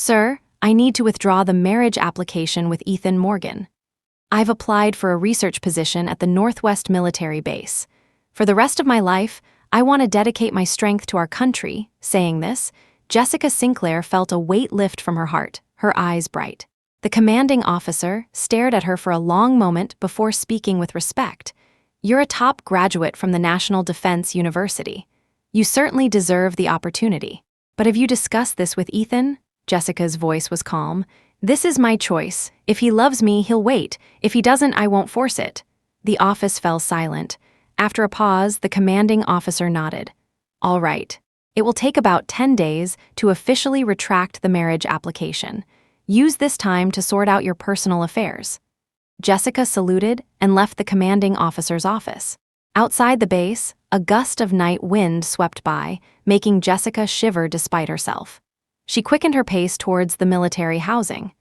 "Sir, I need to withdraw the marriage application with Ethan Morgan. I've applied for a research position at the Northwest Military Base. For the rest of my life, I want to dedicate my strength to our country." Saying this, Jessica Sinclair felt a weight lift from her heart, her eyes bright. The commanding officer stared at her for a long moment before speaking with respect. "You're a top graduate from the National Defense University. You certainly deserve the opportunity. But have you discussed this with Ethan?" Jessica's voice was calm. "This is my choice. If he loves me, he'll wait. If he doesn't, I won't force it." The office fell silent. After a pause, the commanding officer nodded. "All right. It will take about 10 days to officially retract the marriage application. Use this time to sort out your personal affairs." Jessica saluted and left the commanding officer's office. Outside the base, a gust of night wind swept by, making Jessica shiver despite herself. She quickened her pace towards the military housing.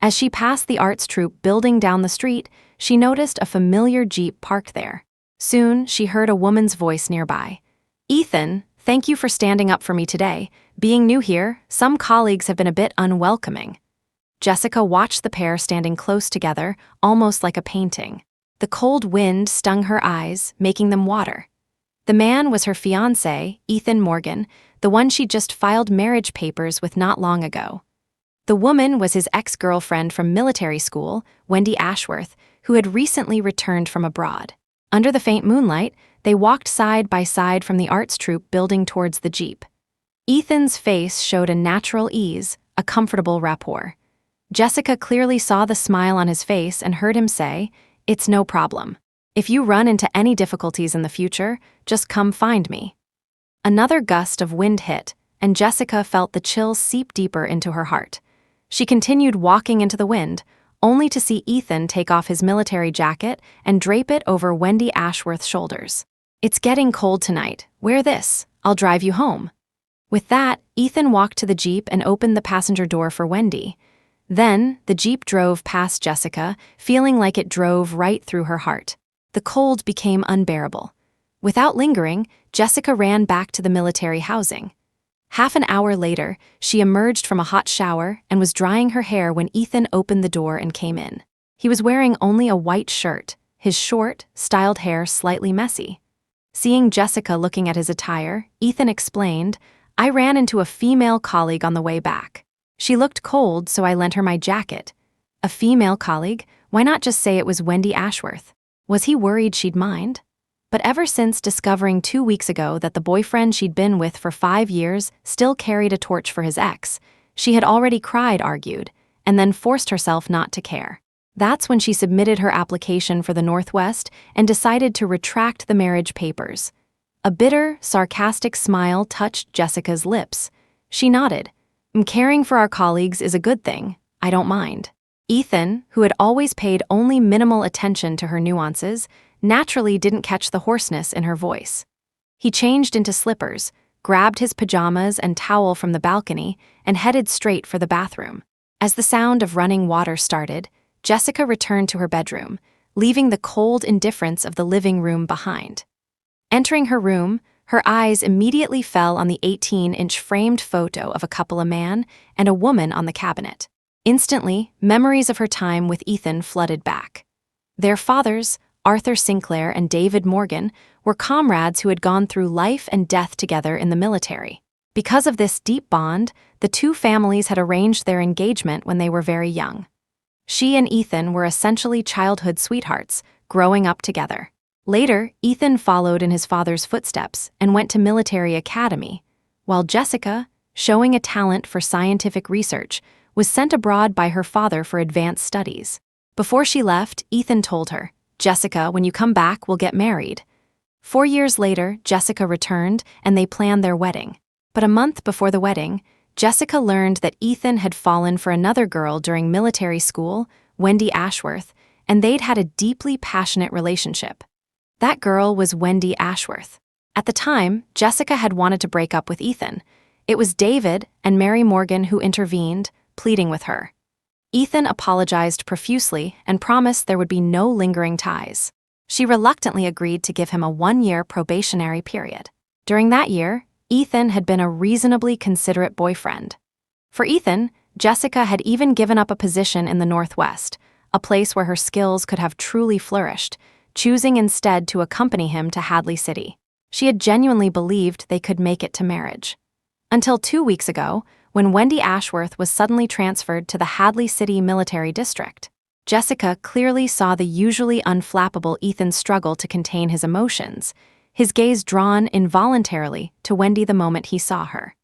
As she passed the arts troop building down the street, she noticed a familiar Jeep parked there. Soon, she heard a woman's voice nearby. "Ethan, thank you for standing up for me today. Being new here, some colleagues have been a bit unwelcoming." Jessica watched the pair standing close together, almost like a painting. The cold wind stung her eyes, making them water. The man was her fiancé, Ethan Morgan, the one she'd just filed marriage papers with not long ago. The woman was his ex-girlfriend from military school, Wendy Ashworth, who had recently returned from abroad. Under the faint moonlight, they walked side by side from the arts troupe building towards the Jeep. Ethan's face showed a natural ease, a comfortable rapport. Jessica clearly saw the smile on his face and heard him say, "It's no problem. If you run into any difficulties in the future, just come find me." Another gust of wind hit, and Jessica felt the chills seep deeper into her heart. She continued walking into the wind, only to see Ethan take off his military jacket and drape it over Wendy Ashworth's shoulders. "It's getting cold tonight. Wear this. I'll drive you home." With that, Ethan walked to the Jeep and opened the passenger door for Wendy. Then, the Jeep drove past Jessica, feeling like it drove right through her heart. The cold became unbearable. Without lingering, Jessica ran back to the military housing. Half an hour later, she emerged from a hot shower and was drying her hair when Ethan opened the door and came in. He was wearing only a white shirt, his short, styled hair slightly messy. Seeing Jessica looking at his attire, Ethan explained, "I ran into a female colleague on the way back. She looked cold, so I lent her my jacket." A female colleague? Why not just say it was Wendy Ashworth? Was he worried she'd mind? But ever since discovering 2 weeks ago that the boyfriend she'd been with for 5 years still carried a torch for his ex, she had already cried, argued, and then forced herself not to care. That's when she submitted her application for the Northwest and decided to retract the marriage papers. A bitter, sarcastic smile touched Jessica's lips. She nodded. "Caring for our colleagues is a good thing. I don't mind." Ethan, who had always paid only minimal attention to her nuances, naturally didn't catch the hoarseness in her voice. He changed into slippers, grabbed his pajamas and towel from the balcony, and headed straight for the bathroom. As the sound of running water started, Jessica returned to her bedroom, leaving the cold indifference of the living room behind. Entering her room, her eyes immediately fell on the 18-inch framed photo of a couple, a man and a woman, on the cabinet. Instantly, memories of her time with Ethan flooded back. Their fathers, Arthur Sinclair and David Morgan, were comrades who had gone through life and death together in the military. Because of this deep bond, the two families had arranged their engagement when they were very young. She and Ethan were essentially childhood sweethearts, growing up together. Later, Ethan followed in his father's footsteps and went to military academy, while Jessica, showing a talent for scientific research, was sent abroad by her father for advanced studies. Before she left, Ethan told her, "Jessica, when you come back, we'll get married." 4 years later, Jessica returned, and they planned their wedding. But a month before the wedding, Jessica learned that Ethan had fallen for another girl during military school, Wendy Ashworth, and they'd had a deeply passionate relationship. That girl was Wendy Ashworth. At the time, Jessica had wanted to break up with Ethan. It was David and Mary Morgan who intervened, pleading with her. Ethan apologized profusely and promised there would be no lingering ties. She reluctantly agreed to give him a 1-year probationary period. During that year, Ethan had been a reasonably considerate boyfriend. For Ethan, Jessica had even given up a position in the Northwest, a place where her skills could have truly flourished, choosing instead to accompany him to Hadley City. She had genuinely believed they could make it to marriage. Until 2 weeks ago, when Wendy Ashworth was suddenly transferred to the Hadley City Military District. Jessica clearly saw the usually unflappable Ethan struggle to contain his emotions, his gaze drawn involuntarily to Wendy the moment he saw her.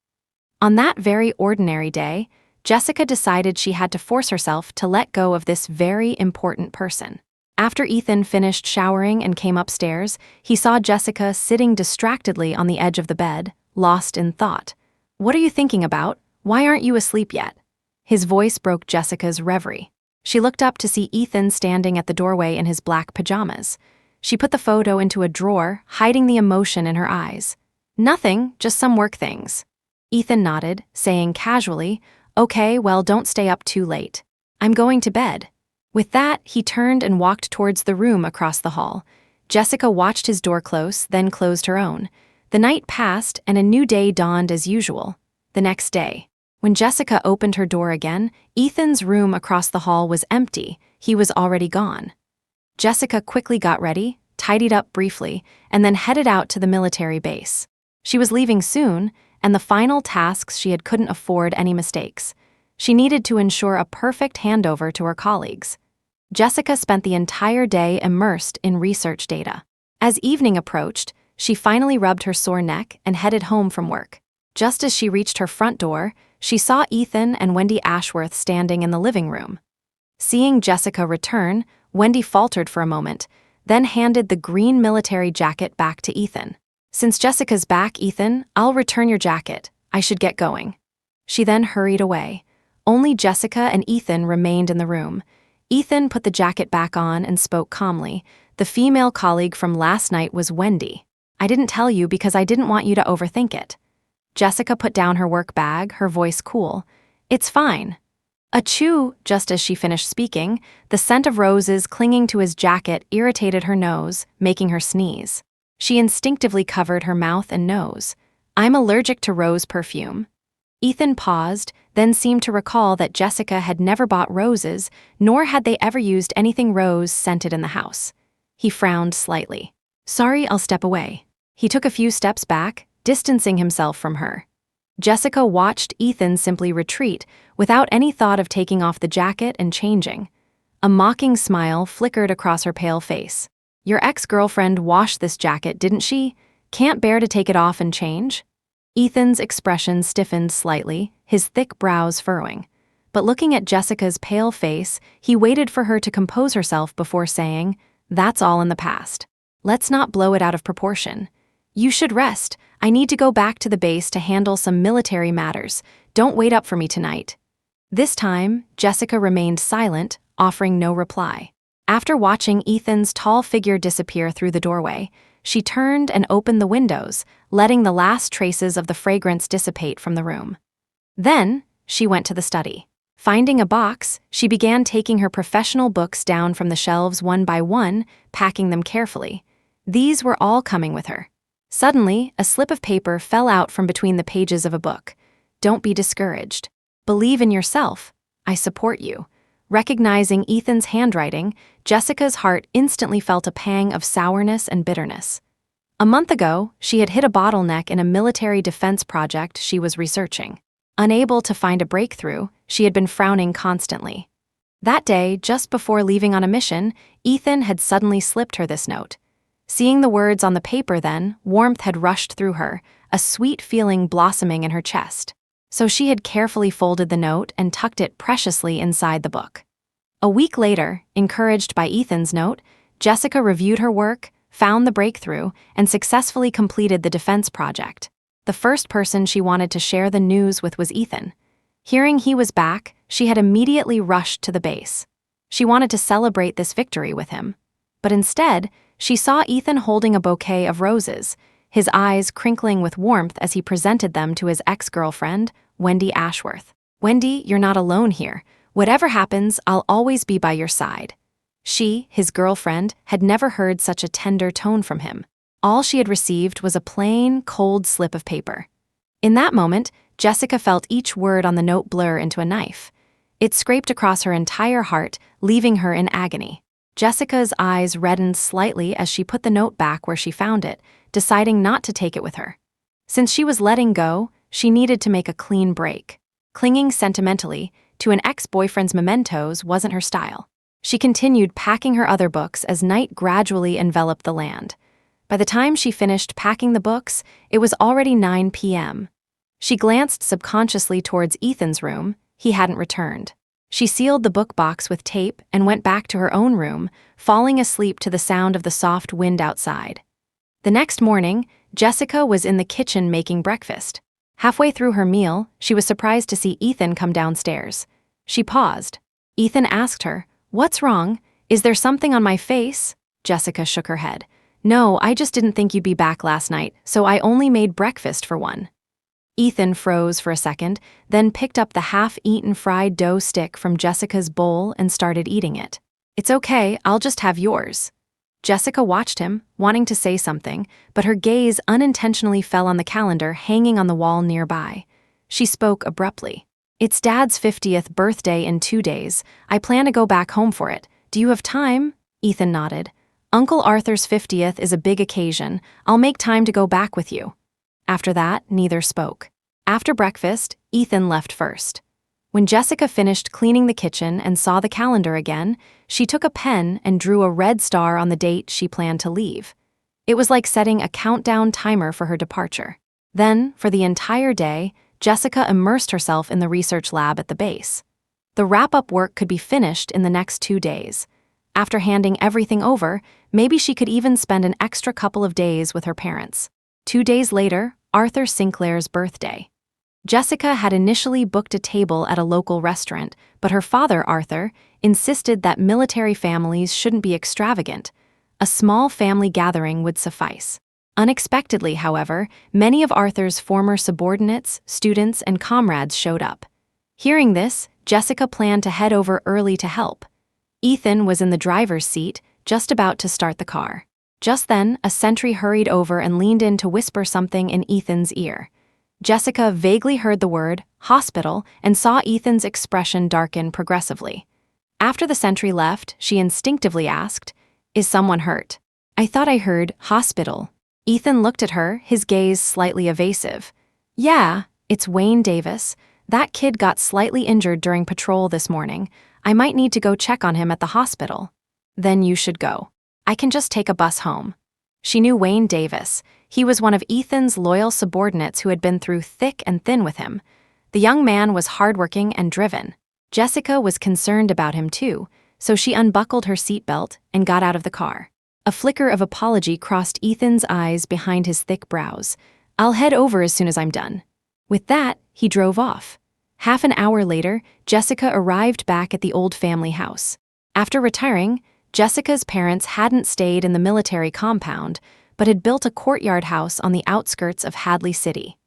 On that very ordinary day, Jessica decided she had to force herself to let go of this very important person. After Ethan finished showering and came upstairs, he saw Jessica sitting distractedly on the edge of the bed, lost in thought. "What are you thinking about? Why aren't you asleep yet?" His voice broke Jessica's reverie. She looked up to see Ethan standing at the doorway in his black pajamas. She put the photo into a drawer, hiding the emotion in her eyes. "Nothing, just some work things." Ethan nodded, saying casually, "Okay, well, don't stay up too late. I'm going to bed." With that, he turned and walked towards the room across the hall. Jessica watched his door close, then closed her own. The night passed, and a new day dawned as usual. The next day, when Jessica opened her door again, Ethan's room across the hall was empty. He was already gone. Jessica quickly got ready, tidied up briefly, and then headed out to the military base. She was leaving soon, and the final tasks she couldn't afford any mistakes. She needed to ensure a perfect handover to her colleagues. Jessica spent the entire day immersed in research data. As evening approached, she finally rubbed her sore neck and headed home from work. Just as she reached her front door, she saw Ethan and Wendy Ashworth standing in the living room. Seeing Jessica return, Wendy faltered for a moment, then handed the green military jacket back to Ethan. "Since Jessica's back, Ethan, I'll return your jacket. I should get going." She then hurried away. Only Jessica and Ethan remained in the room. Ethan put the jacket back on and spoke calmly. "The female colleague from last night was Wendy. I didn't tell you because I didn't want you to overthink it." Jessica put down her work bag, her voice cool. "It's fine." Achoo! Just as she finished speaking, the scent of roses clinging to his jacket irritated her nose, making her sneeze. She instinctively covered her mouth and nose. "I'm allergic to rose perfume." Ethan paused, then seemed to recall that Jessica had never bought roses, nor had they ever used anything rose-scented in the house. He frowned slightly. "Sorry, I'll step away." He took a few steps back, distancing himself from her. Jessica watched Ethan simply retreat, without any thought of taking off the jacket and changing. A mocking smile flickered across her pale face. "Your ex-girlfriend washed this jacket, didn't she? Can't bear to take it off and change?" Ethan's expression stiffened slightly, his thick brows furrowing. But looking at Jessica's pale face, he waited for her to compose herself before saying, "That's all in the past. Let's not blow it out of proportion. You should rest. I need to go back to the base to handle some military matters. Don't wait up for me tonight." This time, Jessica remained silent, offering no reply. After watching Ethan's tall figure disappear through the doorway, she turned and opened the windows, letting the last traces of the fragrance dissipate from the room. Then, she went to the study. Finding a box, she began taking her professional books down from the shelves one by one, packing them carefully. These were all coming with her. Suddenly, a slip of paper fell out from between the pages of a book. "Don't be discouraged. Believe in yourself. I support you." Recognizing Ethan's handwriting, Jessica's heart instantly felt a pang of sourness and bitterness. A month ago, she had hit a bottleneck in a military defense project she was researching. Unable to find a breakthrough, she had been frowning constantly. That day, just before leaving on a mission, Ethan had suddenly slipped her this note. Seeing the words on the paper then, warmth had rushed through her, a sweet feeling blossoming in her chest. So she had carefully folded the note and tucked it preciously inside the book. A week later, encouraged by Ethan's note, Jessica reviewed her work, found the breakthrough, and successfully completed the defense project. The first person she wanted to share the news with was Ethan. Hearing he was back, she had immediately rushed to the base. She wanted to celebrate this victory with him. But instead, she saw Ethan holding a bouquet of roses, his eyes crinkling with warmth as he presented them to his ex-girlfriend, Wendy Ashworth. "Wendy, you're not alone here. Whatever happens, I'll always be by your side." She, his girlfriend, had never heard such a tender tone from him. All she had received was a plain, cold slip of paper. In that moment, Jessica felt each word on the note blur into a knife. It scraped across her entire heart, leaving her in agony. Jessica's eyes reddened slightly as she put the note back where she found it, deciding not to take it with her. Since she was letting go, she needed to make a clean break. Clinging sentimentally to an ex-boyfriend's mementos wasn't her style. She continued packing her other books as night gradually enveloped the land. By the time she finished packing the books, it was already 9 p.m. She glanced subconsciously towards Ethan's room. He hadn't returned. She sealed the book box with tape and went back to her own room, falling asleep to the sound of the soft wind outside. The next morning, Jessica was in the kitchen making breakfast. Halfway through her meal, she was surprised to see Ethan come downstairs. She paused. Ethan asked her, "What's wrong? Is there something on my face?" Jessica shook her head. "No, I just didn't think you'd be back last night, so I only made breakfast for one." Ethan froze for a second, then picked up the half-eaten fried dough stick from Jessica's bowl and started eating it. "It's okay, I'll just have yours." Jessica watched him, wanting to say something, but her gaze unintentionally fell on the calendar hanging on the wall nearby. She spoke abruptly. "It's Dad's 50th birthday in 2 days. I plan to go back home for it. Do you have time?" Ethan nodded. "Uncle Arthur's 50th is a big occasion. I'll make time to go back with you." After that, neither spoke. After breakfast, Ethan left first. When Jessica finished cleaning the kitchen and saw the calendar again, she took a pen and drew a red star on the date she planned to leave. It was like setting a countdown timer for her departure. Then, for the entire day, Jessica immersed herself in the research lab at the base. The wrap-up work could be finished in the next 2 days. After handing everything over, maybe she could even spend an extra couple of days with her parents. 2 days later, Arthur Sinclair's birthday. Jessica had initially booked a table at a local restaurant, but her father, Arthur, insisted that military families shouldn't be extravagant. A small family gathering would suffice. Unexpectedly, however, many of Arthur's former subordinates, students, and comrades showed up. Hearing this, Jessica planned to head over early to help. Ethan was in the driver's seat, just about to start the car. Just then, a sentry hurried over and leaned in to whisper something in Ethan's ear. Jessica vaguely heard the word hospital and saw Ethan's expression darken progressively. After the sentry left, she instinctively asked, "Is someone hurt?" "I thought I heard hospital." Ethan looked at her, his gaze slightly evasive. "Yeah, it's Wayne Davis. That kid got slightly injured during patrol this morning. I might need to go check on him at the hospital." "Then you should go. I can just take a bus home." She knew Wayne Davis. He was one of Ethan's loyal subordinates who had been through thick and thin with him. The young man was hardworking and driven. Jessica was concerned about him too, so she unbuckled her seatbelt and got out of the car. A flicker of apology crossed Ethan's eyes behind his thick brows. "I'll head over as soon as I'm done." With that, he drove off. Half an hour later, Jessica arrived back at the old family house. After retiring, Jessica's parents hadn't stayed in the military compound, but had built a courtyard house on the outskirts of Hadley City.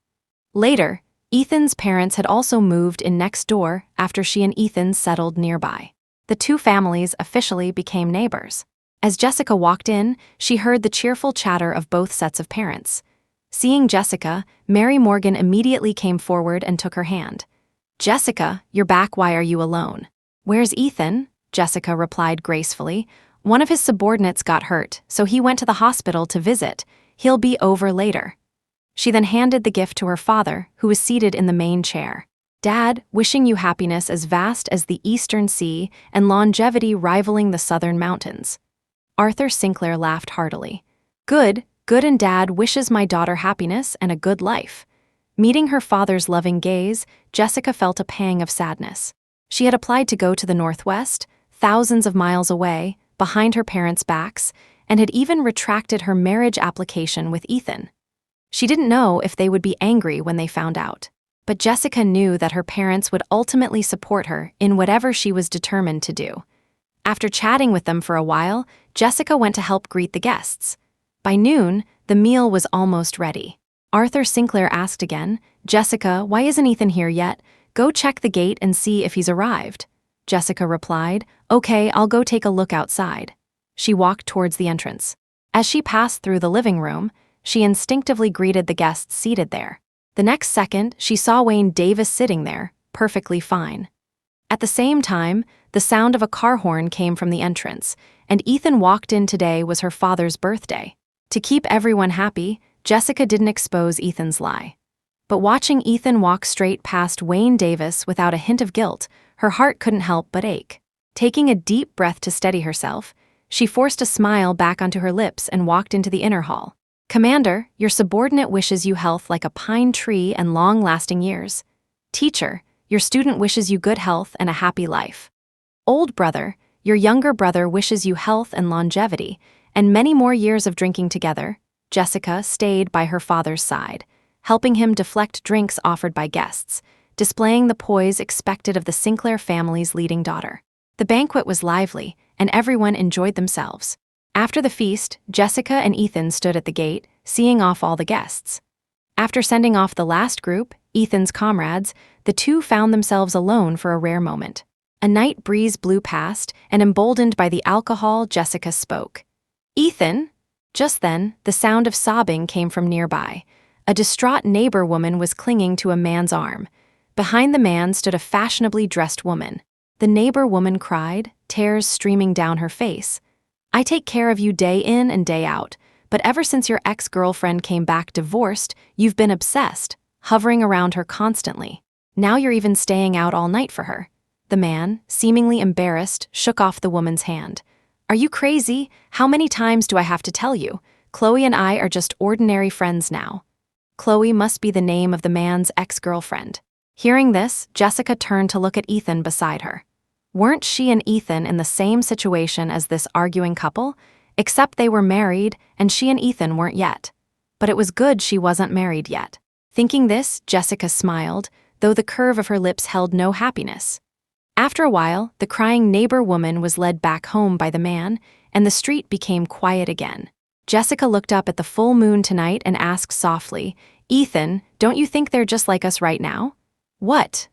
Later, Ethan's parents had also moved in next door after she and Ethan settled nearby. The two families officially became neighbors. As Jessica walked in, she heard the cheerful chatter of both sets of parents. Seeing Jessica, Mary Morgan immediately came forward and took her hand. "Jessica, you're back. Why are you alone?" "Where's Ethan?" Jessica replied gracefully. "One of his subordinates got hurt, so he went to the hospital to visit. He'll be over later." She then handed the gift to her father, who was seated in the main chair. "Dad, wishing you happiness as vast as the eastern sea and longevity rivaling the southern mountains." Arthur Sinclair laughed heartily. Good, and Dad wishes my daughter happiness and a good life." Meeting her father's loving gaze, Jessica felt a pang of sadness. She had applied to go to the Northwest, thousands of miles away, behind her parents' backs, and had even retracted her marriage application with Ethan. She didn't know if they would be angry when they found out. But Jessica knew that her parents would ultimately support her in whatever she was determined to do. After chatting with them for a while, Jessica went to help greet the guests. By noon, the meal was almost ready. Arthur Sinclair asked again, "Jessica, why isn't Ethan here yet? Go check the gate and see if he's arrived." Jessica replied, "Okay, I'll go take a look outside." She walked towards the entrance. As she passed through the living room, she instinctively greeted the guests seated there. The next second, she saw Wayne Davis sitting there, perfectly fine. At the same time, the sound of a car horn came from the entrance, and Ethan walked in. Today was her father's birthday. To keep everyone happy, Jessica didn't expose Ethan's lie. But watching Ethan walk straight past Wayne Davis without a hint of guilt, her heart couldn't help but ache. Taking a deep breath to steady herself, she forced a smile back onto her lips and walked into the inner hall. "Commander, your subordinate wishes you health like a pine tree and long-lasting years. Teacher, your student wishes you good health and a happy life. Old brother, your younger brother wishes you health and longevity, and many more years of drinking together." Jessica stayed by her father's side, helping him deflect drinks offered by guests, displaying the poise expected of the Sinclair family's leading daughter. The banquet was lively, and everyone enjoyed themselves. After the feast, Jessica and Ethan stood at the gate, seeing off all the guests. After sending off the last group, Ethan's comrades, the two found themselves alone for a rare moment. A night breeze blew past, and emboldened by the alcohol, Jessica spoke. "Ethan?" Just then, the sound of sobbing came from nearby. A distraught neighbor woman was clinging to a man's arm. Behind the man stood a fashionably dressed woman. The neighbor woman cried, tears streaming down her face. "I take care of you day in and day out, but ever since your ex-girlfriend came back divorced, you've been obsessed, hovering around her constantly. Now you're even staying out all night for her." The man, seemingly embarrassed, shook off the woman's hand. "Are you crazy? How many times do I have to tell you? Chloe and I are just ordinary friends now." Chloe must be the name of the man's ex-girlfriend. Hearing this, Jessica turned to look at Ethan beside her. Weren't she and Ethan in the same situation as this arguing couple? Except they were married, and she and Ethan weren't yet. But it was good she wasn't married yet. Thinking this, Jessica smiled, though the curve of her lips held no happiness. After a while, the crying neighbor woman was led back home by the man, and the street became quiet again. Jessica looked up at the full moon tonight and asked softly, "Ethan, don't you think they're just like us right now?" "What?"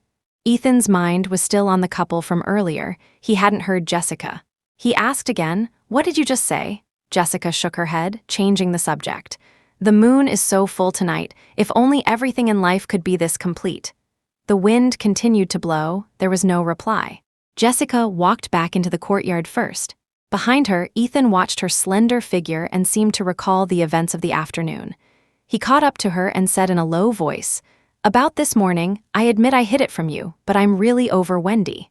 Ethan's mind was still on the couple from earlier. He hadn't heard Jessica. He asked again, "What did you just say?" Jessica shook her head, changing the subject. "The moon is so full tonight. If only everything in life could be this complete." The wind continued to blow. There was no reply. Jessica walked back into the courtyard first. Behind her, Ethan watched her slender figure and seemed to recall the events of the afternoon. He caught up to her and said in a low voice, "About this morning, I admit I hid it from you, but I'm really over Wendy."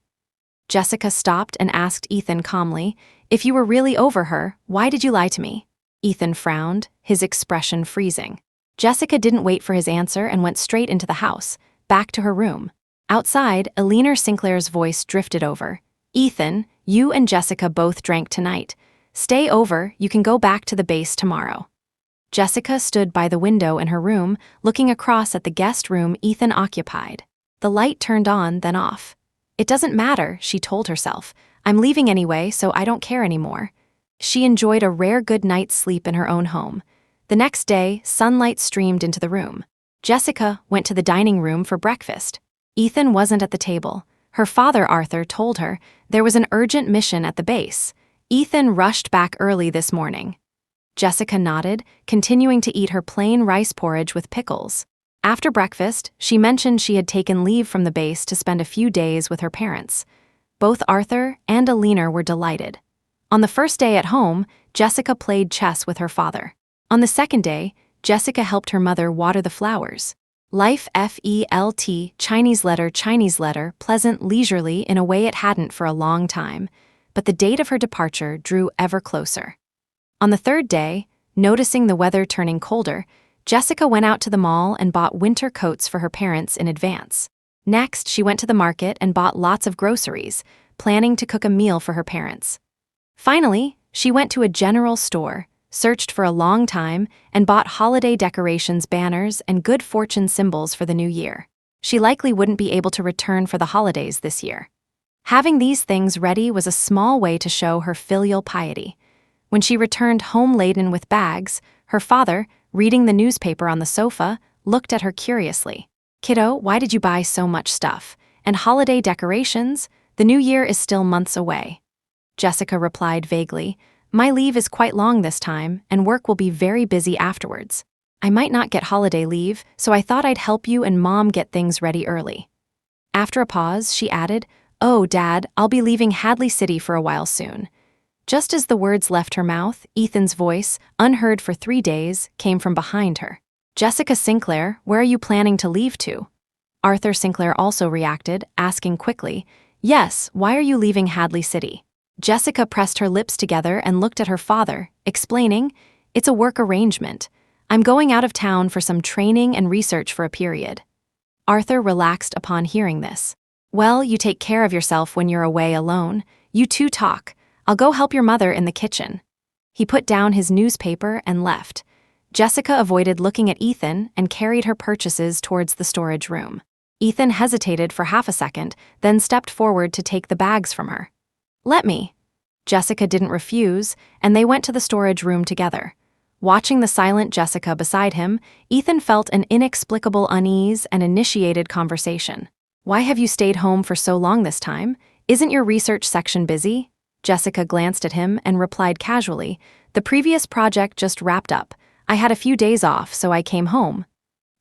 Jessica stopped and asked Ethan calmly, "If you were really over her, why did you lie to me?" Ethan frowned, his expression freezing. Jessica didn't wait for his answer and went straight into the house, back to her room. Outside, Eleanor Sinclair's voice drifted over. "Ethan, you and Jessica both drank tonight. Stay over, you can go back to the base tomorrow." Jessica stood by the window in her room, looking across at the guest room Ethan occupied. The light turned on, then off. "It doesn't matter," she told herself. "I'm leaving anyway, so I don't care anymore." She enjoyed a rare good night's sleep in her own home. The next day, sunlight streamed into the room. Jessica went to the dining room for breakfast. Ethan wasn't at the table. Her father, Arthur, told her there was an urgent mission at the base. Ethan rushed back early this morning. Jessica nodded, continuing to eat her plain rice porridge with pickles. After breakfast, she mentioned she had taken leave from the base to spend a few days with her parents. Both Arthur and Eleanor were delighted. On the first day at home, Jessica played chess with her father. On the second day, Jessica helped her mother water the flowers. Life felt, Chinese letter, pleasant leisurely in a way it hadn't for a long time, but the date of her departure drew ever closer. On the third day, noticing the weather turning colder, Jessica went out to the mall and bought winter coats for her parents in advance. Next, she went to the market and bought lots of groceries, planning to cook a meal for her parents. Finally, she went to a general store, searched for a long time, and bought holiday decorations, banners, and good fortune symbols for the new year. She likely wouldn't be able to return for the holidays this year. Having these things ready was a small way to show her filial piety. When she returned home laden with bags, her father, reading the newspaper on the sofa, looked at her curiously. "Kiddo, why did you buy so much stuff? And holiday decorations? The new year is still months away." Jessica replied vaguely, "My leave is quite long this time, and work will be very busy afterwards." I might not get holiday leave, so I thought I'd help you and Mom get things ready early. After a pause, she added, "Oh, Dad, I'll be leaving Hadley City for a while soon." Just as the words left her mouth, Ethan's voice, unheard for 3 days, came from behind her. "Jessica Sinclair, where are you planning to leave to?" Arthur Sinclair also reacted, asking quickly, "Yes, why are you leaving Hadley City?" Jessica pressed her lips together and looked at her father, explaining, "It's a work arrangement. I'm going out of town for some training and research for a period." Arthur relaxed upon hearing this. "Well, you take care of yourself when you're away alone. You two talk. I'll go help your mother in the kitchen." He put down his newspaper and left. Jessica avoided looking at Ethan and carried her purchases towards the storage room. Ethan hesitated for half a second, then stepped forward to take the bags from her. "Let me." Jessica didn't refuse, and they went to the storage room together. Watching the silent Jessica beside him, Ethan felt an inexplicable unease and initiated conversation. "Why have you stayed home for so long this time? Isn't your research section busy?" Jessica glanced at him and replied casually, "The previous project just wrapped up. I had a few days off, so I came home."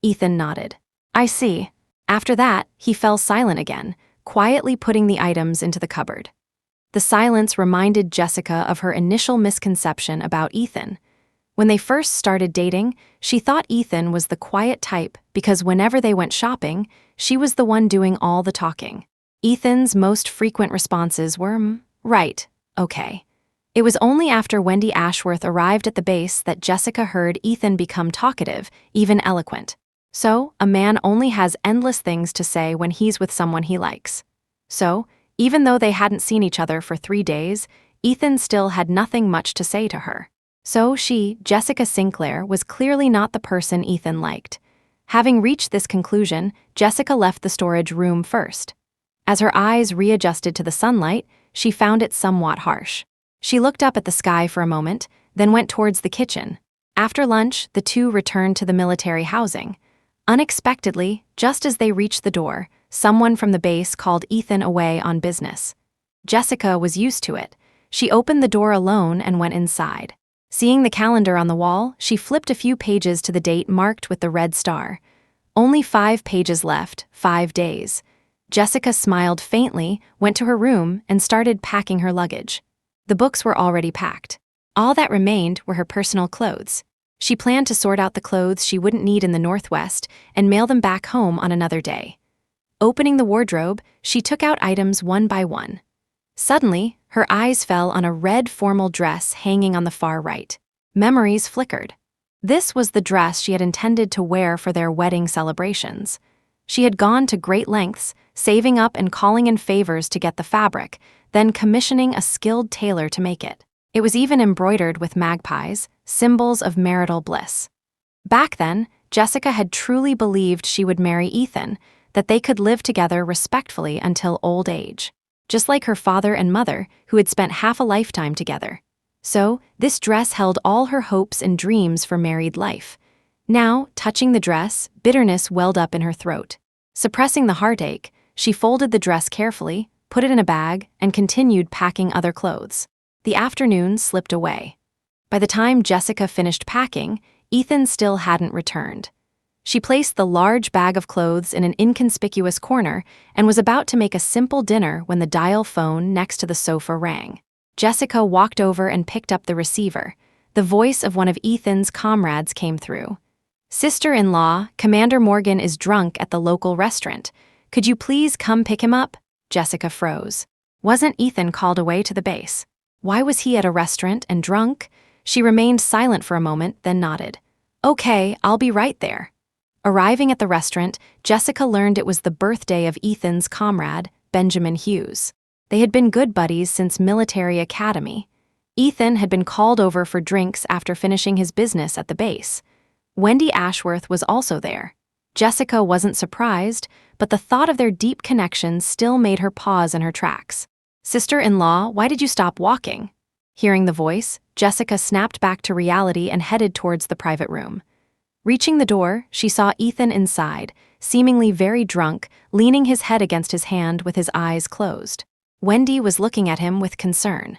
Ethan nodded. "I see." After that, he fell silent again, quietly putting the items into the cupboard. The silence reminded Jessica of her initial misconception about Ethan. When they first started dating, she thought Ethan was the quiet type because whenever they went shopping, she was the one doing all the talking. Ethan's most frequent responses were, "Right, okay." It was only after Wendy Ashworth arrived at the base that Jessica heard Ethan become talkative, even eloquent. So, a man only has endless things to say when he's with someone he likes. So, even though they hadn't seen each other for 3 days, Ethan still had nothing much to say to her. So she, Jessica Sinclair, was clearly not the person Ethan liked. Having reached this conclusion, Jessica left the storage room first. As her eyes readjusted to the sunlight, she found it somewhat harsh. She looked up at the sky for a moment, then went towards the kitchen. After lunch, the two returned to the military housing. Unexpectedly, just as they reached the door, someone from the base called Ethan away on business. Jessica was used to it. She opened the door alone and went inside. Seeing the calendar on the wall, she flipped a few pages to the date marked with the red star. Only 5 pages left, 5 days. Jessica smiled faintly, went to her room, and started packing her luggage. The books were already packed. All that remained were her personal clothes. She planned to sort out the clothes she wouldn't need in the Northwest and mail them back home on another day. Opening the wardrobe, she took out items one by one. Suddenly, her eyes fell on a red formal dress hanging on the far right. Memories flickered. This was the dress she had intended to wear for their wedding celebrations. She had gone to great lengths, saving up and calling in favors to get the fabric, then commissioning a skilled tailor to make it. It was even embroidered with magpies, symbols of marital bliss. Back then, Jessica had truly believed she would marry Ethan, that they could live together respectfully until old age. Just like her father and mother, who had spent half a lifetime together. So, this dress held all her hopes and dreams for married life. Now, touching the dress, bitterness welled up in her throat. Suppressing the heartache, she folded the dress carefully, put it in a bag, and continued packing other clothes. The afternoon slipped away. By the time Jessica finished packing, Ethan still hadn't returned. She placed the large bag of clothes in an inconspicuous corner and was about to make a simple dinner when the dial phone next to the sofa rang. Jessica walked over and picked up the receiver. The voice of one of Ethan's comrades came through. "Sister-in-law, Commander Morgan is drunk at the local restaurant. Could you please come pick him up?" Jessica froze. Wasn't Ethan called away to the base? Why was he at a restaurant and drunk? She remained silent for a moment, then nodded. "Okay, I'll be right there." Arriving at the restaurant, Jessica learned it was the birthday of Ethan's comrade, Benjamin Hughes. They had been good buddies since military academy. Ethan had been called over for drinks after finishing his business at the base. Wendy Ashworth was also there. Jessica wasn't surprised, but the thought of their deep connection still made her pause in her tracks. "Sister-in-law, why did you stop walking?" Hearing the voice, Jessica snapped back to reality and headed towards the private room. Reaching the door, she saw Ethan inside, seemingly very drunk, leaning his head against his hand with his eyes closed. Wendy was looking at him with concern.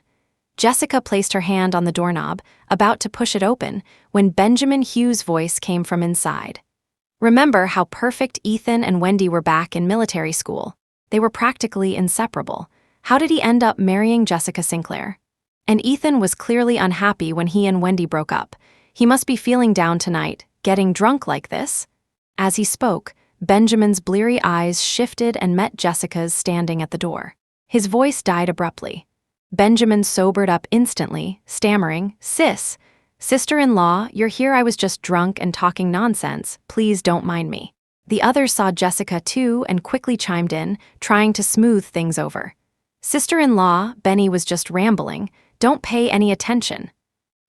Jessica placed her hand on the doorknob, about to push it open, when Benjamin Hughes' voice came from inside. Remember how perfect Ethan and Wendy were back in military school? They were practically inseparable. How did he end up marrying Jessica Sinclair? And Ethan was clearly unhappy when he and Wendy broke up. He must be feeling down tonight, getting drunk like this. As he spoke, Benjamin's bleary eyes shifted and met Jessica's standing at the door. His voice died abruptly. Benjamin sobered up instantly, stammering, "Sis, sister-in-law, you're here. I was just drunk and talking nonsense. Please don't mind me." The others saw Jessica too and quickly chimed in, trying to smooth things over. "Sister-in-law, Benny was just rambling. Don't pay any attention."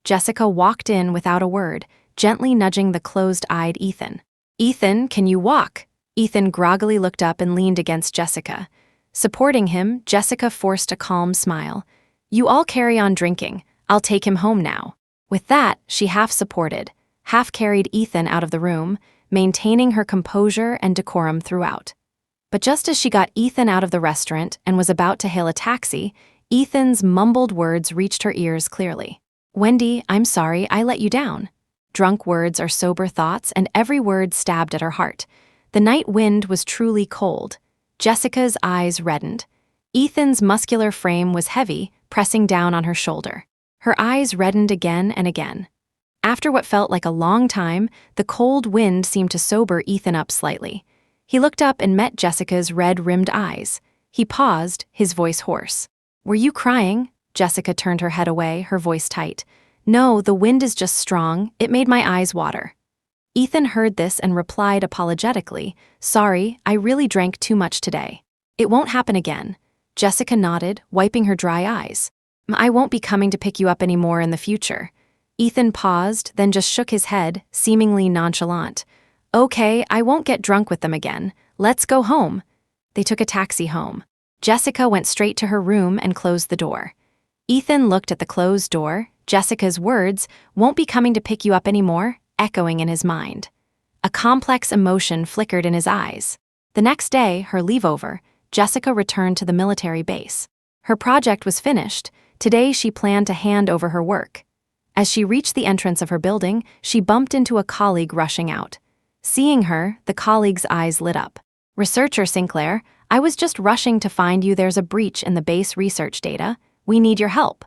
Jessica walked in without a word, gently nudging the closed-eyed Ethan. "Ethan, can you walk?" Ethan groggily looked up and leaned against Jessica. Supporting him, Jessica forced a calm smile. "You all carry on drinking. I'll take him home now." With that, she half-supported, half-carried Ethan out of the room, maintaining her composure and decorum throughout. But just as she got Ethan out of the restaurant and was about to hail a taxi, Ethan's mumbled words reached her ears clearly. "Wendy, I'm sorry I let you down." Drunk words are sober thoughts, and every word stabbed at her heart. The night wind was truly cold. Jessica's eyes reddened. Ethan's muscular frame was heavy, pressing down on her shoulder. Her eyes reddened again and again. After what felt like a long time, the cold wind seemed to sober Ethan up slightly. He looked up and met Jessica's red-rimmed eyes. He paused, his voice hoarse. "Were you crying?" Jessica turned her head away, her voice tight. "No, the wind is just strong. It made my eyes water." Ethan heard this and replied apologetically, "Sorry, I really drank too much today. It won't happen again." Jessica nodded, wiping her dry eyes. "I won't be coming to pick you up anymore in the future." Ethan paused, then just shook his head, seemingly nonchalant. "Okay, I won't get drunk with them again. Let's go home." They took a taxi home. Jessica went straight to her room and closed the door. Ethan looked at the closed door, Jessica's words, "Won't be coming to pick you up anymore," echoing in his mind. A complex emotion flickered in his eyes. The next day, her leave over, Jessica returned to the military base. Her project was finished. Today she planned to hand over her work. As she reached the entrance of her building, she bumped into a colleague rushing out. Seeing her, the colleague's eyes lit up. "Researcher Sinclair, I was just rushing to find you. There's a breach in the base research data. We need your help."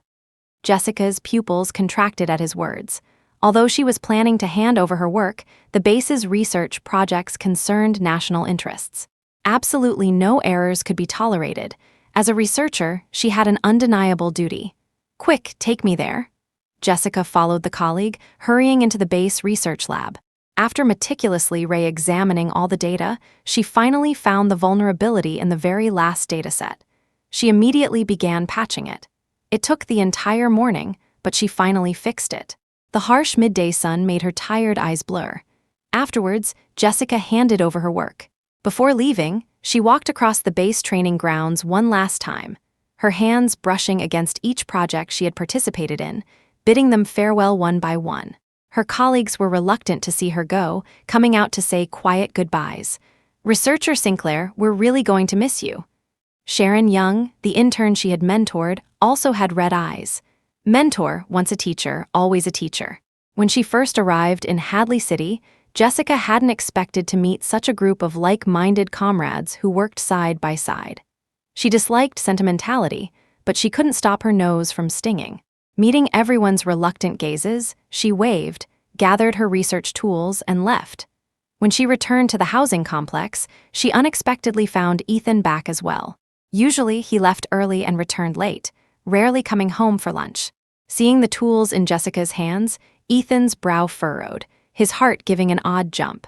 Jessica's pupils contracted at his words. Although she was planning to hand over her work, the base's research projects concerned national interests. Absolutely no errors could be tolerated. As a researcher, she had an undeniable duty. "Quick, take me there." Jessica followed the colleague, hurrying into the base research lab. After meticulously re-examining all the data, she finally found the vulnerability in the very last dataset. She immediately began patching it. It took the entire morning, but she finally fixed it. The harsh midday sun made her tired eyes blur. Afterwards, Jessica handed over her work. Before leaving, she walked across the base training grounds one last time, her hands brushing against each project she had participated in, bidding them farewell one by one. Her colleagues were reluctant to see her go, coming out to say quiet goodbyes. "Researcher Sinclair, we're really going to miss you." Sharon Young, the intern she had mentored, also had red eyes. Mentor, once a teacher, always a teacher. When she first arrived in Hadley City, Jessica hadn't expected to meet such a group of like-minded comrades who worked side by side. She disliked sentimentality, but she couldn't stop her nose from stinging. Meeting everyone's reluctant gazes, she waved, gathered her research tools, and left. When she returned to the housing complex, she unexpectedly found Ethan back as well. Usually, he left early and returned late, rarely coming home for lunch. Seeing the tools in Jessica's hands, Ethan's brow furrowed, his heart giving an odd jump.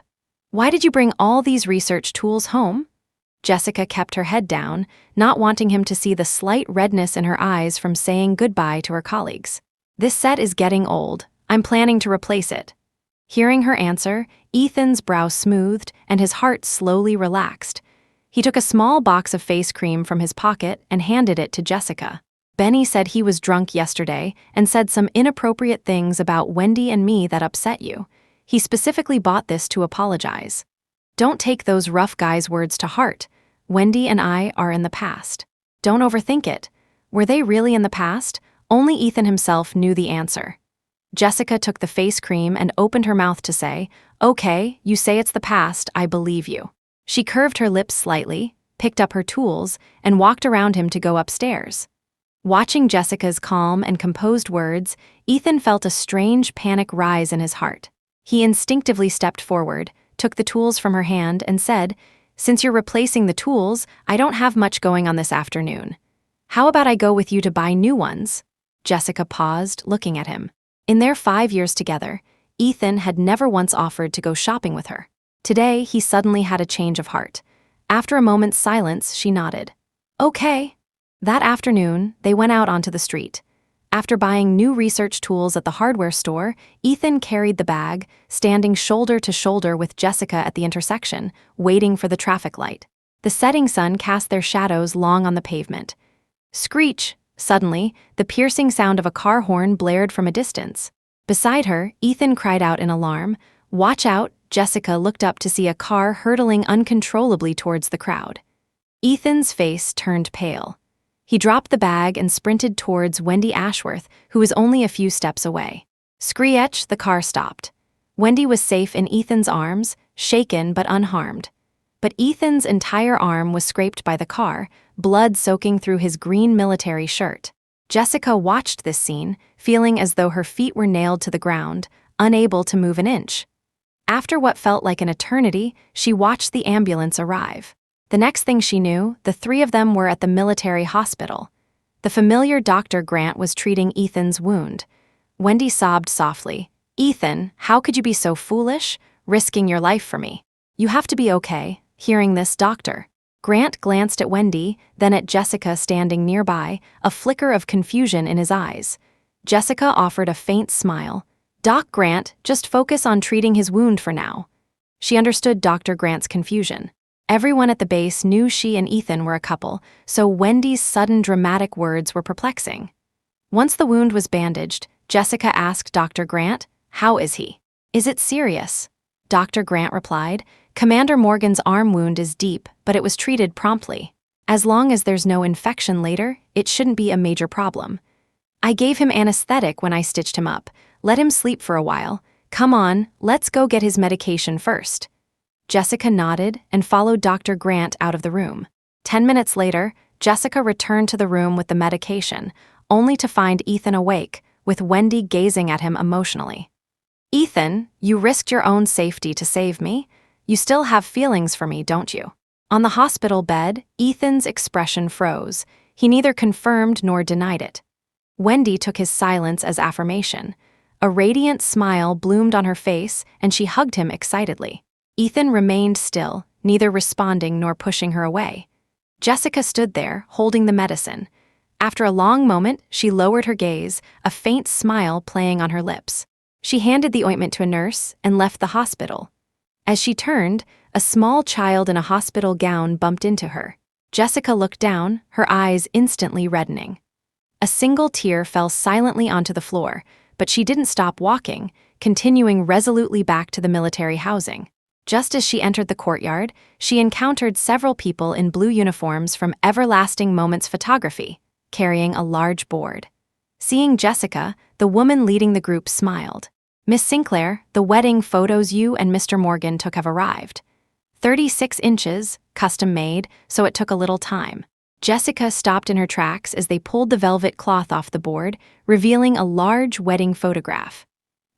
"Why did you bring all these research tools home?" Jessica kept her head down, not wanting him to see the slight redness in her eyes from saying goodbye to her colleagues. "This set is getting old. I'm planning to replace it." Hearing her answer, Ethan's brow smoothed and his heart slowly relaxed. He took a small box of face cream from his pocket and handed it to Jessica. "Benny said he was drunk yesterday and said some inappropriate things about Wendy and me that upset you. He specifically bought this to apologize. Don't take those rough guy's words to heart. Wendy and I are in the past. Don't overthink it. Were they really in the past? Only Ethan himself knew the answer. Jessica took the face cream and opened her mouth to say, "Okay, you say it's the past, I believe you." She curved her lips slightly, picked up her tools, and walked around him to go upstairs. Watching Jessica's calm and composed words, Ethan felt a strange panic rise in his heart. He instinctively stepped forward, took the tools from her hand, and said, "Since you're replacing the tools, I don't have much going on this afternoon. How about I go with you to buy new ones?" Jessica paused, looking at him. In their 5 years together, Ethan had never once offered to go shopping with her. Today, he suddenly had a change of heart. After a moment's silence, she nodded. "Okay." That afternoon, they went out onto the street. After buying new research tools at the hardware store, Ethan carried the bag, standing shoulder to shoulder with Jessica at the intersection, waiting for the traffic light. The setting sun cast their shadows long on the pavement. Screech! Suddenly, the piercing sound of a car horn blared from a distance. Beside her, Ethan cried out in alarm. "Watch out!" Jessica looked up to see a car hurtling uncontrollably towards the crowd. Ethan's face turned pale. He dropped the bag and sprinted towards Wendy Ashworth, who was only a few steps away. Screech! The car stopped. Wendy was safe in Ethan's arms, shaken but unharmed. But Ethan's entire arm was scraped by the car, blood soaking through his green military shirt. Jessica watched this scene, feeling as though her feet were nailed to the ground, unable to move an inch. After what felt like an eternity, she watched the ambulance arrive. The next thing she knew, the three of them were at the military hospital. The familiar Dr. Grant was treating Ethan's wound. Wendy sobbed softly. "Ethan, how could you be so foolish, risking your life for me? You have to be okay." Hearing this, Dr. Grant glanced at Wendy, then at Jessica standing nearby, a flicker of confusion in his eyes. Jessica offered a faint smile. "Doc Grant, just focus on treating his wound for now." She understood Dr. Grant's confusion. Everyone at the base knew she and Ethan were a couple, so Wendy's sudden dramatic words were perplexing. Once the wound was bandaged, Jessica asked Dr. Grant, "How is he? Is it serious?" Dr. Grant replied, "Commander Morgan's arm wound is deep, but it was treated promptly. As long as there's no infection later, it shouldn't be a major problem. I gave him anesthetic when I stitched him up. Let him sleep for a while. Come on, let's go get his medication first." Jessica nodded and followed Dr. Grant out of the room. 10 minutes later, Jessica returned to the room with the medication, only to find Ethan awake, with Wendy gazing at him emotionally. "Ethan, you risked your own safety to save me. You still have feelings for me, don't you?" On the hospital bed, Ethan's expression froze. He neither confirmed nor denied it. Wendy took his silence as affirmation. A radiant smile bloomed on her face, and she hugged him excitedly. Ethan remained still, neither responding nor pushing her away. Jessica stood there, holding the medicine. After a long moment, she lowered her gaze, a faint smile playing on her lips. She handed the ointment to a nurse and left the hospital. As she turned, a small child in a hospital gown bumped into her. Jessica looked down, her eyes instantly reddening. A single tear fell silently onto the floor, but she didn't stop walking, continuing resolutely back to the military housing. Just as she entered the courtyard, she encountered several people in blue uniforms from Everlasting Moments Photography, carrying a large board. Seeing Jessica, the woman leading the group smiled. "Miss Sinclair, the wedding photos you and Mr. Morgan took have arrived. 36 inches, custom made, so it took a little time." Jessica stopped in her tracks as they pulled the velvet cloth off the board, revealing a large wedding photograph.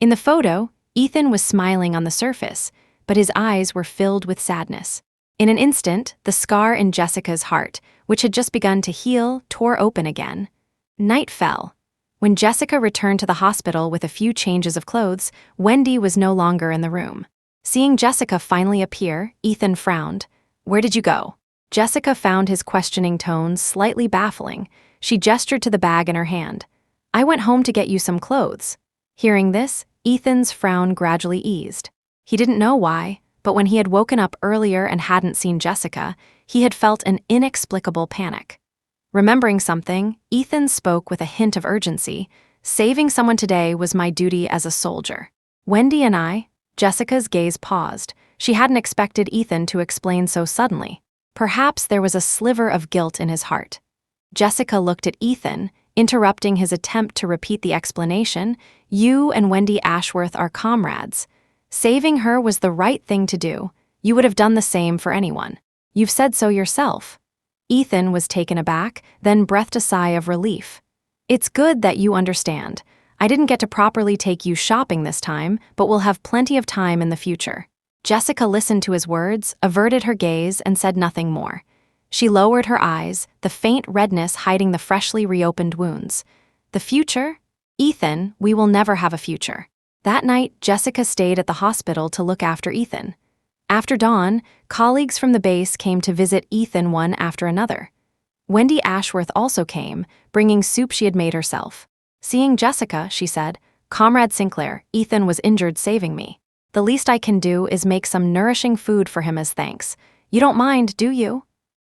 In the photo, Ethan was smiling on the surface, but his eyes were filled with sadness. In an instant, the scar in Jessica's heart, which had just begun to heal, tore open again. Night fell. When Jessica returned to the hospital with a few changes of clothes, Wendy was no longer in the room. Seeing Jessica finally appear, Ethan frowned. "Where did you go?" Jessica found his questioning tones slightly baffling. She gestured to the bag in her hand. "I went home to get you some clothes." Hearing this, Ethan's frown gradually eased. He didn't know why, but when he had woken up earlier and hadn't seen Jessica, he had felt an inexplicable panic. Remembering something, Ethan spoke with a hint of urgency. "Saving someone today was my duty as a soldier. Wendy and I..." Jessica's gaze paused. She hadn't expected Ethan to explain so suddenly. Perhaps there was a sliver of guilt in his heart. Jessica looked at Ethan, interrupting his attempt to repeat the explanation. You and Wendy Ashworth are comrades. Saving her was the right thing to do. You would have done the same for anyone. You've said so yourself. Ethan was taken aback, then breathed a sigh of relief. It's good that you understand. I didn't get to properly take you shopping this time, but we'll have plenty of time in the future. Jessica listened to his words, averted her gaze, and said nothing more. She lowered her eyes, the faint redness hiding the freshly reopened wounds. The future? Ethan, we will never have a future. That night, Jessica stayed at the hospital to look after Ethan. After dawn, colleagues from the base came to visit Ethan one after another. Wendy Ashworth also came, bringing soup she had made herself. Seeing Jessica, she said, "Comrade Sinclair, Ethan was injured saving me. The least I can do is make some nourishing food for him as thanks. You don't mind, do you?"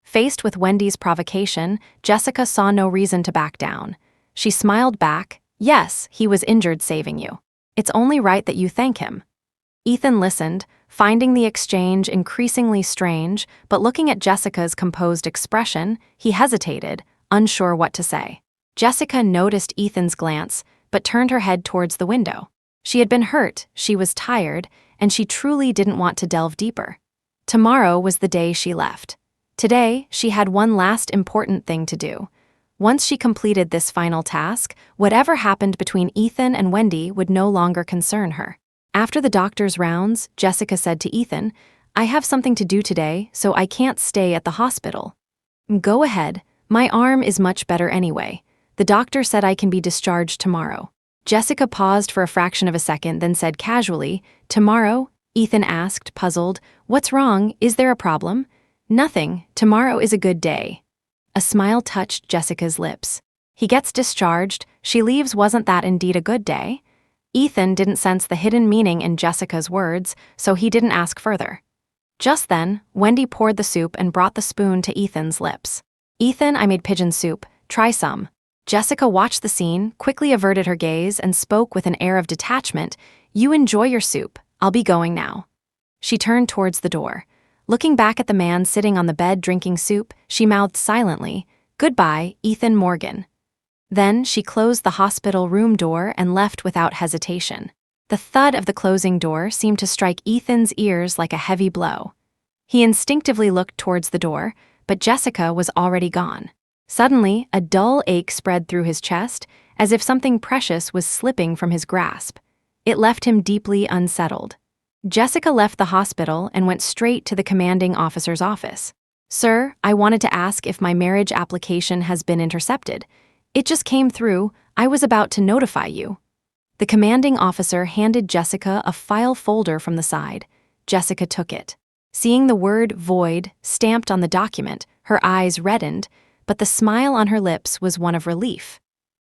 Faced with Wendy's provocation, Jessica saw no reason to back down. She smiled back. "Yes, he was injured saving you. It's only right that you thank him." Ethan listened, finding the exchange increasingly strange, but looking at Jessica's composed expression, he hesitated, unsure what to say. Jessica noticed Ethan's glance, but turned her head towards the window. She had been hurt, she was tired, and she truly didn't want to delve deeper. Tomorrow was the day she left. Today, she had one last important thing to do. Once she completed this final task, whatever happened between Ethan and Wendy would no longer concern her. After the doctor's rounds, Jessica said to Ethan, "I have something to do today, so I can't stay at the hospital." "Go ahead. My arm is much better anyway. The doctor said I can be discharged tomorrow." Jessica paused for a fraction of a second, then said casually, "Tomorrow?" Ethan asked, puzzled. "What's wrong? Is there a problem?" "Nothing. Tomorrow is a good day." A smile touched Jessica's lips. He gets discharged, she leaves. Wasn't that indeed a good day? Ethan didn't sense the hidden meaning in Jessica's words, so he didn't ask further. Just then, Wendy poured the soup and brought the spoon to Ethan's lips. "Ethan, I made pigeon soup. Try some." Jessica watched the scene, quickly averted her gaze, and spoke with an air of detachment. "You enjoy your soup. I'll be going now." She turned towards the door. Looking back at the man sitting on the bed drinking soup, she mouthed silently, "Goodbye, Ethan Morgan." Then she closed the hospital room door and left without hesitation. The thud of the closing door seemed to strike Ethan's ears like a heavy blow. He instinctively looked towards the door, but Jessica was already gone. Suddenly, a dull ache spread through his chest, as if something precious was slipping from his grasp. It left him deeply unsettled. Jessica left the hospital and went straight to the commanding officer's office. "Sir, I wanted to ask if my marriage application has been intercepted. It just came through. I was about to notify you." The commanding officer handed Jessica a file folder from the side. Jessica took it. Seeing the word "void" stamped on the document, her eyes reddened, but the smile on her lips was one of relief.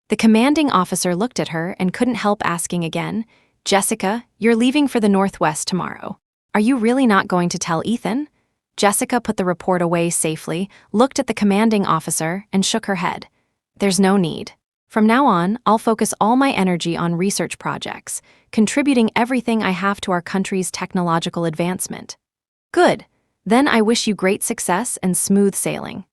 The commanding officer looked at her and couldn't help asking again, "Jessica, you're leaving for the Northwest tomorrow. Are you really not going to tell Ethan?" Jessica put the report away safely, looked at the commanding officer, and shook her head. "There's no need. From now on, I'll focus all my energy on research projects, contributing everything I have to our country's technological advancement." "Good. Then I wish you great success and smooth sailing."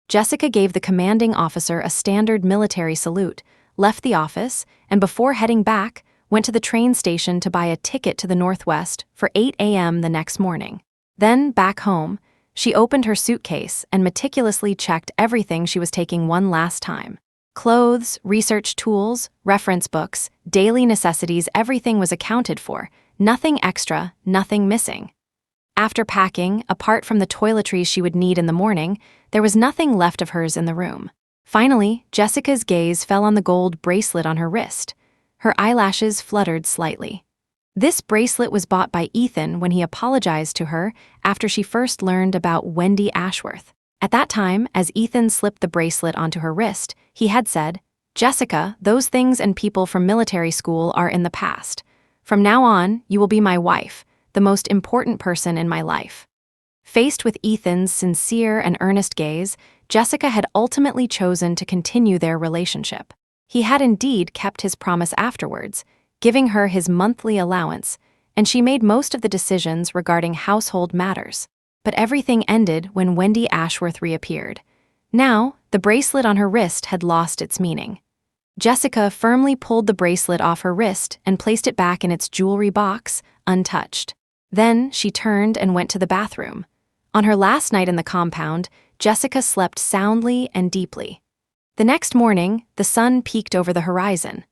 Jessica gave the commanding officer a standard military salute, left the office, and before heading back, went to the train station to buy a ticket to the Northwest for 8 a.m. the next morning. Then, back home, she opened her suitcase and meticulously checked everything she was taking one last time. Clothes, research tools, reference books, daily necessities, everything was accounted for, nothing extra, nothing missing. After packing, apart from the toiletries she would need in the morning, there was nothing left of hers in the room. Finally, Jessica's gaze fell on the gold bracelet on her wrist. Her eyelashes fluttered slightly. This bracelet was bought by Ethan when he apologized to her after she first learned about Wendy Ashworth. At that time, as Ethan slipped the bracelet onto her wrist, he had said, "Jessica, those things and people from military school are in the past. From now on, you will be my wife, the most important person in my life." Faced with Ethan's sincere and earnest gaze, Jessica had ultimately chosen to continue their relationship. He had indeed kept his promise afterwards, giving her his monthly allowance, and she made most of the decisions regarding household matters. But everything ended when Wendy Ashworth reappeared. Now, the bracelet on her wrist had lost its meaning. Jessica firmly pulled the bracelet off her wrist and placed it back in its jewelry box, untouched. Then she turned and went to the bathroom. On her last night in the compound, Jessica slept soundly and deeply. The next morning, the sun peeked over the horizon.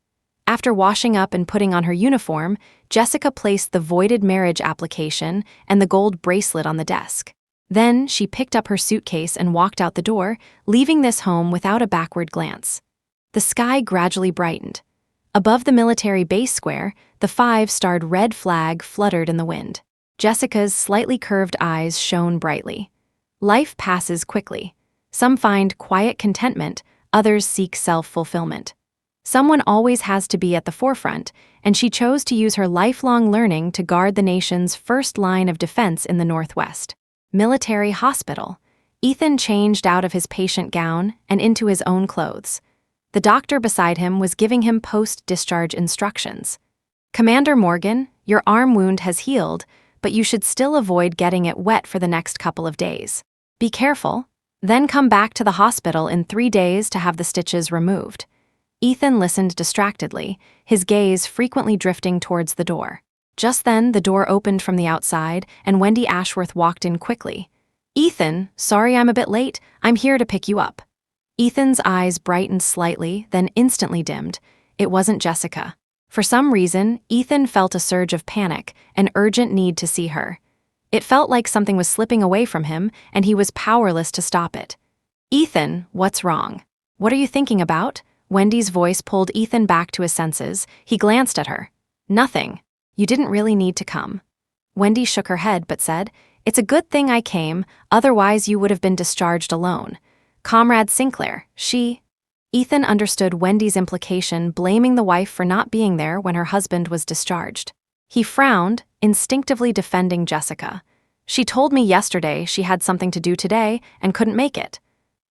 After washing up and putting on her uniform, Jessica placed the voided marriage application and the gold bracelet on the desk. Then she picked up her suitcase and walked out the door, leaving this home without a backward glance. The sky gradually brightened. Above the military base square, the 5-starred red flag fluttered in the wind. Jessica's slightly curved eyes shone brightly. Life passes quickly. Some find quiet contentment, others seek self-fulfillment. Someone always has to be at the forefront, and she chose to use her lifelong learning to guard the nation's first line of defense in the Northwest. Military hospital. Ethan changed out of his patient gown and into his own clothes. The doctor beside him was giving him post-discharge instructions. "Commander Morgan, your arm wound has healed, but you should still avoid getting it wet for the next couple of days. Be careful, then come back to the hospital in 3 days to have the stitches removed." Ethan listened distractedly, his gaze frequently drifting towards the door. Just then, the door opened from the outside, and Wendy Ashworth walked in quickly. "Ethan, sorry I'm a bit late. I'm here to pick you up." Ethan's eyes brightened slightly, then instantly dimmed. It wasn't Jessica. For some reason, Ethan felt a surge of panic, an urgent need to see her. It felt like something was slipping away from him, and he was powerless to stop it. "Ethan, what's wrong? What are you thinking about?" Wendy's voice pulled Ethan back to his senses. He glanced at her. "Nothing. You didn't really need to come." Wendy shook her head but said, "It's a good thing I came, otherwise you would have been discharged alone. Comrade Sinclair, she..." Ethan understood Wendy's implication, blaming the wife for not being there when her husband was discharged. He frowned, instinctively defending Jessica. "She told me yesterday she had something to do today and couldn't make it."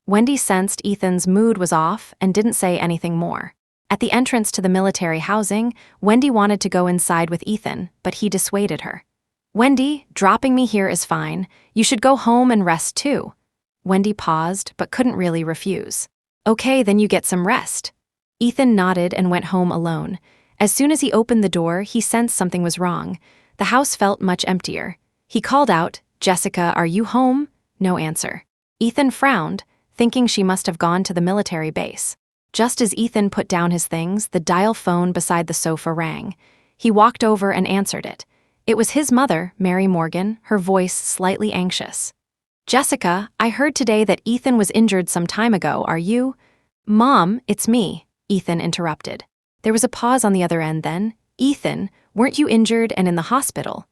Wendy sensed Ethan's mood was off and didn't say anything more. At the entrance to the military housing, Wendy wanted to go inside with Ethan, but he dissuaded her. "Wendy, dropping me here is fine. You should go home and rest too." Wendy paused, but couldn't really refuse. "Okay, then you get some rest." Ethan nodded and went home alone. As soon as he opened the door, he sensed something was wrong. The house felt much emptier. He called out, "Jessica, are you home?" No answer. Ethan frowned, thinking she must have gone to the military base. Just as Ethan put down his things, the dial phone beside the sofa rang. He walked over and answered it. It was his mother, Mary Morgan, her voice slightly anxious. "Jessica, I heard today that Ethan was injured some time ago, are you?" "Mom, it's me," Ethan interrupted. There was a pause on the other end then. "Ethan, weren't you injured and in the hospital?"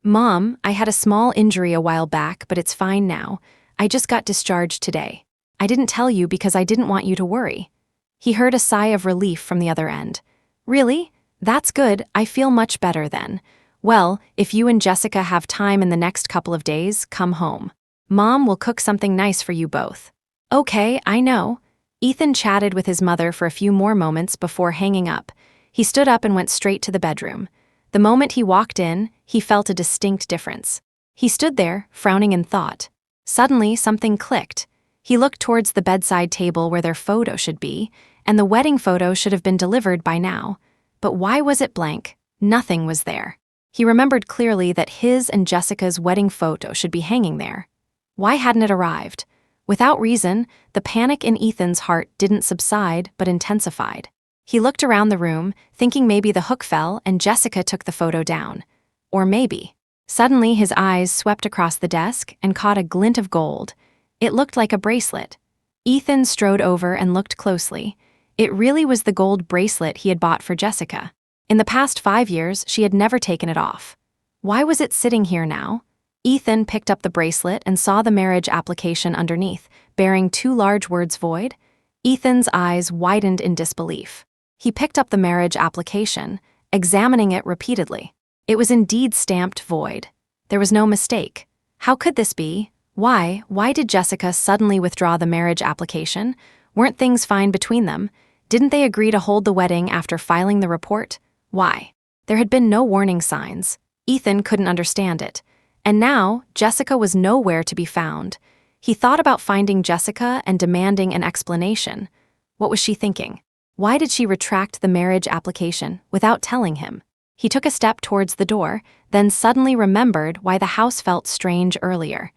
"Mom, I had a small injury a while back, but it's fine now. I just got discharged today. I didn't tell you because I didn't want you to worry." He heard a sigh of relief from the other end. "Really? That's good, I feel much better then. Well, if you and Jessica have time in the next couple of days, come home. Mom will cook something nice for you both." "Okay, I know." Ethan chatted with his mother for a few more moments before hanging up. He stood up and went straight to the bedroom. The moment he walked in, he felt a distinct difference. He stood there, frowning in thought. Suddenly, something clicked. He looked towards the bedside table where their photo should be, and the wedding photo should have been delivered by now. But why was it blank? Nothing was there. He remembered clearly that his and Jessica's wedding photo should be hanging there. Why hadn't it arrived? Without reason, the panic in Ethan's heart didn't subside but intensified. He looked around the room, thinking maybe the hook fell and Jessica took the photo down. Or maybe. Suddenly his eyes swept across the desk and caught a glint of gold. It looked like a bracelet. Ethan strode over and looked closely. It really was the gold bracelet he had bought for Jessica. In the past 5 years, she had never taken it off. Why was it sitting here now? Ethan picked up the bracelet and saw the marriage application underneath, bearing 2 large words void. Ethan's eyes widened in disbelief. He picked up the marriage application, examining it repeatedly. It was indeed stamped void. There was no mistake. How could this be? Why did Jessica suddenly withdraw the marriage application? Weren't things fine between them? Didn't they agree to hold the wedding after filing the report? Why? There had been no warning signs. Ethan couldn't understand it. And now, Jessica was nowhere to be found. He thought about finding Jessica and demanding an explanation. What was she thinking? Why did she retract the marriage application without telling him? He took a step towards the door, then suddenly remembered why the house felt strange earlier.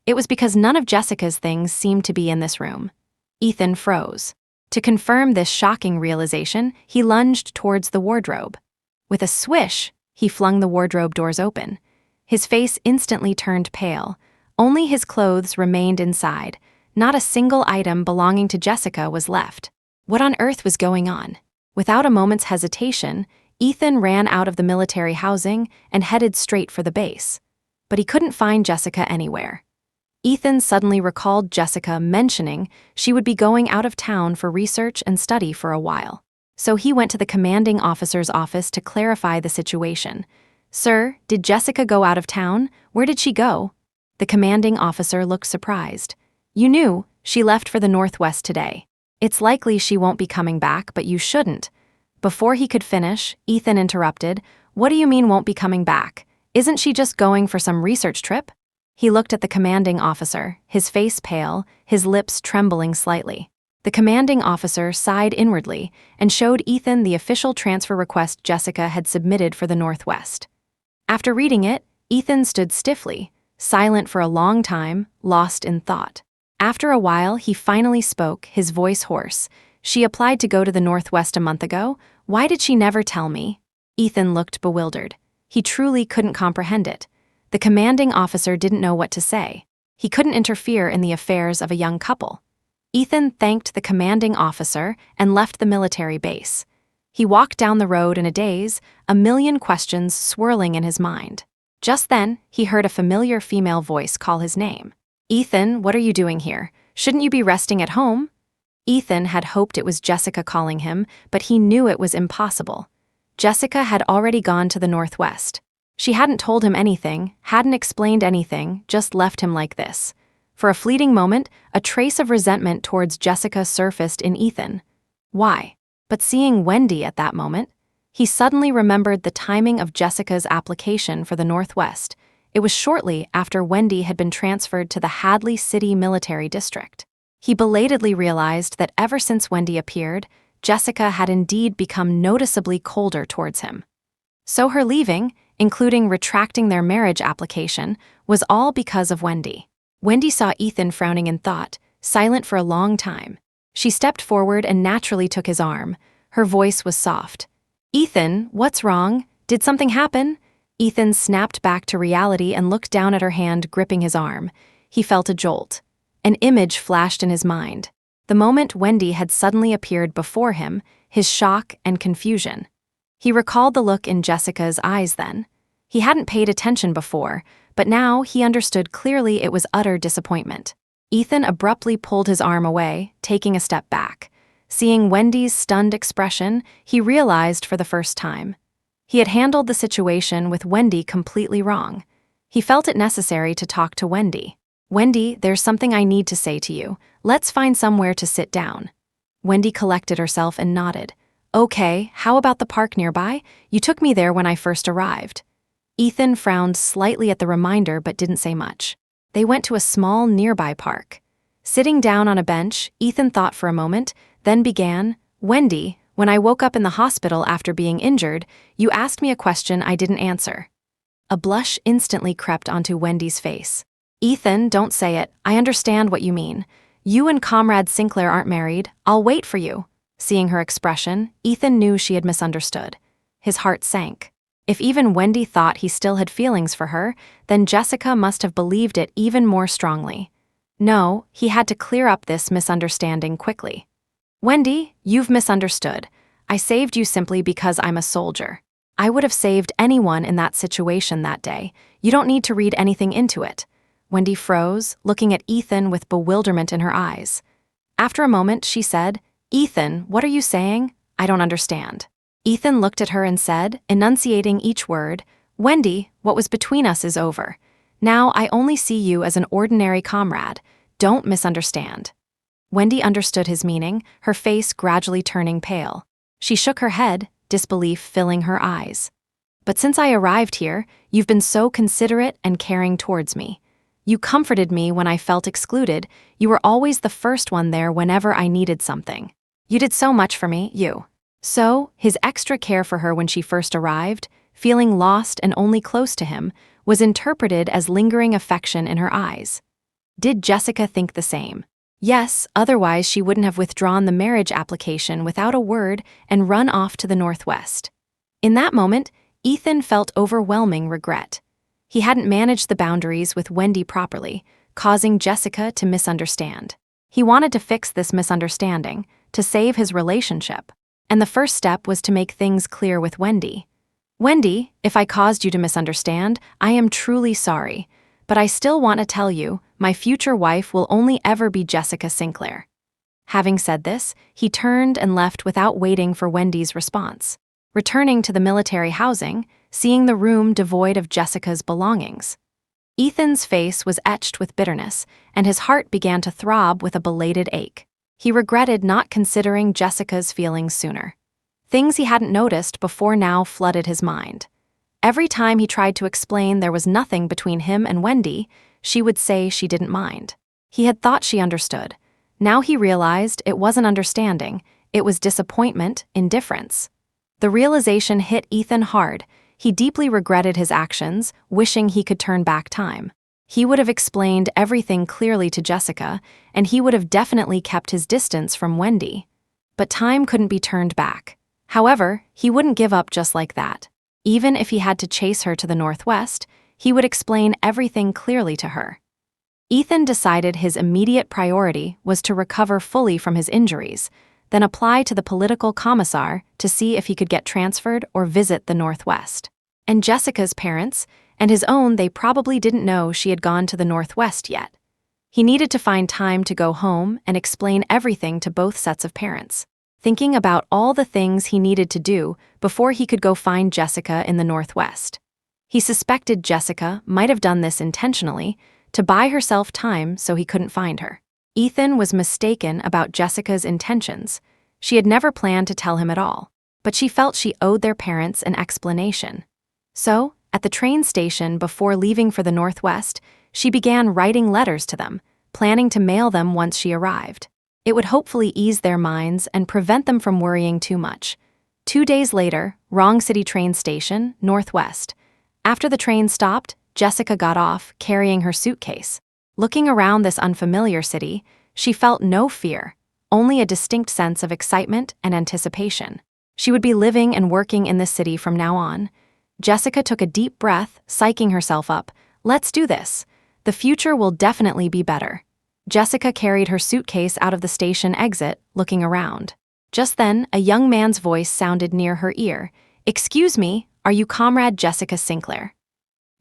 It was because none of Jessica's things seemed to be in this room. Ethan froze. To confirm this shocking realization, he lunged towards the wardrobe. With a swish, he flung the wardrobe doors open. His face instantly turned pale. Only his clothes remained inside. Not a single item belonging to Jessica was left. What on earth was going on? Without a moment's hesitation, Ethan ran out of the military housing and headed straight for the base. But he couldn't find Jessica anywhere. Ethan suddenly recalled Jessica mentioning she would be going out of town for research and study for a while. So he went to the commanding officer's office to clarify the situation. "Sir, did Jessica go out of town? Where did she go?" The commanding officer looked surprised. "You knew, she left for the Northwest today. It's likely she won't be coming back, but you shouldn't." Before he could finish, Ethan interrupted. "What do you mean won't be coming back? Isn't she just going for some research trip?" He looked at the commanding officer, his face pale, his lips trembling slightly. The commanding officer sighed inwardly and showed Ethan the official transfer request Jessica had submitted for the Northwest. After reading it, Ethan stood stiffly, silent for a long time, lost in thought. After a while, he finally spoke, his voice hoarse. "She applied to go to the Northwest a month ago. Why did she never tell me?" Ethan looked bewildered. He truly couldn't comprehend it. The commanding officer didn't know what to say. He couldn't interfere in the affairs of a young couple. Ethan thanked the commanding officer and left the military base. He walked down the road in a daze, a million questions swirling in his mind. Just then, he heard a familiar female voice call his name. "Ethan, what are you doing here? Shouldn't you be resting at home?" Ethan had hoped it was Jessica calling him, but he knew it was impossible. Jessica had already gone to the Northwest. She hadn't told him anything, hadn't explained anything, just left him like this. For a fleeting moment, a trace of resentment towards Jessica surfaced in Ethan. Why? But seeing Wendy at that moment, he suddenly remembered the timing of Jessica's application for the Northwest. It was shortly after Wendy had been transferred to the Hadley City Military District. He belatedly realized that ever since Wendy appeared, Jessica had indeed become noticeably colder towards him. So her leaving, including retracting their marriage application, was all because of Wendy. Wendy saw Ethan frowning in thought, silent for a long time. She stepped forward and naturally took his arm. Her voice was soft. "Ethan, what's wrong? Did something happen?" Ethan snapped back to reality and looked down at her hand gripping his arm. He felt a jolt. An image flashed in his mind. The moment Wendy had suddenly appeared before him, his shock and confusion. He recalled the look in Jessica's eyes then. He hadn't paid attention before, but now he understood clearly it was utter disappointment. Ethan abruptly pulled his arm away, taking a step back. Seeing Wendy's stunned expression, he realized for the first time. He had handled the situation with Wendy completely wrong. He felt it necessary to talk to Wendy. "Wendy, there's something I need to say to you. Let's find somewhere to sit down." Wendy collected herself and nodded. "Okay, how about the park nearby? You took me there when I first arrived." Ethan frowned slightly at the reminder but didn't say much. They went to a small nearby park. Sitting down on a bench, Ethan thought for a moment, then began, "Wendy, when I woke up in the hospital after being injured, you asked me a question I didn't answer." A blush instantly crept onto Wendy's face. "Ethan, don't say it. I understand what you mean. You and Comrade Sinclair aren't married. I'll wait for you." Seeing her expression, Ethan knew she had misunderstood. His heart sank. If even Wendy thought he still had feelings for her, then Jessica must have believed it even more strongly. No, he had to clear up this misunderstanding quickly. "Wendy, you've misunderstood. I saved you simply because I'm a soldier. I would have saved anyone in that situation that day. You don't need to read anything into it." Wendy froze, looking at Ethan with bewilderment in her eyes. After a moment, she said, "Ethan, what are you saying? I don't understand." Ethan looked at her and said, enunciating each word, "Wendy, what was between us is over. Now I only see you as an ordinary comrade. Don't misunderstand." Wendy understood his meaning, her face gradually turning pale. She shook her head, disbelief filling her eyes. "But since I arrived here, you've been so considerate and caring towards me. You comforted me when I felt excluded. You were always the first one there whenever I needed something. You did so much for me, you. So, his extra care for her when she first arrived, feeling lost and only close to him, was interpreted as lingering affection in her eyes. Did Jessica think the same? Yes, otherwise she wouldn't have withdrawn the marriage application without a word and run off to the Northwest. In that moment, Ethan felt overwhelming regret. He hadn't managed the boundaries with Wendy properly, causing Jessica to misunderstand. He wanted to fix this misunderstanding, to save his relationship, and the first step was to make things clear with Wendy. Wendy, if I caused you to misunderstand, I am truly sorry, but I still want to tell you, my future wife will only ever be Jessica Sinclair. Having said this, he turned and left without waiting for Wendy's response. Returning to the military housing, seeing the room devoid of Jessica's belongings. Ethan's face was etched with bitterness, and his heart began to throb with a belated ache. He regretted not considering Jessica's feelings sooner. Things he hadn't noticed before now flooded his mind. Every time he tried to explain there was nothing between him and Wendy, she would say she didn't mind. He had thought she understood. Now he realized it wasn't understanding, it was disappointment, indifference. The realization hit Ethan hard. He deeply regretted his actions, wishing he could turn back time. He would have explained everything clearly to Jessica, and he would have definitely kept his distance from Wendy. But time couldn't be turned back. However, he wouldn't give up just like that. Even if he had to chase her to the Northwest, he would explain everything clearly to her. Ethan decided his immediate priority was to recover fully from his injuries, then apply to the political commissar to see if he could get transferred or visit the Northwest. And Jessica's parents, and his own, they probably didn't know she had gone to the Northwest yet. He needed to find time to go home and explain everything to both sets of parents, thinking about all the things he needed to do before he could go find Jessica in the Northwest. He suspected Jessica might have done this intentionally to buy herself time so he couldn't find her. Ethan was mistaken about Jessica's intentions. She had never planned to tell him at all, but she felt she owed their parents an explanation. So, at the train station before leaving for the Northwest, she began writing letters to them, planning to mail them once she arrived. It would hopefully ease their minds and prevent them from worrying too much. 2 days later, Wrong City train station, Northwest. After the train stopped, Jessica got off, carrying her suitcase. Looking around this unfamiliar city, she felt no fear, only a distinct sense of excitement and anticipation. She would be living and working in this city from now on. Jessica took a deep breath, psyching herself up. Let's do this. The future will definitely be better. Jessica carried her suitcase out of the station exit, looking around. Just then, a young man's voice sounded near her ear. "Excuse me, are you Comrade Jessica Sinclair?"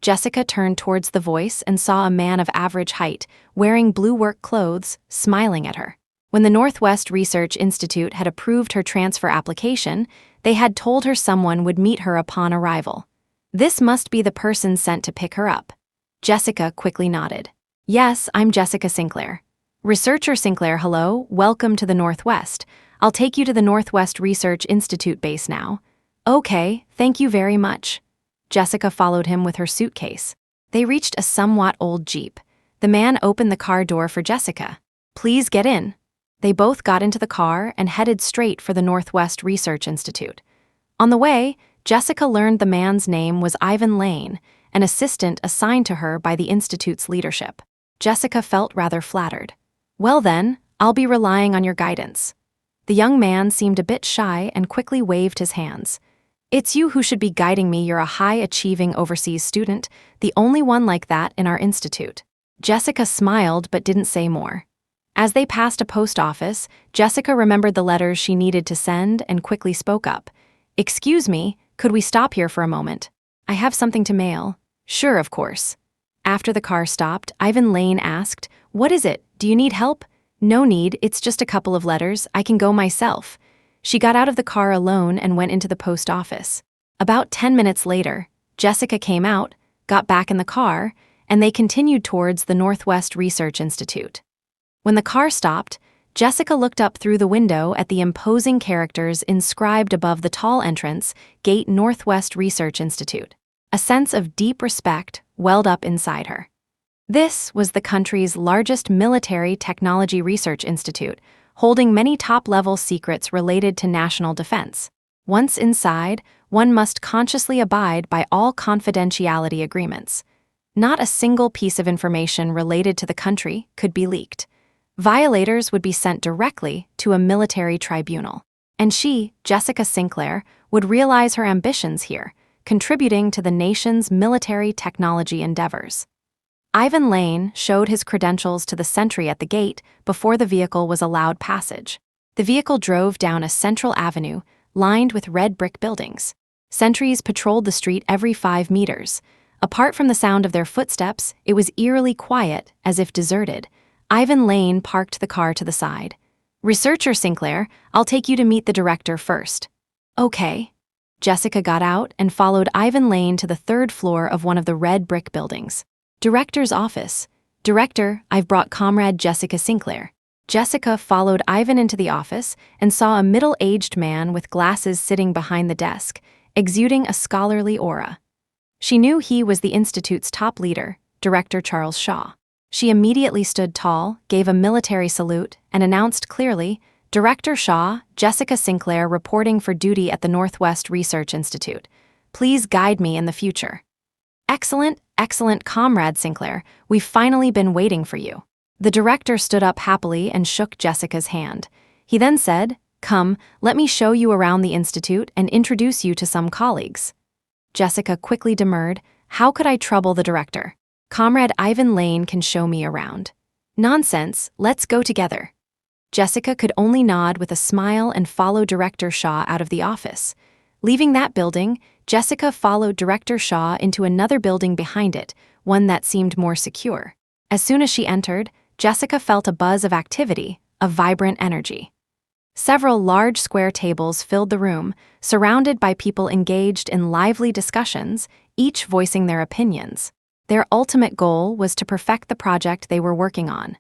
Jessica turned towards the voice and saw a man of average height, wearing blue work clothes, smiling at her. When the Northwest Research Institute had approved her transfer application, they had told her someone would meet her upon arrival. This must be the person sent to pick her up. Jessica quickly nodded. "Yes, I'm Jessica Sinclair. Researcher Sinclair, hello, welcome to the Northwest. I'll take you to the Northwest Research Institute base now." "Okay, thank you very much." Jessica followed him with her suitcase. They reached a somewhat old Jeep. The man opened the car door for Jessica. "Please get in." They both got into the car and headed straight for the Northwest Research Institute. On the way, Jessica learned the man's name was Ivan Lane, an assistant assigned to her by the Institute's leadership. Jessica felt rather flattered. "Well then, I'll be relying on your guidance." The young man seemed a bit shy and quickly waved his hands. "It's you who should be guiding me. You're a high-achieving overseas student, the only one like that in our institute." Jessica smiled but didn't say more. As they passed a post office, Jessica remembered the letters she needed to send and quickly spoke up. "Excuse me, could we stop here for a moment? I have something to mail." "Sure, of course." After the car stopped, Ivan Lane asked, "What is it? Do you need help?" "No need, it's just a couple of letters. I can go myself." She got out of the car alone and went into the post office. About 10 minutes later, Jessica came out, got back in the car, and they continued towards the Northwest Research Institute. When the car stopped, Jessica looked up through the window at the imposing characters inscribed above the tall entrance, Gate Northwest Research Institute. A sense of deep respect welled up inside her. This was the country's largest military technology research institute, holding many top-level secrets related to national defense. Once inside, one must consciously abide by all confidentiality agreements. Not a single piece of information related to the country could be leaked. Violators would be sent directly to a military tribunal. And she, Jessica Sinclair, would realize her ambitions here, contributing to the nation's military technology endeavors. Ivan Lane showed his credentials to the sentry at the gate before the vehicle was allowed passage. The vehicle drove down a central avenue lined with red brick buildings. Sentries patrolled the street every 5 meters. Apart from the sound of their footsteps, it was eerily quiet, as if deserted. Ivan Lane parked the car to the side. "Researcher Sinclair, I'll take you to meet the director first." "Okay." Jessica got out and followed Ivan Lane to the 3rd floor of one of the red brick buildings. "Director's office." "Director, I've brought comrade Jessica Sinclair." Jessica followed Ivan into the office and saw a middle-aged man with glasses sitting behind the desk, exuding a scholarly aura. She knew he was the institute's top leader, Director Charles Shaw. She immediately stood tall, gave a military salute, and announced clearly, "Director Shaw, Jessica Sinclair reporting for duty at the Northwest Research Institute. Please guide me in the future." "Excellent, excellent, Comrade Sinclair. We've finally been waiting for you." The director stood up happily and shook Jessica's hand. He then said, "Come, let me show you around the institute and introduce you to some colleagues." Jessica quickly demurred, "How could I trouble the director? Comrade Ivan Lane can show me around." "Nonsense, let's go together." Jessica could only nod with a smile and follow Director Shaw out of the office. Leaving that building, Jessica followed Director Shaw into another building behind it, one that seemed more secure. As soon as she entered, Jessica felt a buzz of activity, a vibrant energy. Several large square tables filled the room, surrounded by people engaged in lively discussions, each voicing their opinions. Their ultimate goal was to perfect the project they were working on.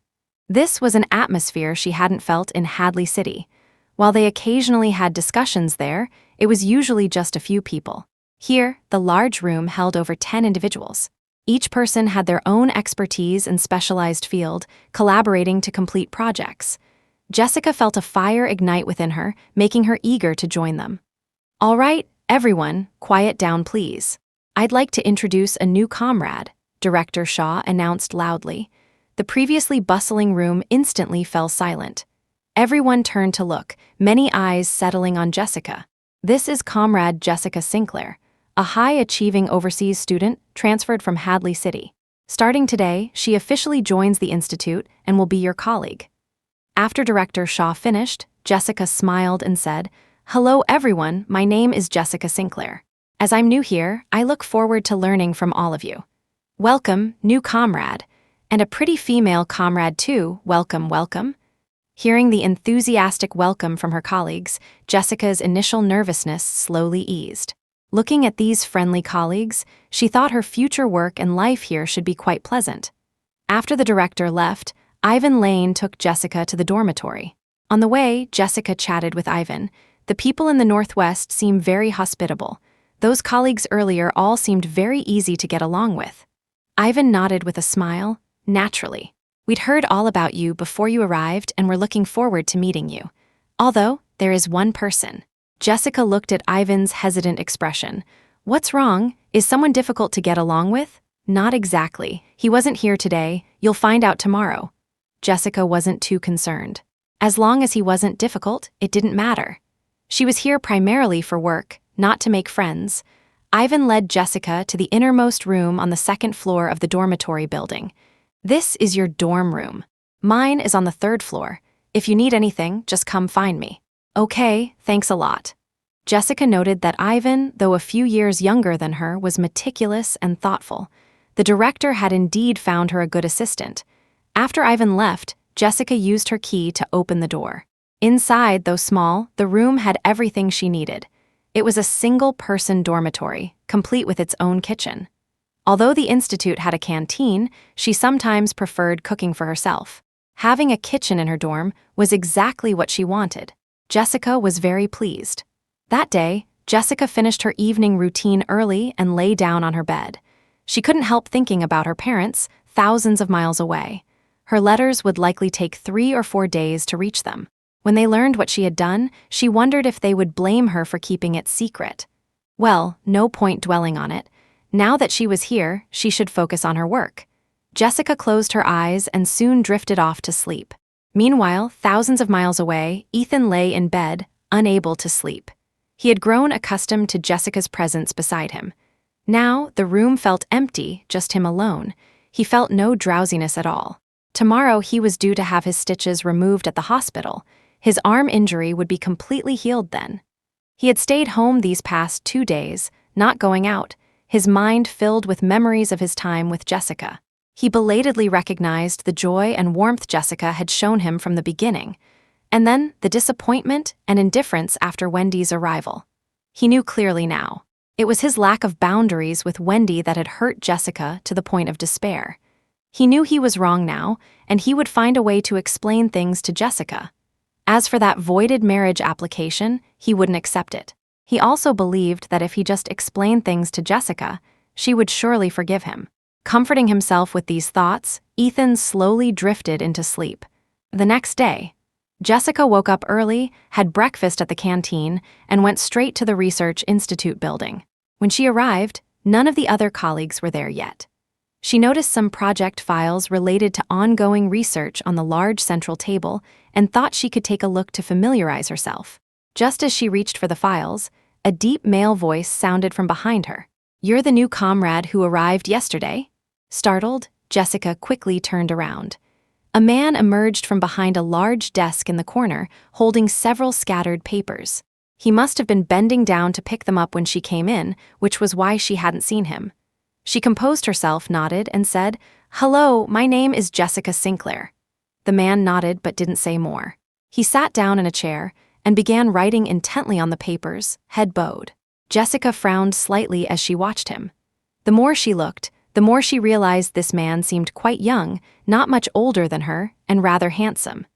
This was an atmosphere she hadn't felt in Hadley City. While they occasionally had discussions there, it was usually just a few people. Here, the large room held over 10 individuals. Each person had their own expertise and specialized field, collaborating to complete projects. Jessica felt a fire ignite within her, making her eager to join them. "All right, everyone, quiet down please. I'd like to introduce a new comrade," Director Shaw announced loudly. The previously bustling room instantly fell silent. Everyone turned to look, many eyes settling on Jessica. "This is Comrade Jessica Sinclair, a high-achieving overseas student transferred from Hadley City. Starting today, she officially joins the institute and will be your colleague." After Director Shaw finished, Jessica smiled and said, "Hello everyone, my name is Jessica Sinclair. As I'm new here, I look forward to learning from all of you. Welcome, new comrade. And a pretty female comrade too, welcome, welcome." Hearing the enthusiastic welcome from her colleagues, Jessica's initial nervousness slowly eased. Looking at these friendly colleagues, she thought her future work and life here should be quite pleasant. After the director left, Ivan Lane took Jessica to the dormitory. On the way, Jessica chatted with Ivan. The people in the Northwest seem very hospitable. Those colleagues earlier all seemed very easy to get along with. Ivan nodded with a smile. "Naturally. We'd heard all about you before you arrived and were looking forward to meeting you. Although, there is one person." Jessica looked at Ivan's hesitant expression. "What's wrong? Is someone difficult to get along with?" "Not exactly. He wasn't here today. You'll find out tomorrow." Jessica wasn't too concerned. As long as he wasn't difficult, it didn't matter. She was here primarily for work, not to make friends. Ivan led Jessica to the innermost room on the 2nd floor of the dormitory building. "This is your dorm room. Mine is on the 3rd floor. If you need anything, just come find me." "Okay, thanks a lot." Jessica noted that Ivan, though a few years younger than her, was meticulous and thoughtful. The director had indeed found her a good assistant. After Ivan left, Jessica used her key to open the door. Inside, though small, the room had everything she needed. It was a single-person dormitory, complete with its own kitchen. Although the institute had a canteen, she sometimes preferred cooking for herself. Having a kitchen in her dorm was exactly what she wanted. Jessica was very pleased. That day, Jessica finished her evening routine early and lay down on her bed. She couldn't help thinking about her parents, thousands of miles away. Her letters would likely take 3 or 4 days to reach them. When they learned what she had done, she wondered if they would blame her for keeping it secret. Well, no point dwelling on it. Now that she was here, she should focus on her work. Jessica closed her eyes and soon drifted off to sleep. Meanwhile, thousands of miles away, Ethan lay in bed, unable to sleep. He had grown accustomed to Jessica's presence beside him. Now, the room felt empty, just him alone. He felt no drowsiness at all. Tomorrow, he was due to have his stitches removed at the hospital. His arm injury would be completely healed then. He had stayed home these past 2 days, not going out, his mind filled with memories of his time with Jessica. He belatedly recognized the joy and warmth Jessica had shown him from the beginning, and then the disappointment and indifference after Wendy's arrival. He knew clearly now. It was his lack of boundaries with Wendy that had hurt Jessica to the point of despair. He knew he was wrong now, and he would find a way to explain things to Jessica. As for that voided marriage application, he wouldn't accept it. He also believed that if he just explained things to Jessica, she would surely forgive him. Comforting himself with these thoughts, Ethan slowly drifted into sleep. The next day, Jessica woke up early, had breakfast at the canteen, and went straight to the Research Institute building. When she arrived, none of the other colleagues were there yet. She noticed some project files related to ongoing research on the large central table and thought she could take a look to familiarize herself. Just as she reached for the files, a deep male voice sounded from behind her. "You're the new comrade who arrived yesterday?" Startled, Jessica quickly turned around. A man emerged from behind a large desk in the corner, holding several scattered papers. He must have been bending down to pick them up when she came in, which was why she hadn't seen him. She composed herself, nodded, and said, "Hello, my name is Jessica Sinclair." The man nodded but didn't say more. He sat down in a chair and began writing intently on the papers, head bowed. Jessica frowned slightly as she watched him. The more she looked, the more she realized this man seemed quite young, not much older than her, and rather handsome.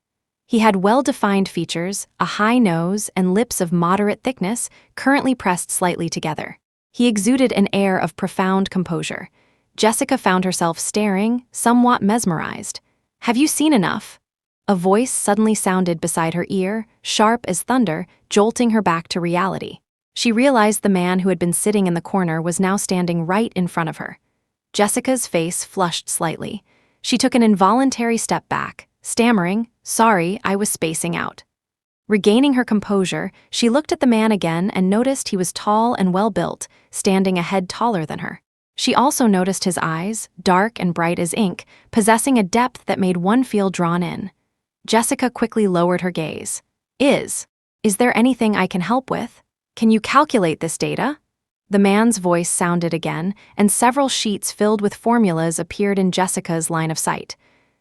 He had well-defined features, a high nose, and lips of moderate thickness, currently pressed slightly together. He exuded an air of profound composure. Jessica found herself staring, somewhat mesmerized. "Have you seen enough?" A voice suddenly sounded beside her ear, sharp as thunder, jolting her back to reality. She realized the man who had been sitting in the corner was now standing right in front of her. Jessica's face flushed slightly. She took an involuntary step back, stammering, "Sorry, I was spacing out." Regaining her composure, she looked at the man again and noticed he was tall and well-built, standing a head taller than her. She also noticed his eyes, dark and bright as ink, possessing a depth that made one feel drawn in. Jessica quickly lowered her gaze. Is there anything I can help with? Can you calculate this data?" The man's voice sounded again, and several sheets filled with formulas appeared in Jessica's line of sight.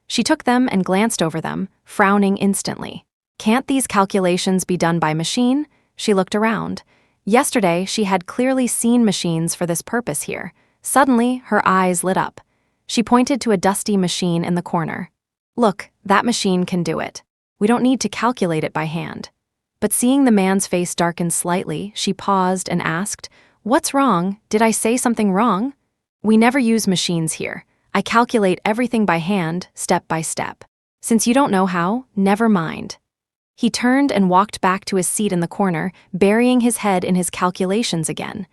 She took them and glanced over them, frowning instantly. "Can't these calculations be done by machine?" She looked around. Yesterday, she had clearly seen machines for this purpose here. Suddenly, her eyes lit up. She pointed to a dusty machine in the corner. "Look, that machine can do it. We don't need to calculate it by hand." But seeing the man's face darken slightly, she paused and asked, "What's wrong? Did I say something wrong?" "We never use machines here. I calculate everything by hand, step by step. Since you don't know how, never mind." He turned and walked back to his seat in the corner, burying his head in his calculations again.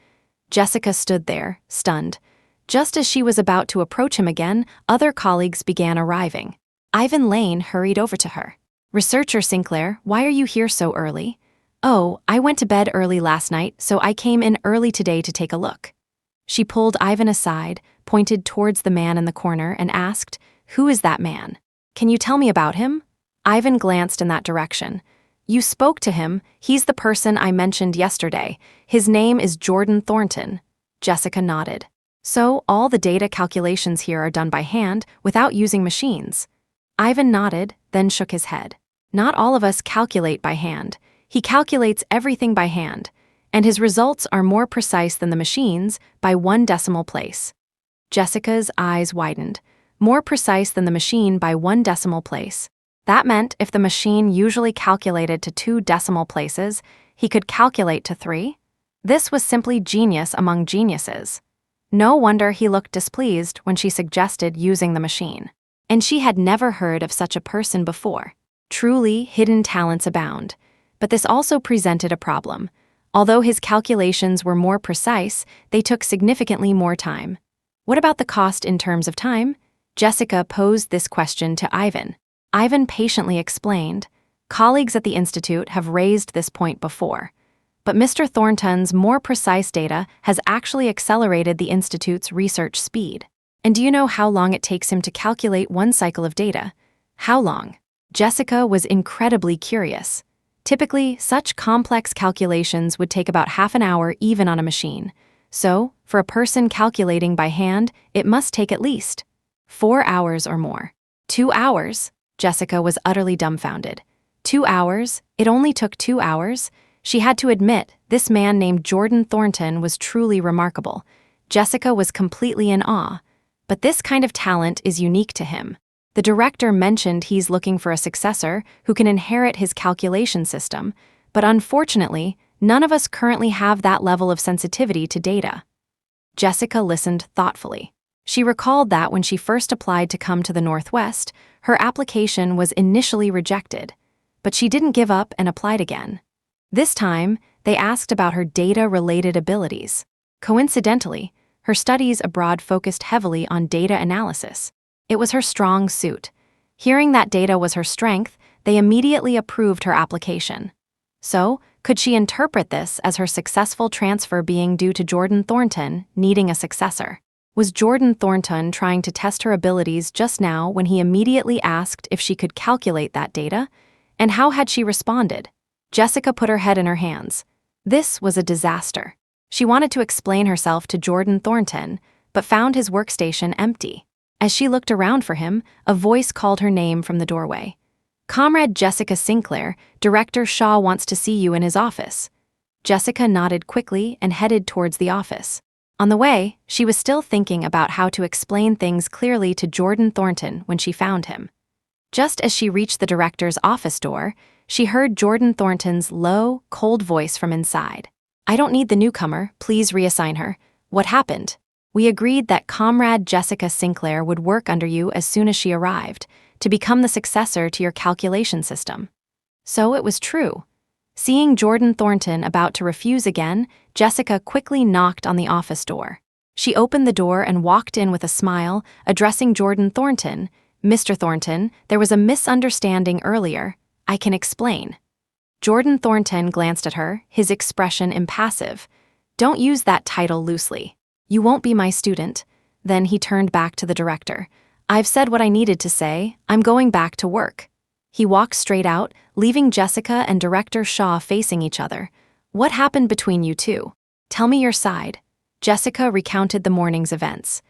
Jessica stood there, stunned. Just as she was about to approach him again, other colleagues began arriving. Ivan Lane hurried over to her. "Researcher Sinclair, why are you here so early?" "Oh, I went to bed early last night, so I came in early today to take a look." She pulled Ivan aside, pointed towards the man in the corner, and asked, "Who is that man? Can you tell me about him?" Ivan glanced in that direction. "You spoke to him. He's the person I mentioned yesterday. His name is Jordan Thornton." Jessica nodded. "So all the data calculations here are done by hand, without using machines." Ivan nodded, then shook his head. "Not all of us calculate by hand. He calculates everything by hand, and his results are more precise than the machines by 1 decimal place." Jessica's eyes widened. More precise than the machine by 1 decimal place. That meant if the machine usually calculated to 2 decimal places, he could calculate to 3? This was simply genius among geniuses. No wonder he looked displeased when she suggested using the machine. And she had never heard of such a person before. Truly, hidden talents abound. But this also presented a problem. Although his calculations were more precise, they took significantly more time. What about the cost in terms of time? Jessica posed this question to Ivan. Ivan patiently explained, colleagues at the Institute have raised this point before. But Mr. Thornton's more precise data has actually accelerated the Institute's research speed. And do you know how long it takes him to calculate one cycle of data? How long? Jessica was incredibly curious. Typically, such complex calculations would take about half an hour even on a machine. So, for a person calculating by hand, it must take at least 4 hours or more. 2 hours? Jessica was utterly dumbfounded. 2 hours? It only took 2 hours? She had to admit, this man named Jordan Thornton was truly remarkable. Jessica was completely in awe. But this kind of talent is unique to him. The director mentioned he's looking for a successor who can inherit his calculation system, but unfortunately, none of us currently have that level of sensitivity to data. Jessica listened thoughtfully. She recalled that when she first applied to come to the Northwest, her application was initially rejected, but she didn't give up and applied again. This time, they asked about her data-related abilities. Coincidentally, her studies abroad focused heavily on data analysis. It was her strong suit. Hearing that data was her strength, they immediately approved her application. So, could she interpret this as her successful transfer being due to Jordan Thornton needing a successor? Was Jordan Thornton trying to test her abilities just now when he immediately asked if she could calculate that data? And how had she responded? Jessica put her head in her hands. This was a disaster. She wanted to explain herself to Jordan Thornton, but found his workstation empty. As she looked around for him, a voice called her name from the doorway. Comrade Jessica Sinclair, Director Shaw wants to see you in his office. Jessica nodded quickly and headed towards the office. On the way, she was still thinking about how to explain things clearly to Jordan Thornton when she found him. Just as she reached the director's office door, she heard Jordan Thornton's low, cold voice from inside. I don't need the newcomer, please reassign her. What happened? We agreed that Comrade Jessica Sinclair would work under you as soon as she arrived, to become the successor to your calculation system. So it was true. Seeing Jordan Thornton about to refuse again, Jessica quickly knocked on the office door. She opened the door and walked in with a smile, addressing Jordan Thornton. Mr. Thornton, there was a misunderstanding earlier. I can explain. Jordan Thornton glanced at her, his expression impassive. Don't use that title loosely. You won't be my student. Then he turned back to the director. I've said what I needed to say. I'm going back to work. He walked straight out, leaving Jessica and Director Shaw facing each other. What happened between you two? Tell me your side. Jessica recounted the morning's events.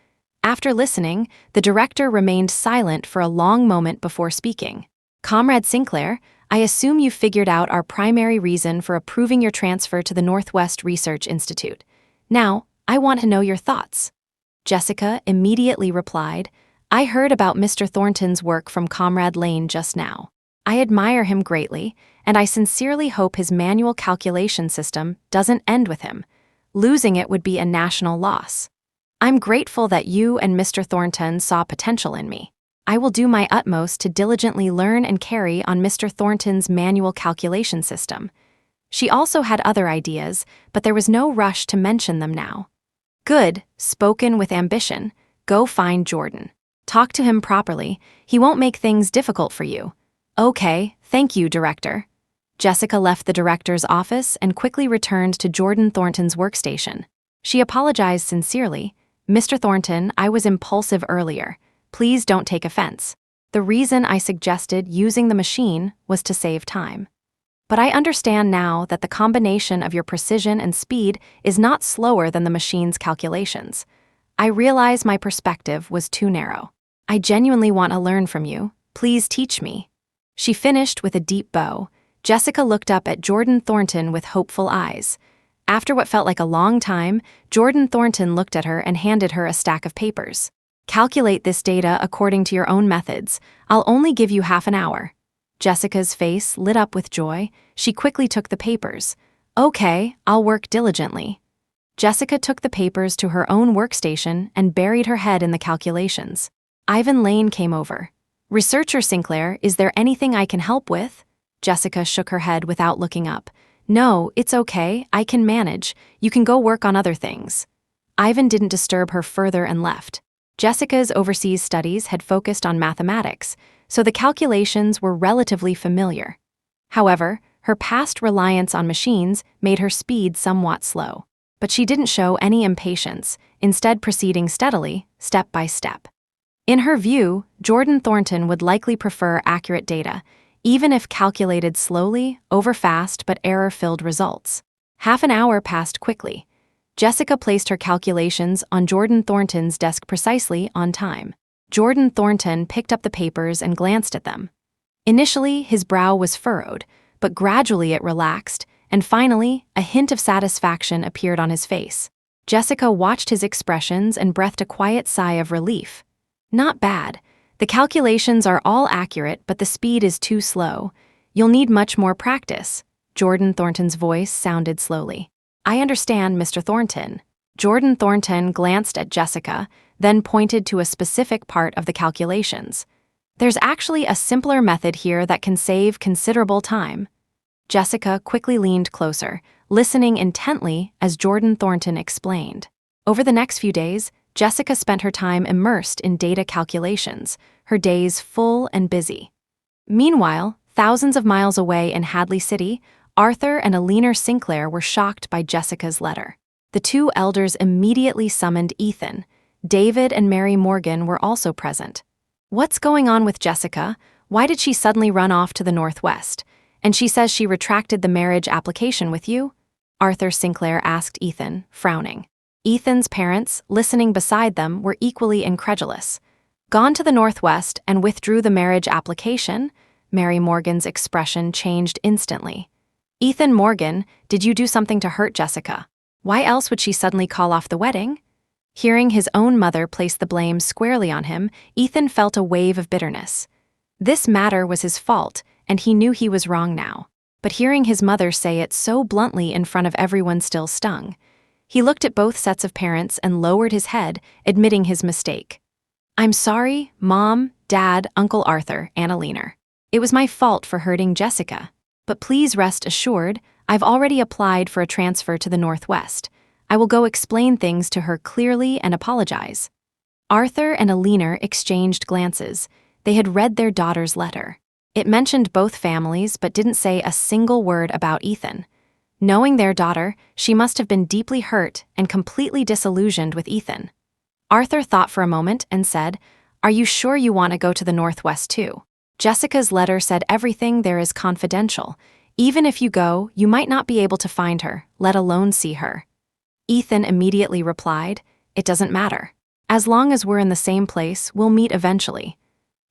After listening, the director remained silent for a long moment before speaking. Comrade Sinclair, I assume you figured out our primary reason for approving your transfer to the Northwest Research Institute. Now, I want to know your thoughts. Jessica immediately replied, I heard about Mr. Thornton's work from Comrade Lane just now. I admire him greatly, and I sincerely hope his manual calculation system doesn't end with him. Losing it would be a national loss. I'm grateful that you and Mr. Thornton saw potential in me. I will do my utmost to diligently learn and carry on Mr. Thornton's manual calculation system. She also had other ideas, but there was no rush to mention them now. Good, spoken with ambition. Go find Jordan. Talk to him properly. He won't make things difficult for you. Okay, thank you, Director. Jessica left the director's office and quickly returned to Jordan Thornton's workstation. She apologized sincerely. Mr. Thornton, I was impulsive earlier. Please don't take offense. The reason I suggested using the machine was to save time. But I understand now that the combination of your precision and speed is not slower than the machine's calculations. I realize my perspective was too narrow. I genuinely want to learn from you. Please teach me. She finished with a deep bow. Jessica looked up at Jordan Thornton with hopeful eyes. After what felt like a long time, Jordan Thornton looked at her and handed her a stack of papers. Calculate this data according to your own methods. I'll only give you half an hour. Jessica's face lit up with joy. She quickly took the papers. Okay, I'll work diligently. Jessica took the papers to her own workstation and buried her head in the calculations. Ivan Lane came over. "Researcher Sinclair, is there anything I can help with?" Jessica shook her head without looking up. "No, it's okay, I can manage. You can go work on other things." Ivan didn't disturb her further and left. Jessica's overseas studies had focused on mathematics, so the calculations were relatively familiar. However, her past reliance on machines made her speed somewhat slow. But she didn't show any impatience, instead proceeding steadily, step by step. In her view, Jordan Thornton would likely prefer accurate data, even if calculated slowly, over fast but error-filled results. Half an hour passed quickly. Jessica placed her calculations on Jordan Thornton's desk precisely on time. Jordan Thornton picked up the papers and glanced at them. Initially, his brow was furrowed, but gradually it relaxed, and finally, a hint of satisfaction appeared on his face. Jessica watched his expressions and breathed a quiet sigh of relief. "Not bad. The calculations are all accurate, but the speed is too slow. You'll need much more practice." Jordan Thornton's voice sounded slowly. "I understand, Mr. Thornton." Jordan Thornton glanced at Jessica, then pointed to a specific part of the calculations. "There's actually a simpler method here that can save considerable time." Jessica quickly leaned closer, listening intently as Jordan Thornton explained. Over the next few days, Jessica spent her time immersed in data calculations, her days full and busy. Meanwhile, thousands of miles away in Hadley City, Arthur and Eleanor Sinclair were shocked by Jessica's letter. The two elders immediately summoned Ethan. David and Mary Morgan were also present. "What's going on with Jessica? Why did she suddenly run off to the Northwest? And she says she retracted the marriage application with you?" Arthur Sinclair asked Ethan, frowning. Ethan's parents, listening beside them, were equally incredulous. "Gone to the Northwest and withdrew the marriage application?" Mary Morgan's expression changed instantly. "Ethan Morgan, did you do something to hurt Jessica? Why else would she suddenly call off the wedding?" Hearing his own mother place the blame squarely on him, Ethan felt a wave of bitterness. This matter was his fault, and he knew he was wrong now. But hearing his mother say it so bluntly in front of everyone still stung. He looked at both sets of parents and lowered his head, admitting his mistake. "I'm sorry, Mom, Dad, Uncle Arthur, and Eleanor. It was my fault for hurting Jessica. But please rest assured, I've already applied for a transfer to the Northwest. I will go explain things to her clearly and apologize." Arthur and Eleanor exchanged glances. They had read their daughter's letter. It mentioned both families but didn't say a single word about Ethan. Knowing their daughter, she must have been deeply hurt and completely disillusioned with Ethan. Arthur thought for a moment and said, "Are you sure you want to go to the Northwest too? Jessica's letter said everything there is confidential. Even if you go, you might not be able to find her, let alone see her." Ethan immediately replied, "It doesn't matter. As long as we're in the same place, we'll meet eventually."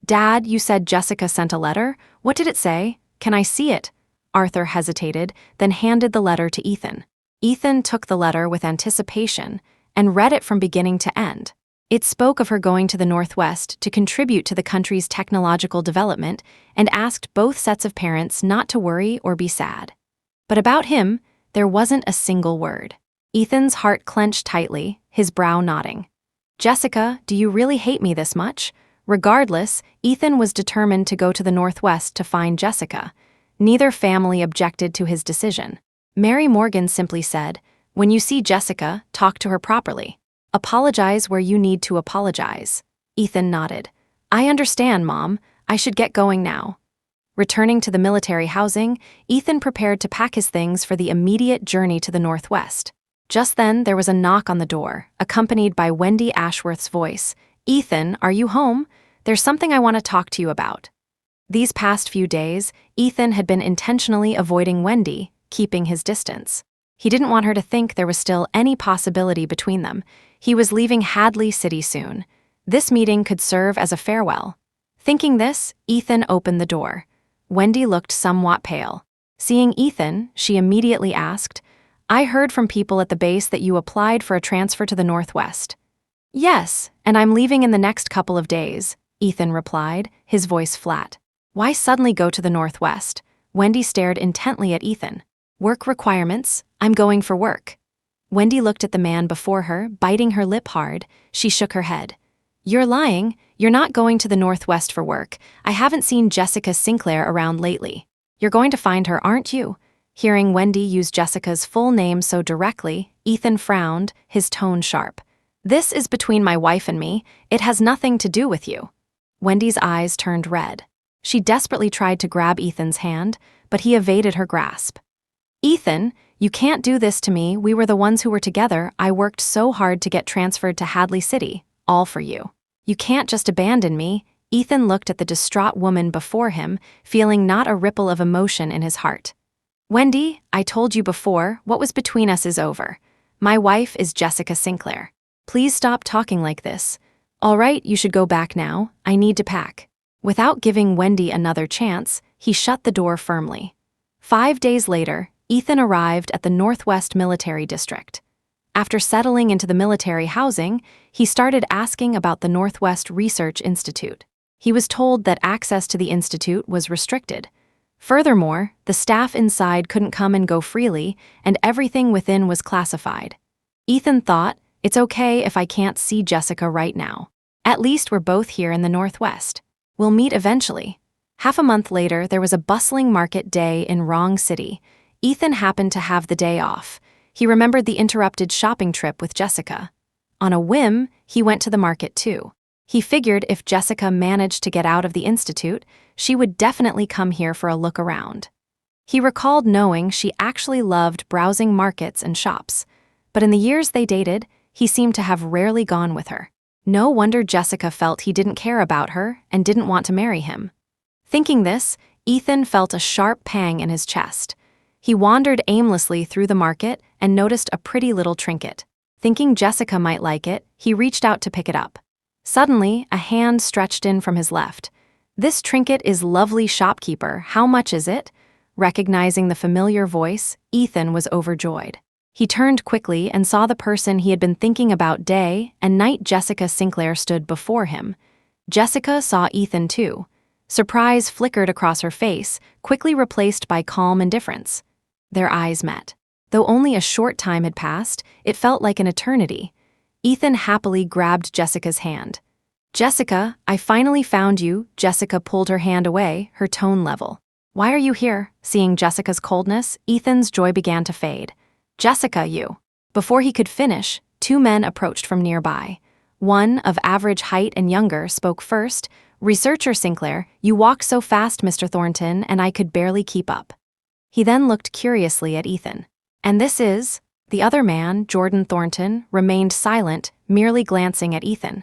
"Dad, you said Jessica sent a letter? What did it say? Can I see it?" Arthur hesitated, then handed the letter to Ethan. Ethan took the letter with anticipation and read it from beginning to end. It spoke of her going to the Northwest to contribute to the country's technological development and asked both sets of parents not to worry or be sad. But about him, there wasn't a single word. Ethan's heart clenched tightly, his brow nodding. "Jessica, do you really hate me this much?" Regardless, Ethan was determined to go to the Northwest to find Jessica. Neither family objected to his decision. Mary Morgan simply said, "When you see Jessica, talk to her properly. Apologize where you need to apologize." Ethan nodded. "I understand, Mom. I should get going now." Returning to the military housing, Ethan prepared to pack his things for the immediate journey to the Northwest. Just then, there was a knock on the door, accompanied by Wendy Ashworth's voice. "Ethan, are you home? There's something I want to talk to you about." These past few days, Ethan had been intentionally avoiding Wendy, keeping his distance. He didn't want her to think there was still any possibility between them. He was leaving Hadley City soon. This meeting could serve as a farewell. Thinking this, Ethan opened the door. Wendy looked somewhat pale. Seeing Ethan, she immediately asked, "I heard from people at the base that you applied for a transfer to the Northwest." "Yes, and I'm leaving in the next couple of days," Ethan replied, his voice flat. "Why suddenly go to the Northwest?" Wendy stared intently at Ethan. "Work requirements. I'm going for work." Wendy looked at the man before her, biting her lip hard. She shook her head. You're lying. You're not going to the Northwest for work. I haven't seen Jessica Sinclair around lately. You're going to find her, aren't you? Hearing Wendy use Jessica's full name so directly, Ethan frowned, his tone sharp. This is between my wife and me. It has nothing to do with you. Wendy's eyes turned red. She desperately tried to grab Ethan's hand, but he evaded her grasp. Ethan, you can't do this to me. We were the ones who were together. I worked so hard to get transferred to Hadley City, all for you. You can't just abandon me. Ethan looked at the distraught woman before him, feeling not a ripple of emotion in his heart. Wendy, I told you before, what was between us is over. My wife is Jessica Sinclair. Please stop talking like this. All right, you should go back now. I need to pack. Without giving Wendy another chance, he shut the door firmly. 5 days later, Ethan arrived at the Northwest Military District. After settling into the military housing, he started asking about the Northwest Research Institute. He was told that access to the institute was restricted. Furthermore, the staff inside couldn't come and go freely, and everything within was classified. Ethan thought, it's okay if I can't see Jessica right now. At least we're both here in the Northwest. We'll meet eventually. Half a month later, there was a bustling market day in Wrong City. Ethan happened to have the day off. He remembered the interrupted shopping trip with Jessica. On a whim, he went to the market too. He figured if Jessica managed to get out of the institute, she would definitely come here for a look around. He recalled knowing she actually loved browsing markets and shops, but in the years they dated, he seemed to have rarely gone with her. No wonder Jessica felt he didn't care about her and didn't want to marry him. Thinking this, Ethan felt a sharp pang in his chest. He wandered aimlessly through the market and noticed a pretty little trinket. Thinking Jessica might like it, he reached out to pick it up. Suddenly, a hand stretched in from his left. This trinket is lovely, shopkeeper. How much is it? Recognizing the familiar voice, Ethan was overjoyed. He turned quickly and saw the person he had been thinking about day and night. Jessica Sinclair stood before him. Jessica saw Ethan too. Surprise flickered across her face, quickly replaced by calm indifference. Their eyes met. Though only a short time had passed, it felt like an eternity. Ethan happily grabbed Jessica's hand. Jessica, I finally found you. Jessica pulled her hand away, her tone level. Why are you here? Seeing Jessica's coldness, Ethan's joy began to fade. Jessica, you. Before he could finish, 2 men approached from nearby. One, of average height and younger, spoke first. Researcher Sinclair, you walk so fast, Mr. Thornton, and I could barely keep up. He then looked curiously at Ethan. And this is? The other man, Jordan Thornton, remained silent, merely glancing at Ethan.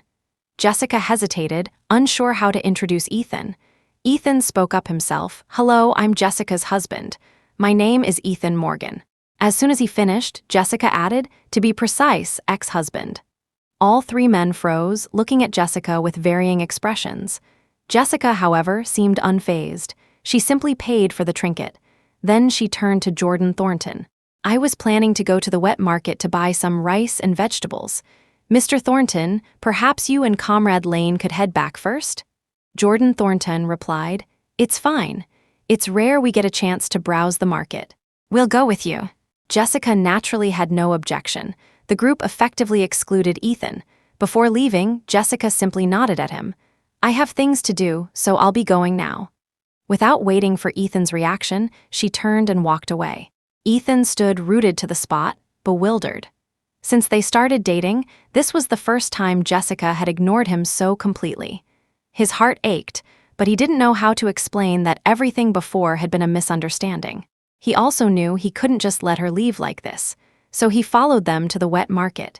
Jessica hesitated, unsure how to introduce Ethan. Ethan spoke up himself. Hello, I'm Jessica's husband. My name is Ethan Morgan. As soon as he finished, Jessica added, to be precise, ex-husband. All 3 men froze, looking at Jessica with varying expressions. Jessica, however, seemed unfazed. She simply paid for the trinket. Then she turned to Jordan Thornton. I was planning to go to the wet market to buy some rice and vegetables. Mr. Thornton, perhaps you and Comrade Lane could head back first? Jordan Thornton replied, It's fine. It's rare we get a chance to browse the market. We'll go with you. Jessica naturally had no objection. The group effectively excluded Ethan. Before leaving, Jessica simply nodded at him. I have things to do, so I'll be going now. Without waiting for Ethan's reaction, she turned and walked away. Ethan stood rooted to the spot, bewildered. Since they started dating, this was the first time Jessica had ignored him so completely. His heart ached, but he didn't know how to explain that everything before had been a misunderstanding. He also knew he couldn't just let her leave like this, so he followed them to the wet market.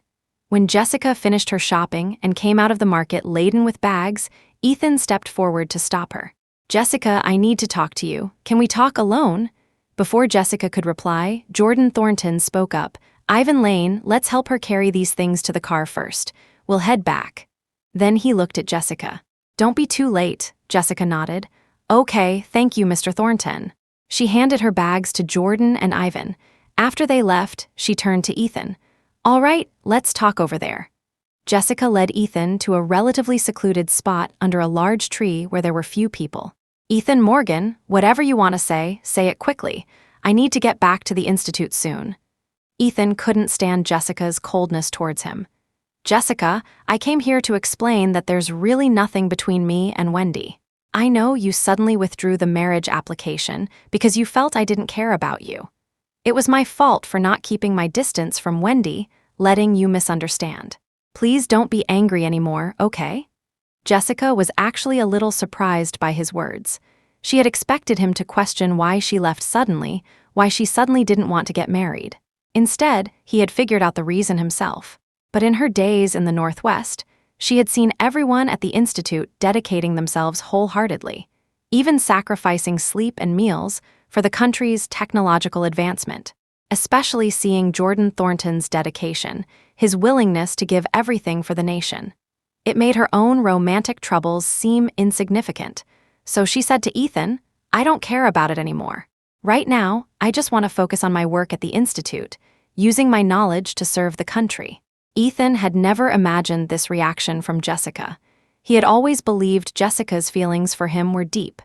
When Jessica finished her shopping and came out of the market laden with bags, Ethan stepped forward to stop her. Jessica, I need to talk to you. Can we talk alone? Before Jessica could reply, Jordan Thornton spoke up. Ivan Lane, let's help her carry these things to the car first. We'll head back. Then he looked at Jessica. Don't be too late, Jessica nodded. Okay, thank you, Mr. Thornton. She handed her bags to Jordan and Ivan. After they left, she turned to Ethan. All right, let's talk over there. Jessica led Ethan to a relatively secluded spot under a large tree where there were few people. Ethan Morgan, whatever you want to say it quickly. I need to get back to the institute soon. Ethan couldn't stand Jessica's coldness towards him. Jessica, I came here to explain that there's really nothing between me and Wendy. I know you suddenly withdrew the marriage application because you felt I didn't care about you. It was my fault for not keeping my distance from Wendy, letting you misunderstand. Please don't be angry anymore, okay? Jessica was actually a little surprised by his words. She had expected him to question why she left suddenly, why she suddenly didn't want to get married. Instead, he had figured out the reason himself. But in her days in the Northwest, she had seen everyone at the Institute dedicating themselves wholeheartedly, even sacrificing sleep and meals for the country's technological advancement, especially seeing Jordan Thornton's dedication, his willingness to give everything for the nation. It made her own romantic troubles seem insignificant, so she said to Ethan, "I don't care about it anymore. Right now, I just want to focus on my work at the Institute, using my knowledge to serve the country." Ethan had never imagined this reaction from Jessica. He had always believed Jessica's feelings for him were deep.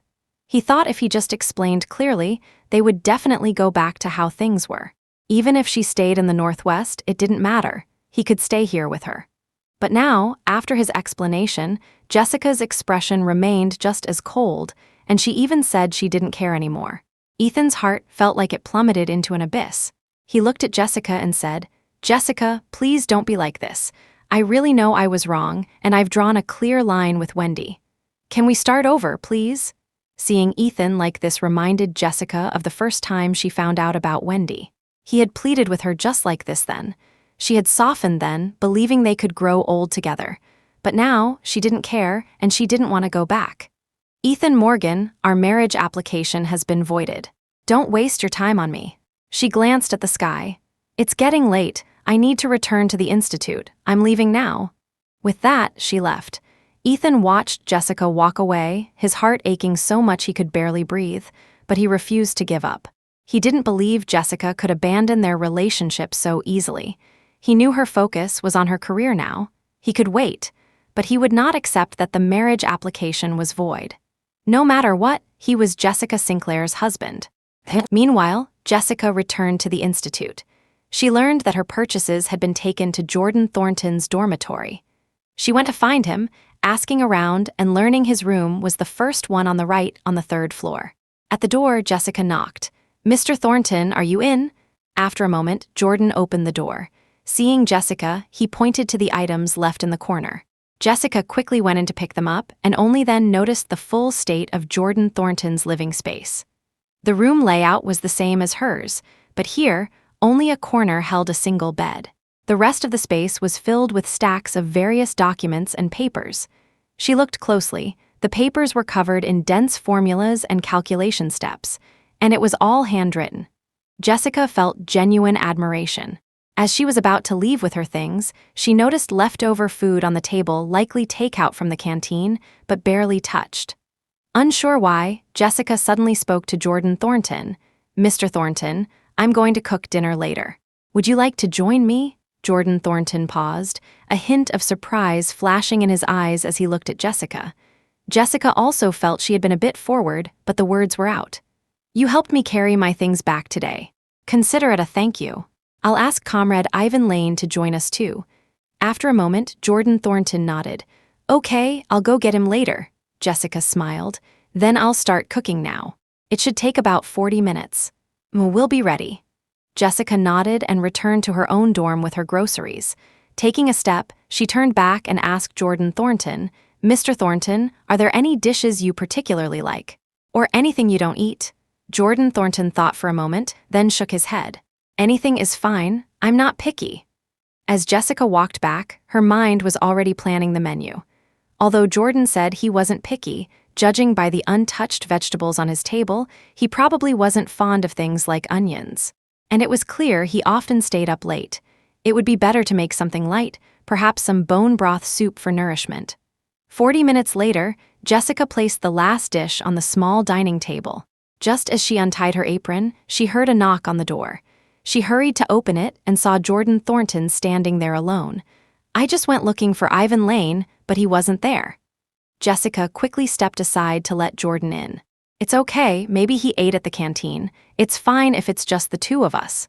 He thought if he just explained clearly, they would definitely go back to how things were. Even if she stayed in the Northwest, it didn't matter. He could stay here with her. But now, after his explanation, Jessica's expression remained just as cold, and she even said she didn't care anymore. Ethan's heart felt like it plummeted into an abyss. He looked at Jessica and said, "Jessica, please don't be like this. I really know I was wrong, and I've drawn a clear line with Wendy. Can we start over, please?" Seeing Ethan like this reminded Jessica of the first time she found out about Wendy. He had pleaded with her just like this then. She had softened then, believing they could grow old together. But now, she didn't care, and she didn't want to go back. "Ethan Morgan, our marriage application has been voided. Don't waste your time on me." She glanced at the sky. "It's getting late. I need to return to the Institute. I'm leaving now." With that, she left. Ethan watched Jessica walk away, his heart aching so much he could barely breathe, but he refused to give up. He didn't believe Jessica could abandon their relationship so easily. He knew her focus was on her career now. He could wait, but he would not accept that the marriage application was void. No matter what, he was Jessica Sinclair's husband. Meanwhile, Jessica returned to the Institute. She learned that her purchases had been taken to Jordan Thornton's dormitory. She went to find him, asking around and learning his room was the first one on the right on the 3rd floor. At the door, Jessica knocked. "Mr. Thornton, are you in?" After a moment, Jordan opened the door. Seeing Jessica, he pointed to the items left in the corner. Jessica quickly went in to pick them up and only then noticed the full state of Jordan Thornton's living space. The room layout was the same as hers, but here, only a corner held a single bed. The rest of the space was filled with stacks of various documents and papers. She looked closely. The papers were covered in dense formulas and calculation steps, and it was all handwritten. Jessica felt genuine admiration. As she was about to leave with her things, she noticed leftover food on the table, likely takeout from the canteen, but barely touched. Unsure why, Jessica suddenly spoke to Jordan Thornton. "Mr. Thornton, I'm going to cook dinner later. Would you like to join me?" Jordan Thornton paused, a hint of surprise flashing in his eyes as he looked at Jessica. Jessica also felt she had been a bit forward, but the words were out. "You helped me carry my things back today. Consider it a thank you. I'll ask Comrade Ivan Lane to join us too." After a moment, Jordan Thornton nodded. "Okay, I'll go get him later." Jessica smiled. "Then I'll start cooking now. It should take about 40 minutes. We'll be ready." Jessica nodded and returned to her own dorm with her groceries. Taking a step, she turned back and asked Jordan Thornton, "Mr. Thornton, are there any dishes you particularly like? Or anything you don't eat?" Jordan Thornton thought for a moment, then shook his head. "Anything is fine. I'm not picky." As Jessica walked back, her mind was already planning the menu. Although Jordan said he wasn't picky, judging by the untouched vegetables on his table, he probably wasn't fond of things like onions. And it was clear he often stayed up late. It would be better to make something light, perhaps some bone broth soup for nourishment. 40 minutes later, Jessica placed the last dish on the small dining table. Just as she untied her apron, she heard a knock on the door. She hurried to open it and saw Jordan Thornton standing there alone. "I just went looking for Ivan Lane, but he wasn't there." Jessica quickly stepped aside to let Jordan in. "It's okay, maybe he ate at the canteen. It's fine if it's just the two of us."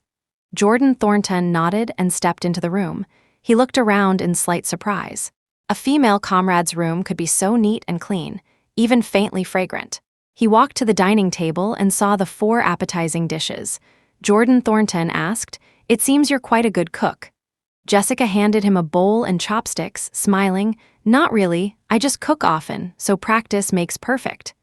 Jordan Thornton nodded and stepped into the room. He looked around in slight surprise. A female comrade's room could be so neat and clean, even faintly fragrant. He walked to the dining table and saw the 4 appetizing dishes. Jordan Thornton asked, "It seems you're quite a good cook." Jessica handed him a bowl and chopsticks, smiling, "Not really, I just cook often, so practice makes perfect."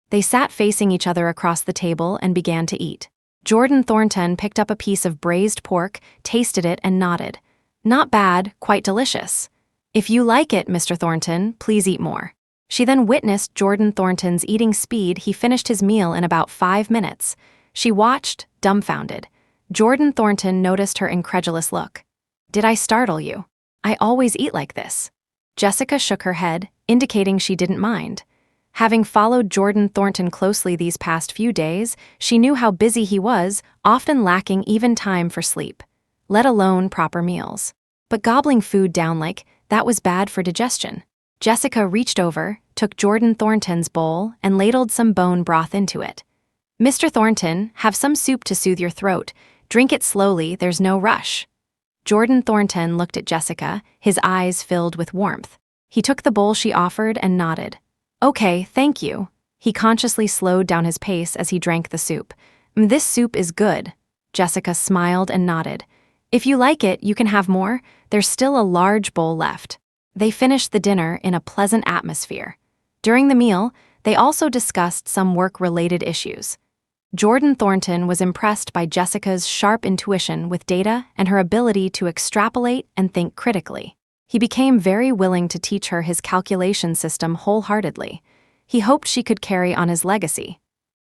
They sat facing each other across the table and began to eat. Jordan Thornton picked up a piece of braised pork, tasted it, and nodded. "Not bad, quite delicious." "If you like it, Mr. Thornton, please eat more." She then witnessed Jordan Thornton's eating speed. He finished his meal in about 5 minutes. She watched, dumbfounded. Jordan Thornton noticed her incredulous look. "Did I startle you? I always eat like this." Jessica shook her head, indicating she didn't mind. Having followed Jordan Thornton closely these past few days, she knew how busy he was, often lacking even time for sleep, let alone proper meals. But gobbling food down like that was bad for digestion. Jessica reached over, took Jordan Thornton's bowl, and ladled some bone broth into it. "Mr. Thornton, have some soup to soothe your throat. Drink it slowly, there's no rush." Jordan Thornton looked at Jessica, his eyes filled with warmth. He took the bowl she offered and nodded. "Okay, thank you." He consciously slowed down his pace as he drank the soup. "This soup is good." Jessica smiled and nodded. "If you like it, you can have more. There's still a large bowl left." They finished the dinner in a pleasant atmosphere. During the meal, they also discussed some work-related issues. Jordan Thornton was impressed by Jessica's sharp intuition with data and her ability to extrapolate and think critically. He became very willing to teach her his calculation system wholeheartedly. He hoped she could carry on his legacy.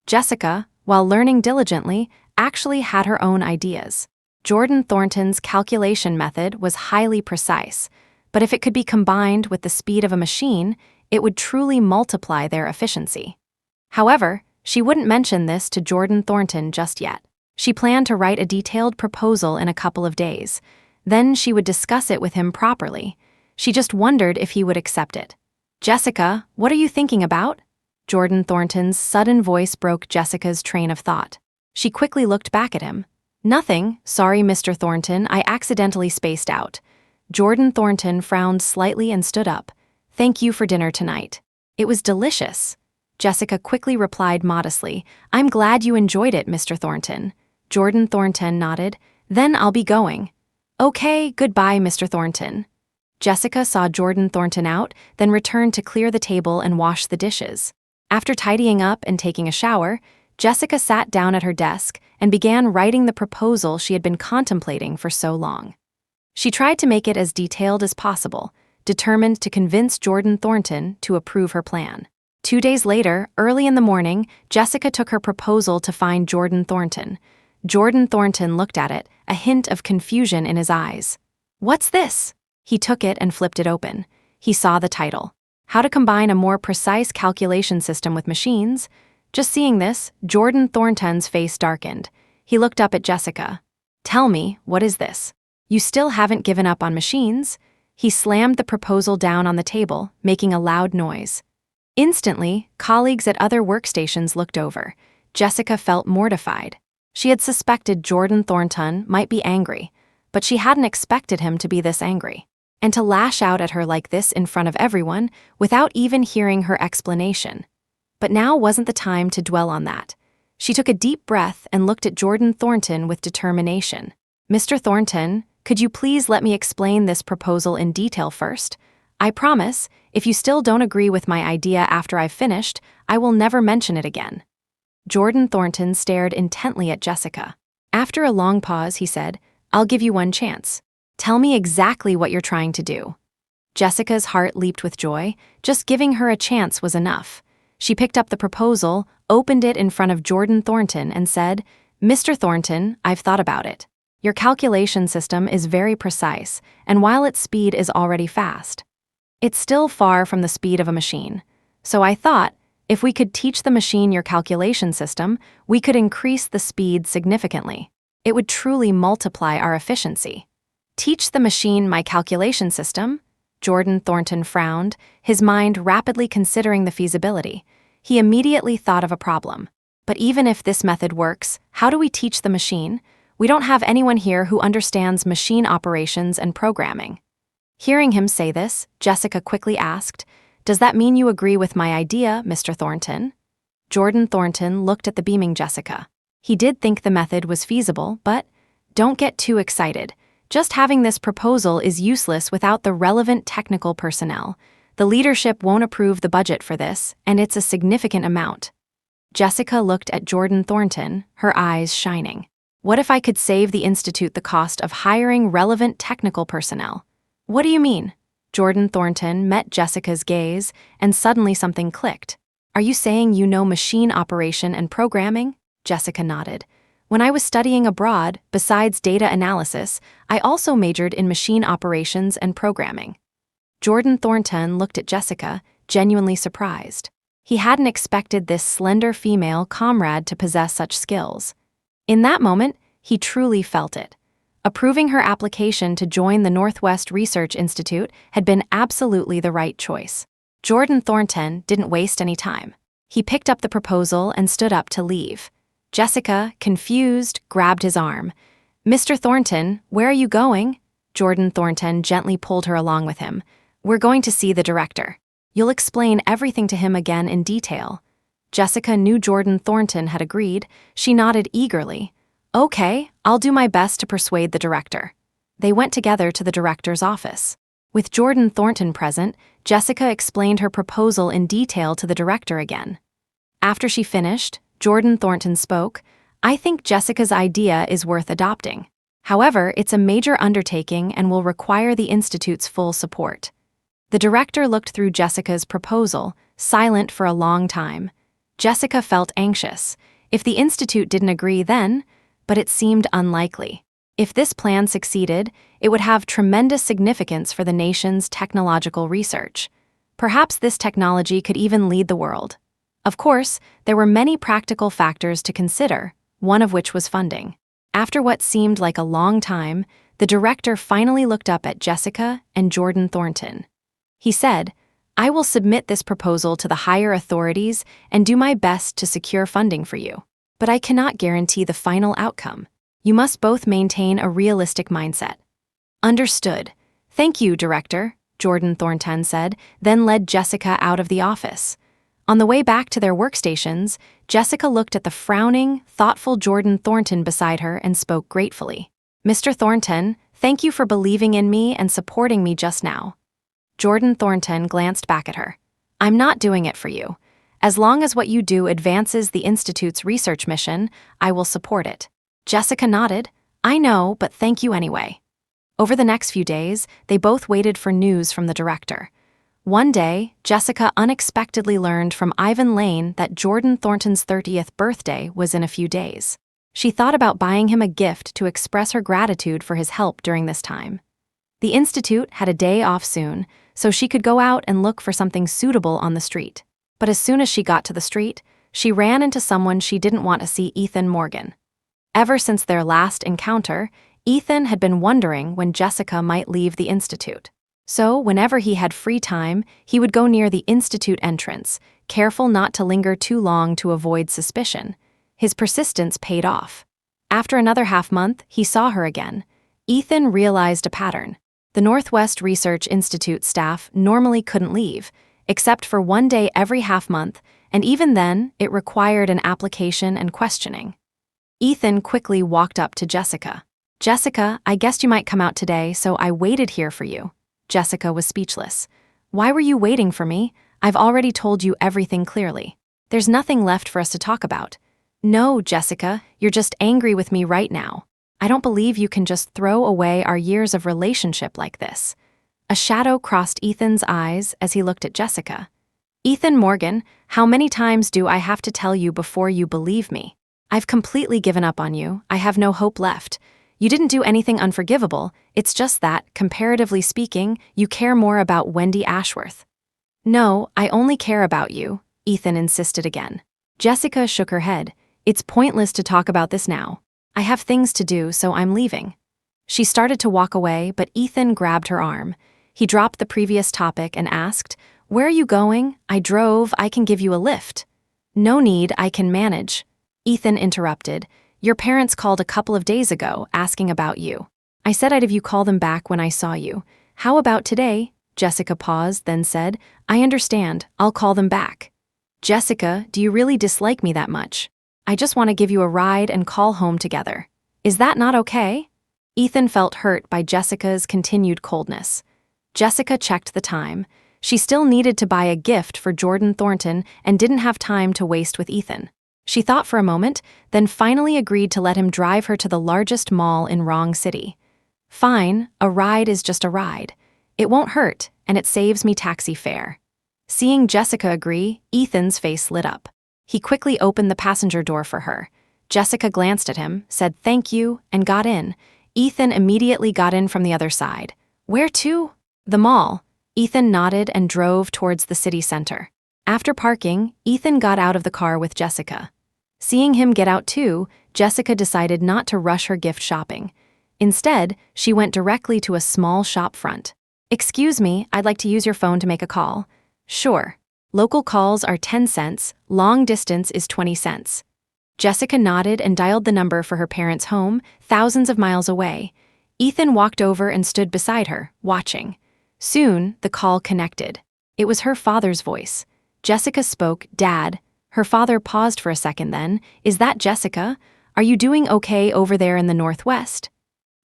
Jessica, while learning diligently, actually had her own ideas. Jordan Thornton's calculation method was highly precise, but if it could be combined with the speed of a machine, it would truly multiply their efficiency. However, she wouldn't mention this to Jordan Thornton just yet. She planned to write a detailed proposal in a couple of days. Then she would discuss it with him properly. She just wondered if he would accept it. "Jessica, what are you thinking about?" Jordan Thornton's sudden voice broke Jessica's train of thought. She quickly looked back at him. "Nothing, sorry, Mr. Thornton, I accidentally spaced out." Jordan Thornton frowned slightly and stood up. "Thank you for dinner tonight. It was delicious." Jessica quickly replied modestly, "I'm glad you enjoyed it, Mr. Thornton." Jordan Thornton nodded. "Then I'll be going." "Okay, goodbye, Mr. Thornton." Jessica saw Jordan Thornton out, then returned to clear the table and wash the dishes. After tidying up and taking a shower, Jessica sat down at her desk and began writing the proposal she had been contemplating for so long. She tried to make it as detailed as possible, determined to convince Jordan Thornton to approve her plan. 2 days later, early in the morning, Jessica took her proposal to find Jordan Thornton. Jordan Thornton looked at it, a hint of confusion in his eyes. "What's this?" He took it and flipped it open. He saw the title, "How to Combine a More Precise Calculation System with Machines." Just seeing this, Jordan Thornton's face darkened. He looked up at Jessica. "Tell me, what is this? You still haven't given up on machines?" He slammed the proposal down on the table, making a loud noise. Instantly, colleagues at other workstations looked over. Jessica felt mortified. She had suspected Jordan Thornton might be angry, but she hadn't expected him to be this angry. And to lash out at her like this in front of everyone, without even hearing her explanation. But now wasn't the time to dwell on that. She took a deep breath and looked at Jordan Thornton with determination. "Mr. Thornton, could you please let me explain this proposal in detail first? I promise, if you still don't agree with my idea after I've finished, I will never mention it again." Jordan Thornton stared intently at Jessica. After a long pause, he said, "I'll give you one chance. Tell me exactly what you're trying to do." Jessica's heart leaped with joy. Just giving her a chance was enough. She picked up the proposal, opened it in front of Jordan Thornton, and said, "Mr. Thornton, I've thought about it. Your calculation system is very precise, and while its speed is already fast, it's still far from the speed of a machine. So I thought, if we could teach the machine your calculation system, we could increase the speed significantly. It would truly multiply our efficiency." "Teach the machine my calculation system?" Jordan Thornton frowned, his mind rapidly considering the feasibility. He immediately thought of a problem. "But even if this method works, how do we teach the machine? We don't have anyone here who understands machine operations and programming." Hearing him say this, Jessica quickly asked, "Does that mean you agree with my idea, Mr. Thornton?" Jordan Thornton looked at the beaming Jessica. He did think the method was feasible, but don't get too excited. Just having this proposal is useless without the relevant technical personnel. The leadership won't approve the budget for this, and it's a significant amount. Jessica looked at Jordan Thornton, her eyes shining. What if I could save the Institute the cost of hiring relevant technical personnel? What do you mean? Jordan Thornton met Jessica's gaze, and suddenly something clicked. Are you saying you know machine operation and programming? Jessica nodded. When I was studying abroad, besides data analysis, I also majored in machine operations and programming. Jordan Thornton looked at Jessica, genuinely surprised. He hadn't expected this slender female comrade to possess such skills. In that moment, he truly felt it. Approving her application to join the Northwest Research Institute had been absolutely the right choice. Jordan Thornton didn't waste any time. He picked up the proposal and stood up to leave. Jessica, confused, grabbed his arm. "Mr. Thornton, where are you going?" Jordan Thornton gently pulled her along with him. "We're going to see the director. You'll explain everything to him again in detail." Jessica knew Jordan Thornton had agreed. She nodded eagerly. "Okay, I'll do my best to persuade the director." They went together to the director's office. With Jordan Thornton present, Jessica explained her proposal in detail to the director again. After she finished, Jordan Thornton spoke. "I think Jessica's idea is worth adopting. However, it's a major undertaking and will require the Institute's full support." The director looked through Jessica's proposal, silent for a long time. Jessica felt anxious. If the Institute didn't agree then, but it seemed unlikely. If this plan succeeded, it would have tremendous significance for the nation's technological research. Perhaps this technology could even lead the world. Of course, there were many practical factors to consider, one of which was funding. After what seemed like a long time, the director finally looked up at Jessica and Jordan Thornton. He said, "I will submit this proposal to the higher authorities and do my best to secure funding for you. But I cannot guarantee the final outcome. You must both maintain a realistic mindset." "Understood. Thank you, Director," Jordan Thornton said, then led Jessica out of the office. On the way back to their workstations, Jessica looked at the frowning, thoughtful Jordan Thornton beside her and spoke gratefully. "Mr. Thornton, thank you for believing in me and supporting me just now." Jordan Thornton glanced back at her. "I'm not doing it for you. As long as what you do advances the Institute's research mission, I will support it." Jessica nodded. "I know, but thank you anyway." Over the next few days, they both waited for news from the director. One day, Jessica unexpectedly learned from Ivan Lane that Jordan Thornton's 30th birthday was in a few days. She thought about buying him a gift to express her gratitude for his help during this time. The Institute had a day off soon, so she could go out and look for something suitable on the street. But as soon as she got to the street, she ran into someone she didn't want to see, Ethan Morgan. Ever since their last encounter, Ethan had been wondering when Jessica might leave the Institute. So, whenever he had free time, he would go near the Institute entrance, careful not to linger too long to avoid suspicion. His persistence paid off. After another half-month, he saw her again. Ethan realized a pattern. The Northwest Research Institute staff normally couldn't leave, except for one day every half-month, and even then, it required an application and questioning. Ethan quickly walked up to Jessica. "Jessica, I guessed you might come out today, so I waited here for you." Jessica was speechless. "Why were you waiting for me? I've already told you everything clearly. There's nothing left for us to talk about." "No, Jessica, you're just angry with me right now. I don't believe you can just throw away our years of relationship like this." A shadow crossed Ethan's eyes as he looked at Jessica. "Ethan Morgan, how many times do I have to tell you before you believe me? I've completely given up on you. I have no hope left. You didn't do anything unforgivable. It's just that, comparatively speaking, you care more about Wendy Ashworth." "No, I only care about you," Ethan insisted again. Jessica shook her head. "It's pointless to talk about this now. I have things to do, so I'm leaving." She started to walk away, but Ethan grabbed her arm. He dropped the previous topic and asked, "Where are you going? I drove. I can give you a lift." "No need, I can manage." Ethan interrupted. Your parents called a couple of days ago asking about you. I said I'd have you call them back when I saw you. How about today? Jessica paused, then said, I understand, I'll call them back. Jessica, do you really dislike me that much? I just want to give you a ride and call home together. Is that not okay? Ethan felt hurt by Jessica's continued coldness. Jessica checked the time. She still needed to buy a gift for Jordan Thornton and didn't have time to waste with Ethan. She thought for a moment, then finally agreed to let him drive her to the largest mall in Wrong City. Fine, a ride is just a ride. It won't hurt, and it saves me taxi fare. Seeing Jessica agree, Ethan's face lit up. He quickly opened the passenger door for her. Jessica glanced at him, said thank you, and got in. Ethan immediately got in from the other side. Where to? The mall. Ethan nodded and drove towards the city center. After parking, Ethan got out of the car with Jessica. Seeing him get out too, Jessica decided not to rush her gift shopping. Instead, she went directly to a small shop front. Excuse me, I'd like to use your phone to make a call. Sure. Local calls are 10 cents, long distance is 20 cents. Jessica nodded and dialed the number for her parents' home, thousands of miles away. Ethan walked over and stood beside her, watching. Soon, the call connected. It was her father's voice. Jessica spoke, Dad. Her father paused for a second then. Is that Jessica? Are you doing okay over there in the Northwest?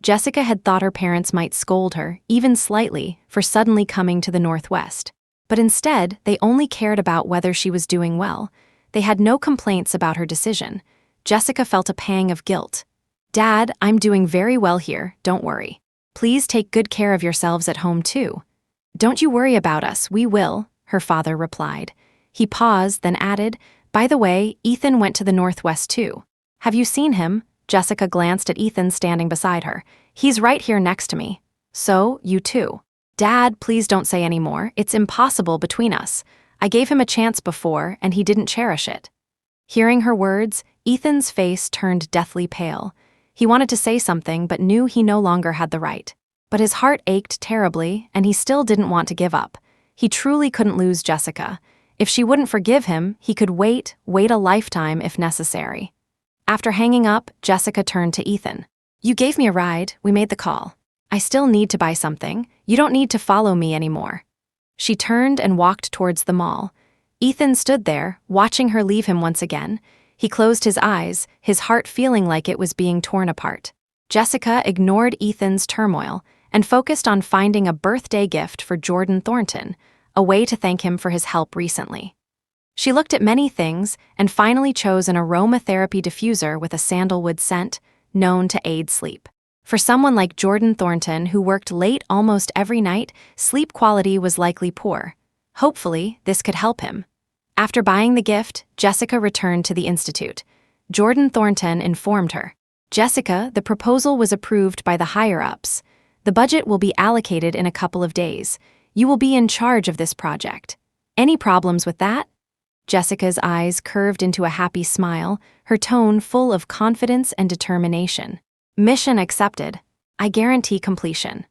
Jessica had thought her parents might scold her, even slightly, for suddenly coming to the Northwest. But instead, they only cared about whether she was doing well. They had no complaints about her decision. Jessica felt a pang of guilt. Dad, I'm doing very well here, don't worry. Please take good care of yourselves at home too. Don't you worry about us, we will, her father replied. He paused, then added, by the way, Ethan went to the Northwest too. Have you seen him? Jessica glanced at Ethan standing beside her. He's right here next to me. So, you too. Dad, please don't say any more. It's impossible between us. I gave him a chance before, and he didn't cherish it. Hearing her words, Ethan's face turned deathly pale. He wanted to say something, but knew he no longer had the right. But his heart ached terribly, and he still didn't want to give up. He truly couldn't lose Jessica. If she wouldn't forgive him, he could wait a lifetime if necessary. After hanging up, Jessica turned to Ethan. You gave me a ride, we made the call. I still need to buy something. You don't need to follow me anymore. She turned and walked towards the mall. Ethan stood there, watching her leave him once again. He closed his eyes, his heart feeling like it was being torn apart. Jessica ignored Ethan's turmoil and focused on finding a birthday gift for Jordan Thornton, a way to thank him for his help recently. She looked at many things and finally chose an aromatherapy diffuser with a sandalwood scent, known to aid sleep. For someone like Jordan Thornton, who worked late almost every night, sleep quality was likely poor. Hopefully, this could help him. After buying the gift, Jessica returned to the institute. Jordan Thornton informed her. Jessica, the proposal was approved by the higher-ups. The budget will be allocated in a couple of days. You will be in charge of this project. Any problems with that? Jessica's eyes curved into a happy smile, her tone full of confidence and determination. Mission accepted. I guarantee completion.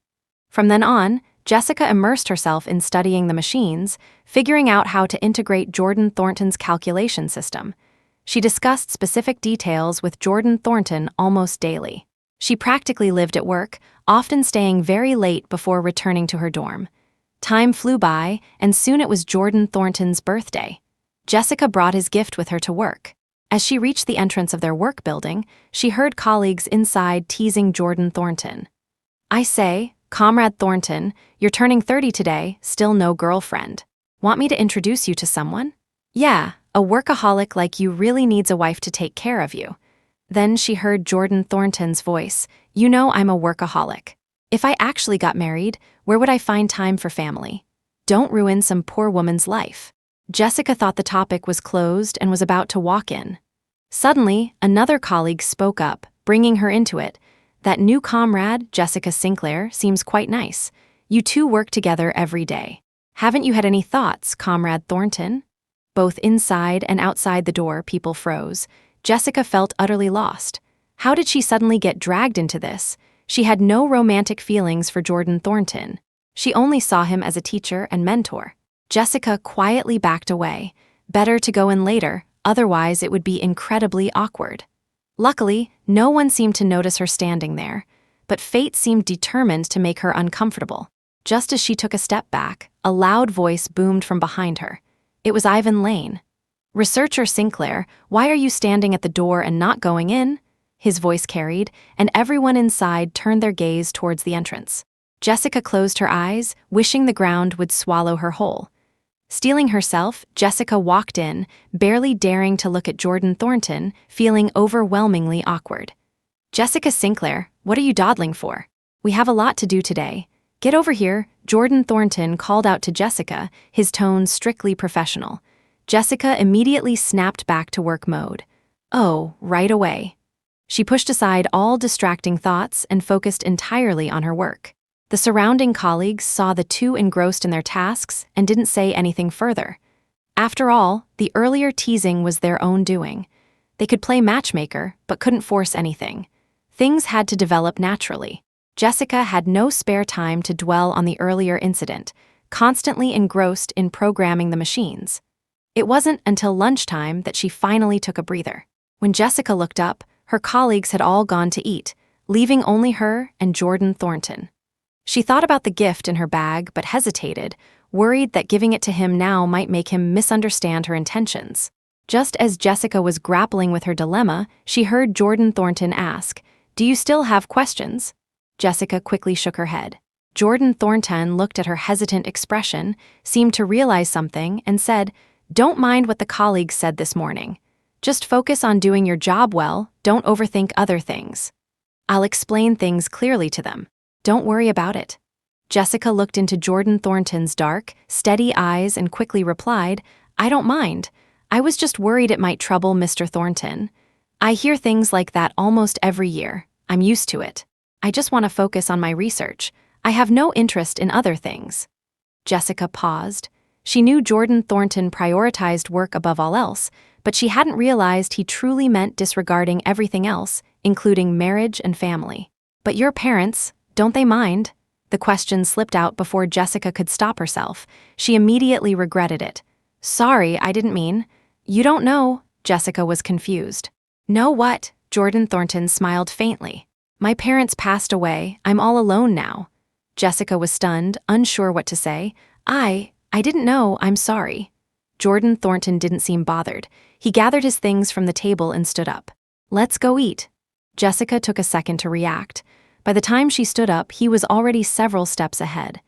From then on, Jessica immersed herself in studying the machines, figuring out how to integrate Jordan Thornton's calculation system. She discussed specific details with Jordan Thornton almost daily. She practically lived at work, often staying very late before returning to her dorm. Time flew by, and soon it was Jordan Thornton's birthday. Jessica brought his gift with her to work. As she reached the entrance of their work building, she heard colleagues inside teasing Jordan Thornton. I say, Comrade Thornton, you're turning 30 today, still no girlfriend. Want me to introduce you to someone? Yeah, a workaholic like you really needs a wife to take care of you. Then she heard Jordan Thornton's voice. You know I'm a workaholic. If I actually got married, where would I find time for family? Don't ruin some poor woman's life. Jessica thought the topic was closed and was about to walk in. Suddenly, another colleague spoke up, bringing her into it. That new comrade, Jessica Sinclair, seems quite nice. You two work together every day. Haven't you had any thoughts, Comrade Thornton? Both inside and outside the door, people froze. Jessica felt utterly lost. How did she suddenly get dragged into this? She had no romantic feelings for Jordan Thornton. She only saw him as a teacher and mentor. Jessica quietly backed away. Better to go in later, otherwise it would be incredibly awkward. Luckily, no one seemed to notice her standing there, but fate seemed determined to make her uncomfortable. Just as she took a step back, a loud voice boomed from behind her. It was Ivan Lane. "Researcher Sinclair, why are you standing at the door and not going in?" His voice carried, and everyone inside turned their gaze towards the entrance. Jessica closed her eyes, wishing the ground would swallow her whole. Steeling herself, Jessica walked in, barely daring to look at Jordan Thornton, feeling overwhelmingly awkward. "Jessica Sinclair, what are you dawdling for? We have a lot to do today. Get over here," Jordan Thornton called out to Jessica, his tone strictly professional. Jessica immediately snapped back to work mode. "Oh, right away." She pushed aside all distracting thoughts and focused entirely on her work. The surrounding colleagues saw the two engrossed in their tasks and didn't say anything further. After all, the earlier teasing was their own doing. They could play matchmaker, but couldn't force anything. Things had to develop naturally. Jessica had no spare time to dwell on the earlier incident, constantly engrossed in programming the machines. It wasn't until lunchtime that she finally took a breather. When Jessica looked up, her colleagues had all gone to eat, leaving only her and Jordan Thornton. She thought about the gift in her bag but hesitated, worried that giving it to him now might make him misunderstand her intentions. Just as Jessica was grappling with her dilemma, she heard Jordan Thornton ask, "Do you still have questions?" Jessica quickly shook her head. Jordan Thornton looked at her hesitant expression, seemed to realize something, and said, "Don't mind what the colleagues said this morning. Just focus on doing your job well, don't overthink other things. I'll explain things clearly to them. Don't worry about it." Jessica looked into Jordan Thornton's dark, steady eyes and quickly replied, "I don't mind. I was just worried it might trouble Mr. Thornton. I hear things like that almost every year. I'm used to it. I just want to focus on my research. I have no interest in other things." Jessica paused. She knew Jordan Thornton prioritized work above all else, but she hadn't realized he truly meant disregarding everything else, including marriage and family. "But your parents, don't they mind?" The question slipped out before Jessica could stop herself. She immediately regretted it. "Sorry, I didn't mean." "You don't know." Jessica was confused. "Know what?" Jordan Thornton smiled faintly. "My parents passed away. I'm all alone now." Jessica was stunned, unsure what to say. I didn't know. I'm sorry." Jordan Thornton didn't seem bothered. He gathered his things from the table and stood up. "Let's go eat." Jessica took a second to react. By the time she stood up, he was already several steps ahead.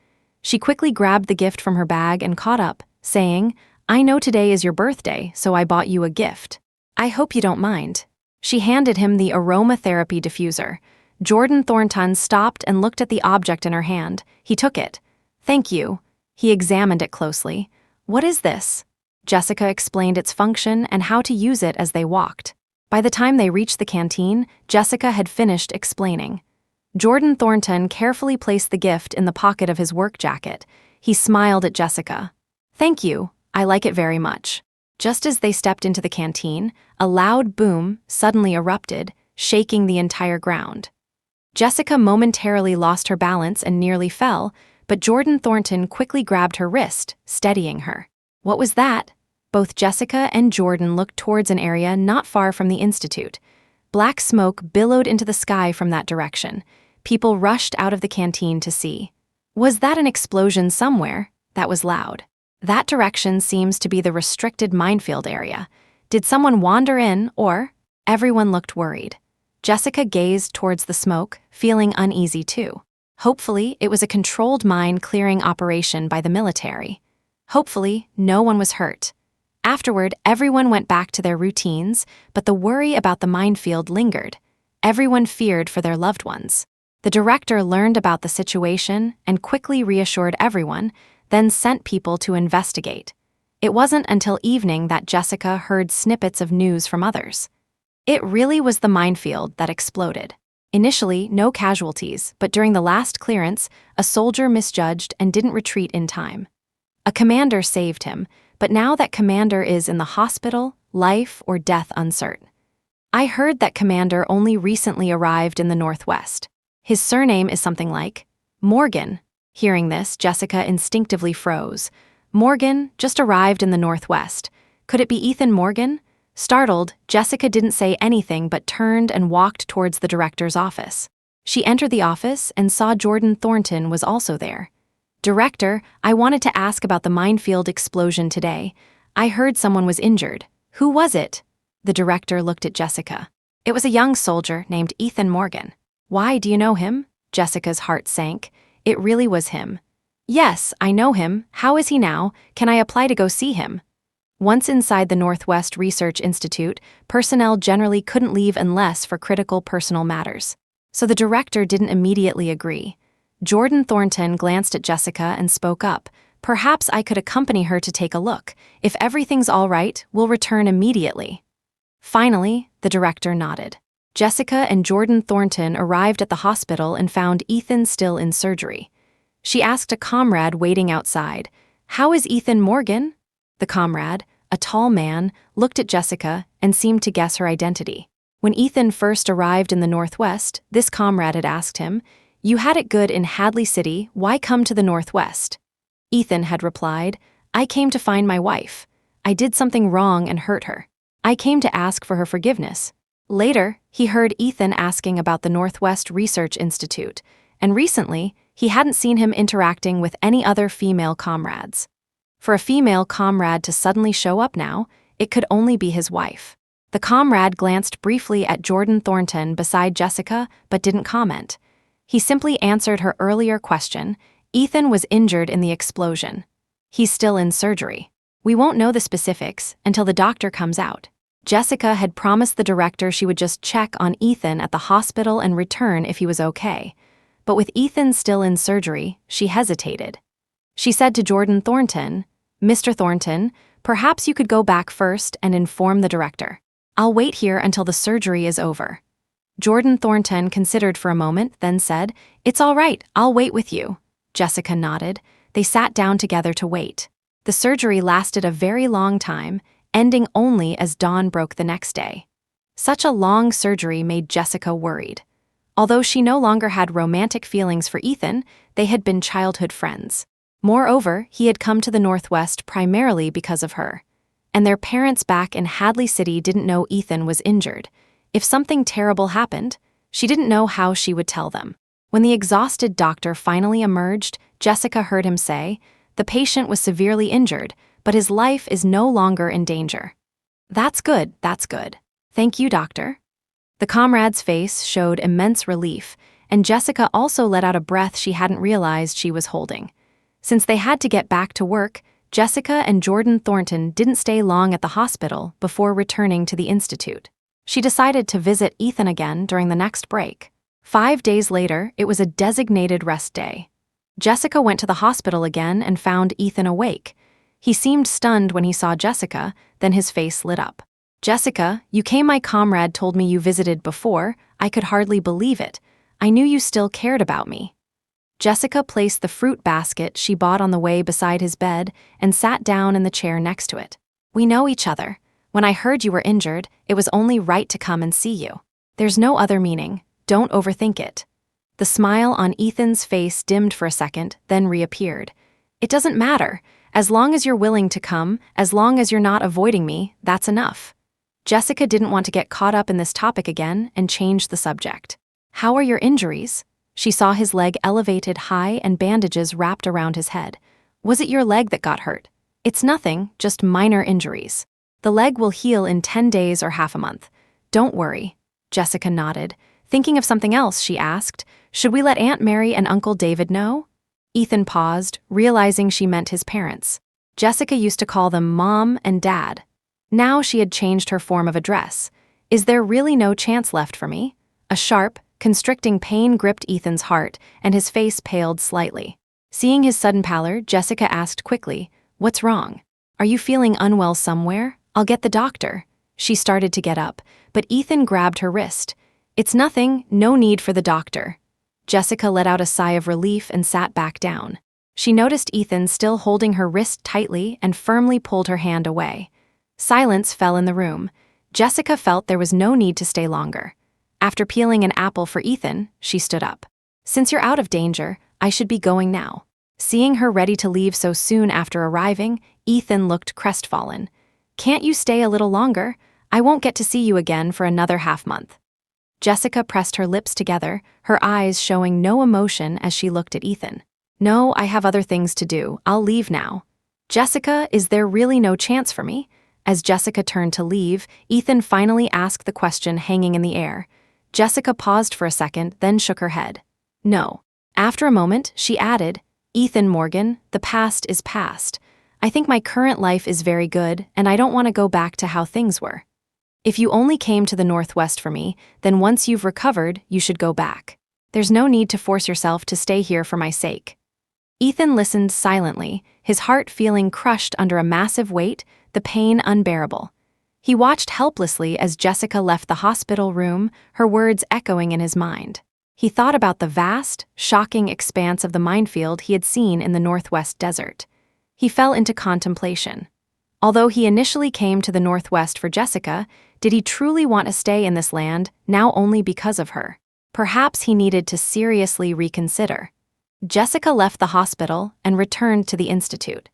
She quickly grabbed the gift from her bag and caught up, saying, "I know today is your birthday, so I bought you a gift. I hope you don't mind." She handed him the aromatherapy diffuser. Jordan Thornton stopped and looked at the object in her hand. He took it. "Thank you." He examined it closely. "What is this?" Jessica explained its function and how to use it as they walked. By the time they reached the canteen, Jessica had finished explaining. Jordan Thornton carefully placed the gift in the pocket of his work jacket. He smiled at Jessica. "Thank you, I like it very much." Just as they stepped into the canteen, a loud boom suddenly erupted, shaking the entire ground. Jessica momentarily lost her balance and nearly fell, but Jordan Thornton quickly grabbed her wrist, steadying her. "What was that?" Both Jessica and Jordan looked towards an area not far from the institute. Black smoke billowed into the sky from that direction. People rushed out of the canteen to see. Was that an explosion somewhere? That was loud. That direction seems to be the restricted minefield area. Did someone wander in, or? Everyone looked worried. Jessica gazed towards the smoke, feeling uneasy too. Hopefully, it was a controlled mine-clearing operation by the military. Hopefully, no one was hurt. Afterward, everyone went back to their routines, but the worry about the minefield lingered. Everyone feared for their loved ones. The director learned about the situation and quickly reassured everyone, then sent people to investigate. It wasn't until evening that Jessica heard snippets of news from others. It really was the minefield that exploded. Initially, no casualties, but during the last clearance, a soldier misjudged and didn't retreat in time. A commander saved him, but now that commander is in the hospital, life or death uncertain. I heard that commander only recently arrived in the Northwest. His surname is something like Morgan. Hearing this, Jessica instinctively froze. Morgan just arrived in the Northwest. Could it be Ethan Morgan? Startled, Jessica didn't say anything but turned and walked towards the director's office. She entered the office and saw Jordan Thornton was also there. "Director, I wanted to ask about the minefield explosion today. I heard someone was injured. Who was it?" The director looked at Jessica. "It was a young soldier named Ethan Morgan." "Why, do you know him?" Jessica's heart sank. It really was him. "Yes, I know him. How is he now? Can I apply to go see him?" Once inside the Northwest Research Institute, personnel generally couldn't leave unless for critical personal matters. So the director didn't immediately agree. Jordan Thornton glanced at Jessica and spoke up. "Perhaps I could accompany her to take a look. If everything's all right, we'll return immediately." Finally, the director nodded. Jessica and Jordan Thornton arrived at the hospital and found Ethan still in surgery. She asked a comrade waiting outside, "How is Ethan Morgan?" The comrade, a tall man, looked at Jessica and seemed to guess her identity. When Ethan first arrived in the Northwest, this comrade had asked him, "You had it good in Hadley City, why come to the Northwest?" Ethan had replied, "I came to find my wife. I did something wrong and hurt her. I came to ask for her forgiveness." Later, he heard Ethan asking about the Northwest Research Institute, and recently, he hadn't seen him interacting with any other female comrades. For a female comrade to suddenly show up now, it could only be his wife. The comrade glanced briefly at Jordan Thornton beside Jessica but didn't comment. He simply answered her earlier question. Ethan was injured in the explosion. He's still in surgery. We won't know the specifics until the doctor comes out. Jessica had promised the director she would just check on Ethan at the hospital and return if he was okay. But with Ethan still in surgery, she hesitated. She said to Jordan Thornton, "Mr. Thornton, perhaps you could go back first and inform the director. I'll wait here until the surgery is over." Jordan Thornton considered for a moment, then said, "It's all right, I'll wait with you." Jessica nodded. They sat down together to wait. The surgery lasted a very long time, ending only as dawn broke the next day. Such a long surgery made Jessica worried. Although she no longer had romantic feelings for Ethan, they had been childhood friends. Moreover, he had come to the Northwest primarily because of her. And their parents back in Hadley City didn't know Ethan was injured. If something terrible happened, she didn't know how she would tell them. When the exhausted doctor finally emerged, Jessica heard him say, "The patient was severely injured, but his life is no longer in danger." That's good. Thank you, doctor." The comrade's face showed immense relief, and Jessica also let out a breath she hadn't realized she was holding. Since they had to get back to work, Jessica and Jordan Thornton didn't stay long at the hospital before returning to the institute. She decided to visit Ethan again during the next break. 5 days later, it was a designated rest day. Jessica went to the hospital again and found Ethan awake. He seemed stunned when he saw Jessica, then his face lit up. "Jessica, you came. My comrade told me you visited before. I could hardly believe it. I knew you still cared about me." Jessica placed the fruit basket she bought on the way beside his bed and sat down in the chair next to it. "We know each other. When I heard you were injured, it was only right to come and see you. There's no other meaning. Don't overthink it." The smile on Ethan's face dimmed for a second, then reappeared. "It doesn't matter. As long as you're willing to come, as long as you're not avoiding me, that's enough." Jessica didn't want to get caught up in this topic again and changed the subject. "How are your injuries?" She saw his leg elevated high and bandages wrapped around his head. "Was it your leg that got hurt?" "It's nothing, just minor injuries. The leg will heal in 10 days or half a month. Don't worry." Jessica nodded. Thinking of something else, she asked, "Should we let Aunt Mary and Uncle David know?" Ethan paused, realizing she meant his parents. Jessica used to call them Mom and Dad. Now she had changed her form of address. "Is there really no chance left for me?" A sharp, constricting pain gripped Ethan's heart, and his face paled slightly. Seeing his sudden pallor, Jessica asked quickly, "What's wrong? Are you feeling unwell somewhere? I'll get the doctor." She started to get up, but Ethan grabbed her wrist. "It's nothing, no need for the doctor." Jessica let out a sigh of relief and sat back down. She noticed Ethan still holding her wrist tightly and firmly pulled her hand away. Silence fell in the room. Jessica felt there was no need to stay longer. After peeling an apple for Ethan, she stood up. "Since you're out of danger, I should be going now." Seeing her ready to leave so soon after arriving, Ethan looked crestfallen. "Can't you stay a little longer? I won't get to see you again for another half-month." Jessica pressed her lips together, her eyes showing no emotion as she looked at Ethan. "No, I have other things to do. I'll leave now." "Jessica, is there really no chance for me?" As Jessica turned to leave, Ethan finally asked the question hanging in the air. Jessica paused for a second, then shook her head. "No." After a moment, she added, "Ethan Morgan, the past is past. I think my current life is very good, and I don't want to go back to how things were. If you only came to the Northwest for me, then once you've recovered, you should go back. There's no need to force yourself to stay here for my sake." Ethan listened silently, his heart feeling crushed under a massive weight, the pain unbearable. He watched helplessly as Jessica left the hospital room, her words echoing in his mind. He thought about the vast, shocking expanse of the minefield he had seen in the Northwest desert. He fell into contemplation. Although he initially came to the Northwest for Jessica, did he truly want to stay in this land, now only because of her? Perhaps he needed to seriously reconsider. Jessica left the hospital and returned to the institute.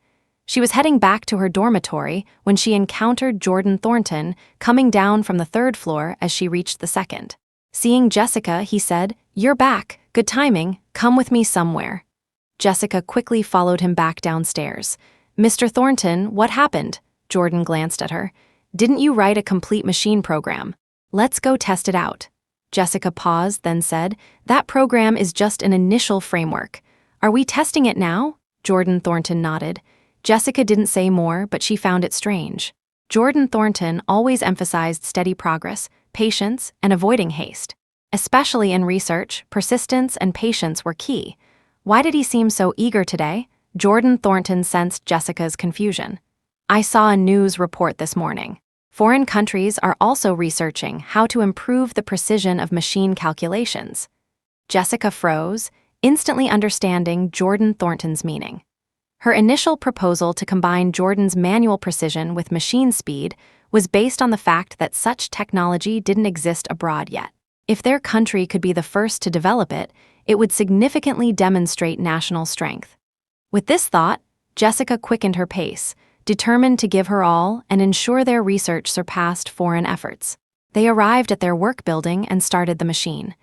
She was heading back to her dormitory when she encountered Jordan Thornton coming down from the third floor as she reached the second. Seeing Jessica, he said, "You're back. Good timing. Come with me somewhere." Jessica quickly followed him back downstairs. "Mr. Thornton, what happened?" Jordan glanced at her. "Didn't you write a complete machine program? Let's go test it out." Jessica paused, then said, "That program is just an initial framework. Are we testing it now?" Jordan Thornton nodded. Jessica didn't say more, but she found it strange. Jordan Thornton always emphasized steady progress, patience, and avoiding haste. Especially in research, persistence and patience were key. Why did he seem so eager today? Jordan Thornton sensed Jessica's confusion. "I saw a news report this morning. Foreign countries are also researching how to improve the precision of machine calculations." Jessica froze, instantly understanding Jordan Thornton's meaning. Her initial proposal to combine Jordan's manual precision with machine speed was based on the fact that such technology didn't exist abroad yet. If their country could be the first to develop it, it would significantly demonstrate national strength. With this thought, Jessica quickened her pace, determined to give her all and ensure their research surpassed foreign efforts. They arrived at their work building and started the machine.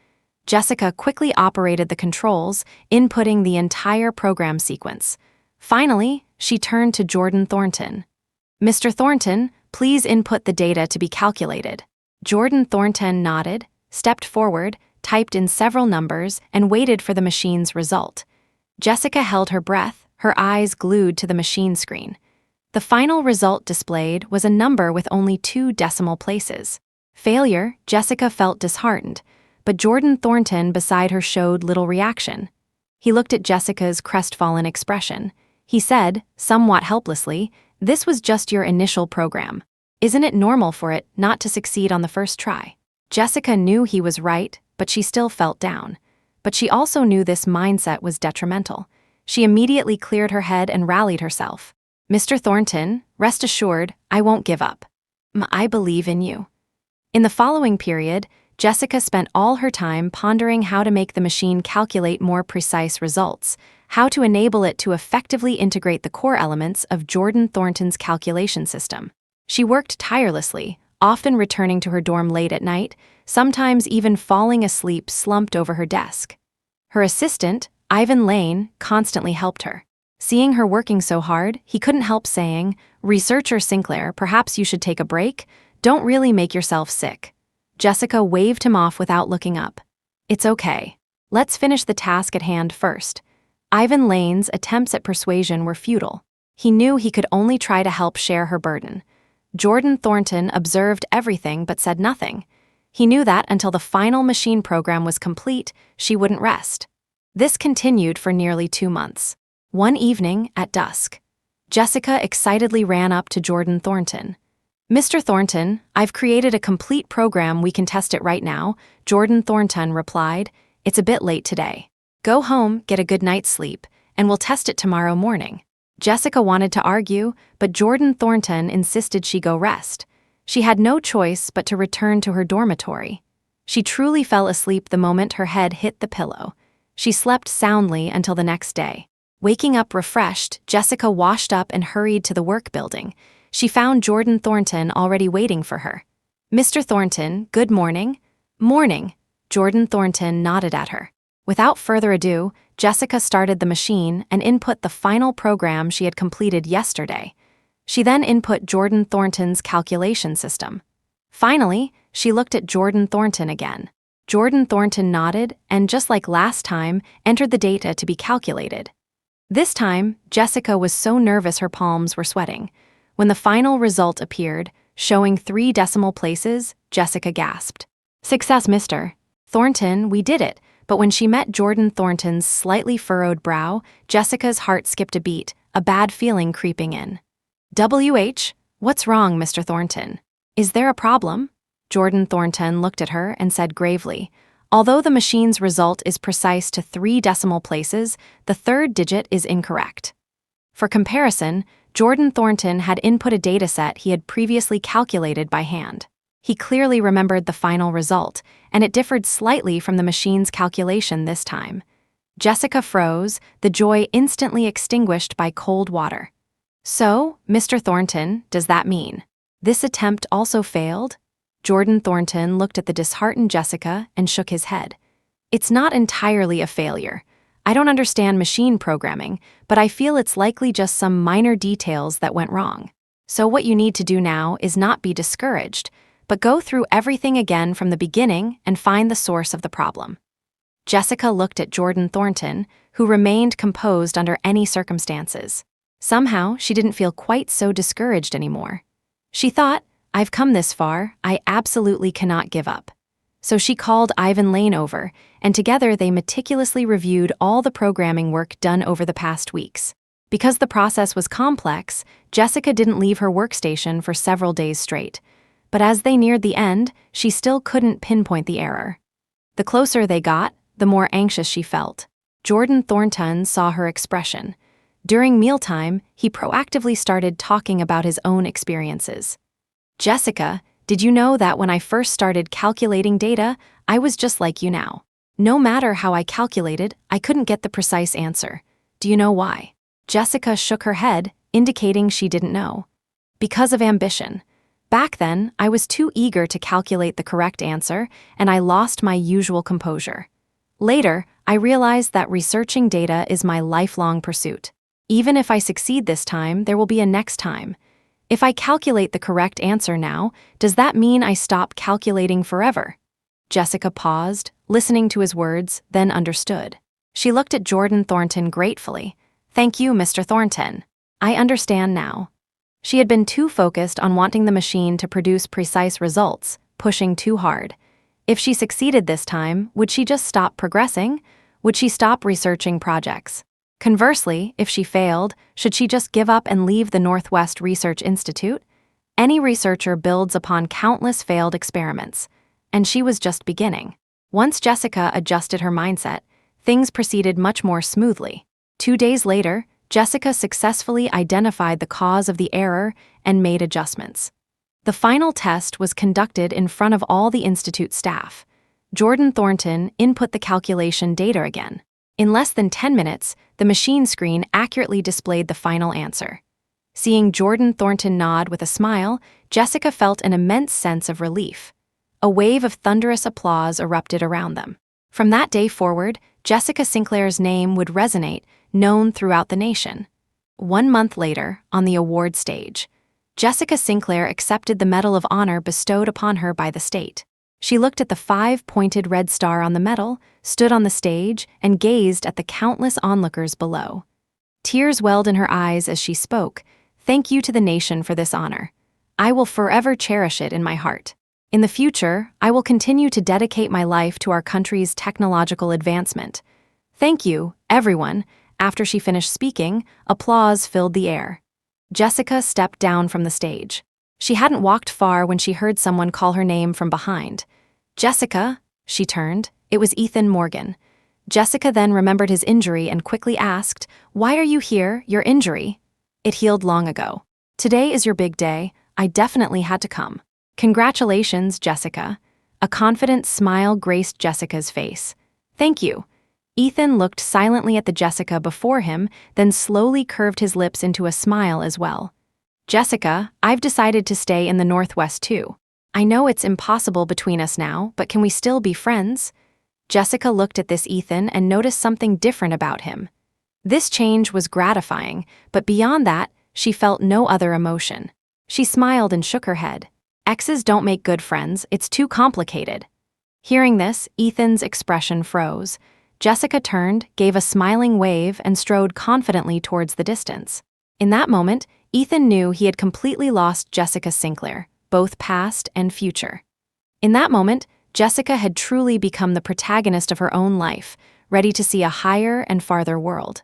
Jessica quickly operated the controls, inputting the entire program sequence. Finally, she turned to Jordan Thornton. "Mr. Thornton, please input the data to be calculated." Jordan Thornton nodded, stepped forward, typed in several numbers, and waited for the machine's result. Jessica held her breath, her eyes glued to the machine screen. The final result displayed was a number with only 2 decimal places. Failure, Jessica felt disheartened, but Jordan Thornton beside her showed little reaction. He looked at Jessica's crestfallen expression. He said, somewhat helplessly, "This was just your initial program. Isn't it normal for it not to succeed on the first try?" Jessica knew he was right, but she still felt down. But she also knew this mindset was detrimental. She immediately cleared her head and rallied herself. "Mr. Thornton, rest assured, I won't give up. I believe in you." In the following period, Jessica spent all her time pondering how to make the machine calculate more precise results, how to enable it to effectively integrate the core elements of Jordan Thornton's calculation system. She worked tirelessly, often returning to her dorm late at night, sometimes even falling asleep slumped over her desk. Her assistant, Ivan Lane, constantly helped her. Seeing her working so hard, he couldn't help saying, "Researcher Sinclair, perhaps you should take a break. Don't really make yourself sick." Jessica waved him off without looking up. "It's okay. Let's finish the task at hand first." Ivan Lane's attempts at persuasion were futile. He knew he could only try to help share her burden. Jordan Thornton observed everything but said nothing. He knew that until the final machine program was complete, she wouldn't rest. This continued for nearly 2 months. One evening, at dusk, Jessica excitedly ran up to Jordan Thornton. "Mr. Thornton, I've created a complete program, we can test it right now," Jordan Thornton replied. "It's a bit late today. Go home, get a good night's sleep, and we'll test it tomorrow morning." Jessica wanted to argue, but Jordan Thornton insisted she go rest. She had no choice but to return to her dormitory. She truly fell asleep the moment her head hit the pillow. She slept soundly until the next day. Waking up refreshed, Jessica washed up and hurried to the work building. She found Jordan Thornton already waiting for her. Mr. Thornton, good morning. Morning. Jordan Thornton nodded at her. Without further ado, Jessica started the machine and input the final program she had completed yesterday. She then input Jordan Thornton's calculation system. Finally, she looked at Jordan Thornton again. Jordan Thornton nodded and, just like last time, entered the data to be calculated. This time, Jessica was so nervous her palms were sweating. When the final result appeared, showing 3 decimal places, Jessica gasped. Success, Mr. Thornton, we did it. But when she met Jordan Thornton's slightly furrowed brow, Jessica's heart skipped a beat, a bad feeling creeping in. What's wrong, Mr. Thornton? Is there a problem? Jordan Thornton looked at her and said gravely, although the machine's result is precise to 3 decimal places, the 3rd digit is incorrect. For comparison, Jordan Thornton had input a dataset he had previously calculated by hand. He clearly remembered the final result, and it differed slightly from the machine's calculation this time. Jessica froze, the joy instantly extinguished by cold water. So, Mr. Thornton, does that mean this attempt also failed? Jordan Thornton looked at the disheartened Jessica and shook his head. It's not entirely a failure. I don't understand machine programming, but I feel it's likely just some minor details that went wrong. So what you need to do now is not be discouraged, but go through everything again from the beginning and find the source of the problem. Jessica looked at Jordan Thornton, who remained composed under any circumstances. Somehow, she didn't feel quite so discouraged anymore. She thought, I've come this far, I absolutely cannot give up. So she called Ivan Lane over, and together they meticulously reviewed all the programming work done over the past weeks. Because the process was complex, Jessica didn't leave her workstation for several days straight. But as they neared the end, she still couldn't pinpoint the error. The closer they got, the more anxious she felt. Jordan Thornton saw her expression. During mealtime, he proactively started talking about his own experiences. Jessica, did you know that when I first started calculating data, I was just like you now? No matter how I calculated, I couldn't get the precise answer. Do you know why? Jessica shook her head, indicating she didn't know. Because of ambition. Back then, I was too eager to calculate the correct answer, and I lost my usual composure. Later, I realized that researching data is my lifelong pursuit. Even if I succeed this time, there will be a next time. If I calculate the correct answer now, does that mean I stop calculating forever? Jessica paused, listening to his words, then understood. She looked at Jordan Thornton gratefully. Thank you, Mr. Thornton. I understand now. She had been too focused on wanting the machine to produce precise results, pushing too hard. If she succeeded this time, would she just stop progressing? Would she stop researching projects? Conversely, if she failed, should she just give up and leave the Northwest Research Institute? Any researcher builds upon countless failed experiments, and she was just beginning. Once Jessica adjusted her mindset, things proceeded much more smoothly. 2 days later, Jessica successfully identified the cause of the error and made adjustments. The final test was conducted in front of all the Institute staff. Jordan Thornton input the calculation data again. In less than 10 minutes, the machine screen accurately displayed the final answer. Seeing Jordan Thornton nod with a smile, Jessica felt an immense sense of relief. A wave of thunderous applause erupted around them. From that day forward, Jessica Sinclair's name would resonate, known throughout the nation. 1 month later, on the award stage, Jessica Sinclair accepted the Medal of Honor bestowed upon her by the state. She looked at the 5-pointed red star on the medal, stood on the stage, and gazed at the countless onlookers below. Tears welled in her eyes as she spoke. Thank you to the nation for this honor. I will forever cherish it in my heart. In the future, I will continue to dedicate my life to our country's technological advancement. Thank you, everyone. After she finished speaking, applause filled the air. Jessica stepped down from the stage. She hadn't walked far when she heard someone call her name from behind. Jessica, she turned. It was Ethan Morgan. Jessica then remembered his injury and quickly asked, "Why are you here, your injury?" "It healed long ago. Today is your big day. I definitely had to come." "Congratulations, Jessica." A confident smile graced Jessica's face. "Thank you." Ethan looked silently at the Jessica before him, then slowly curved his lips into a smile as well. "Jessica, I've decided to stay in the Northwest too. I know it's impossible between us now, but can we still be friends? Jessica looked at this Ethan and noticed something different about him. This change was gratifying, but beyond that, she felt no other emotion. She smiled and shook her head. Exes don't make good friends, it's too complicated. Hearing this, Ethan's expression froze. Jessica turned, gave a smiling wave, and strode confidently towards the distance. In that moment, Ethan knew he had completely lost Jessica Sinclair, both past and future. In that moment, Jessica had truly become the protagonist of her own life, ready to see a higher and farther world.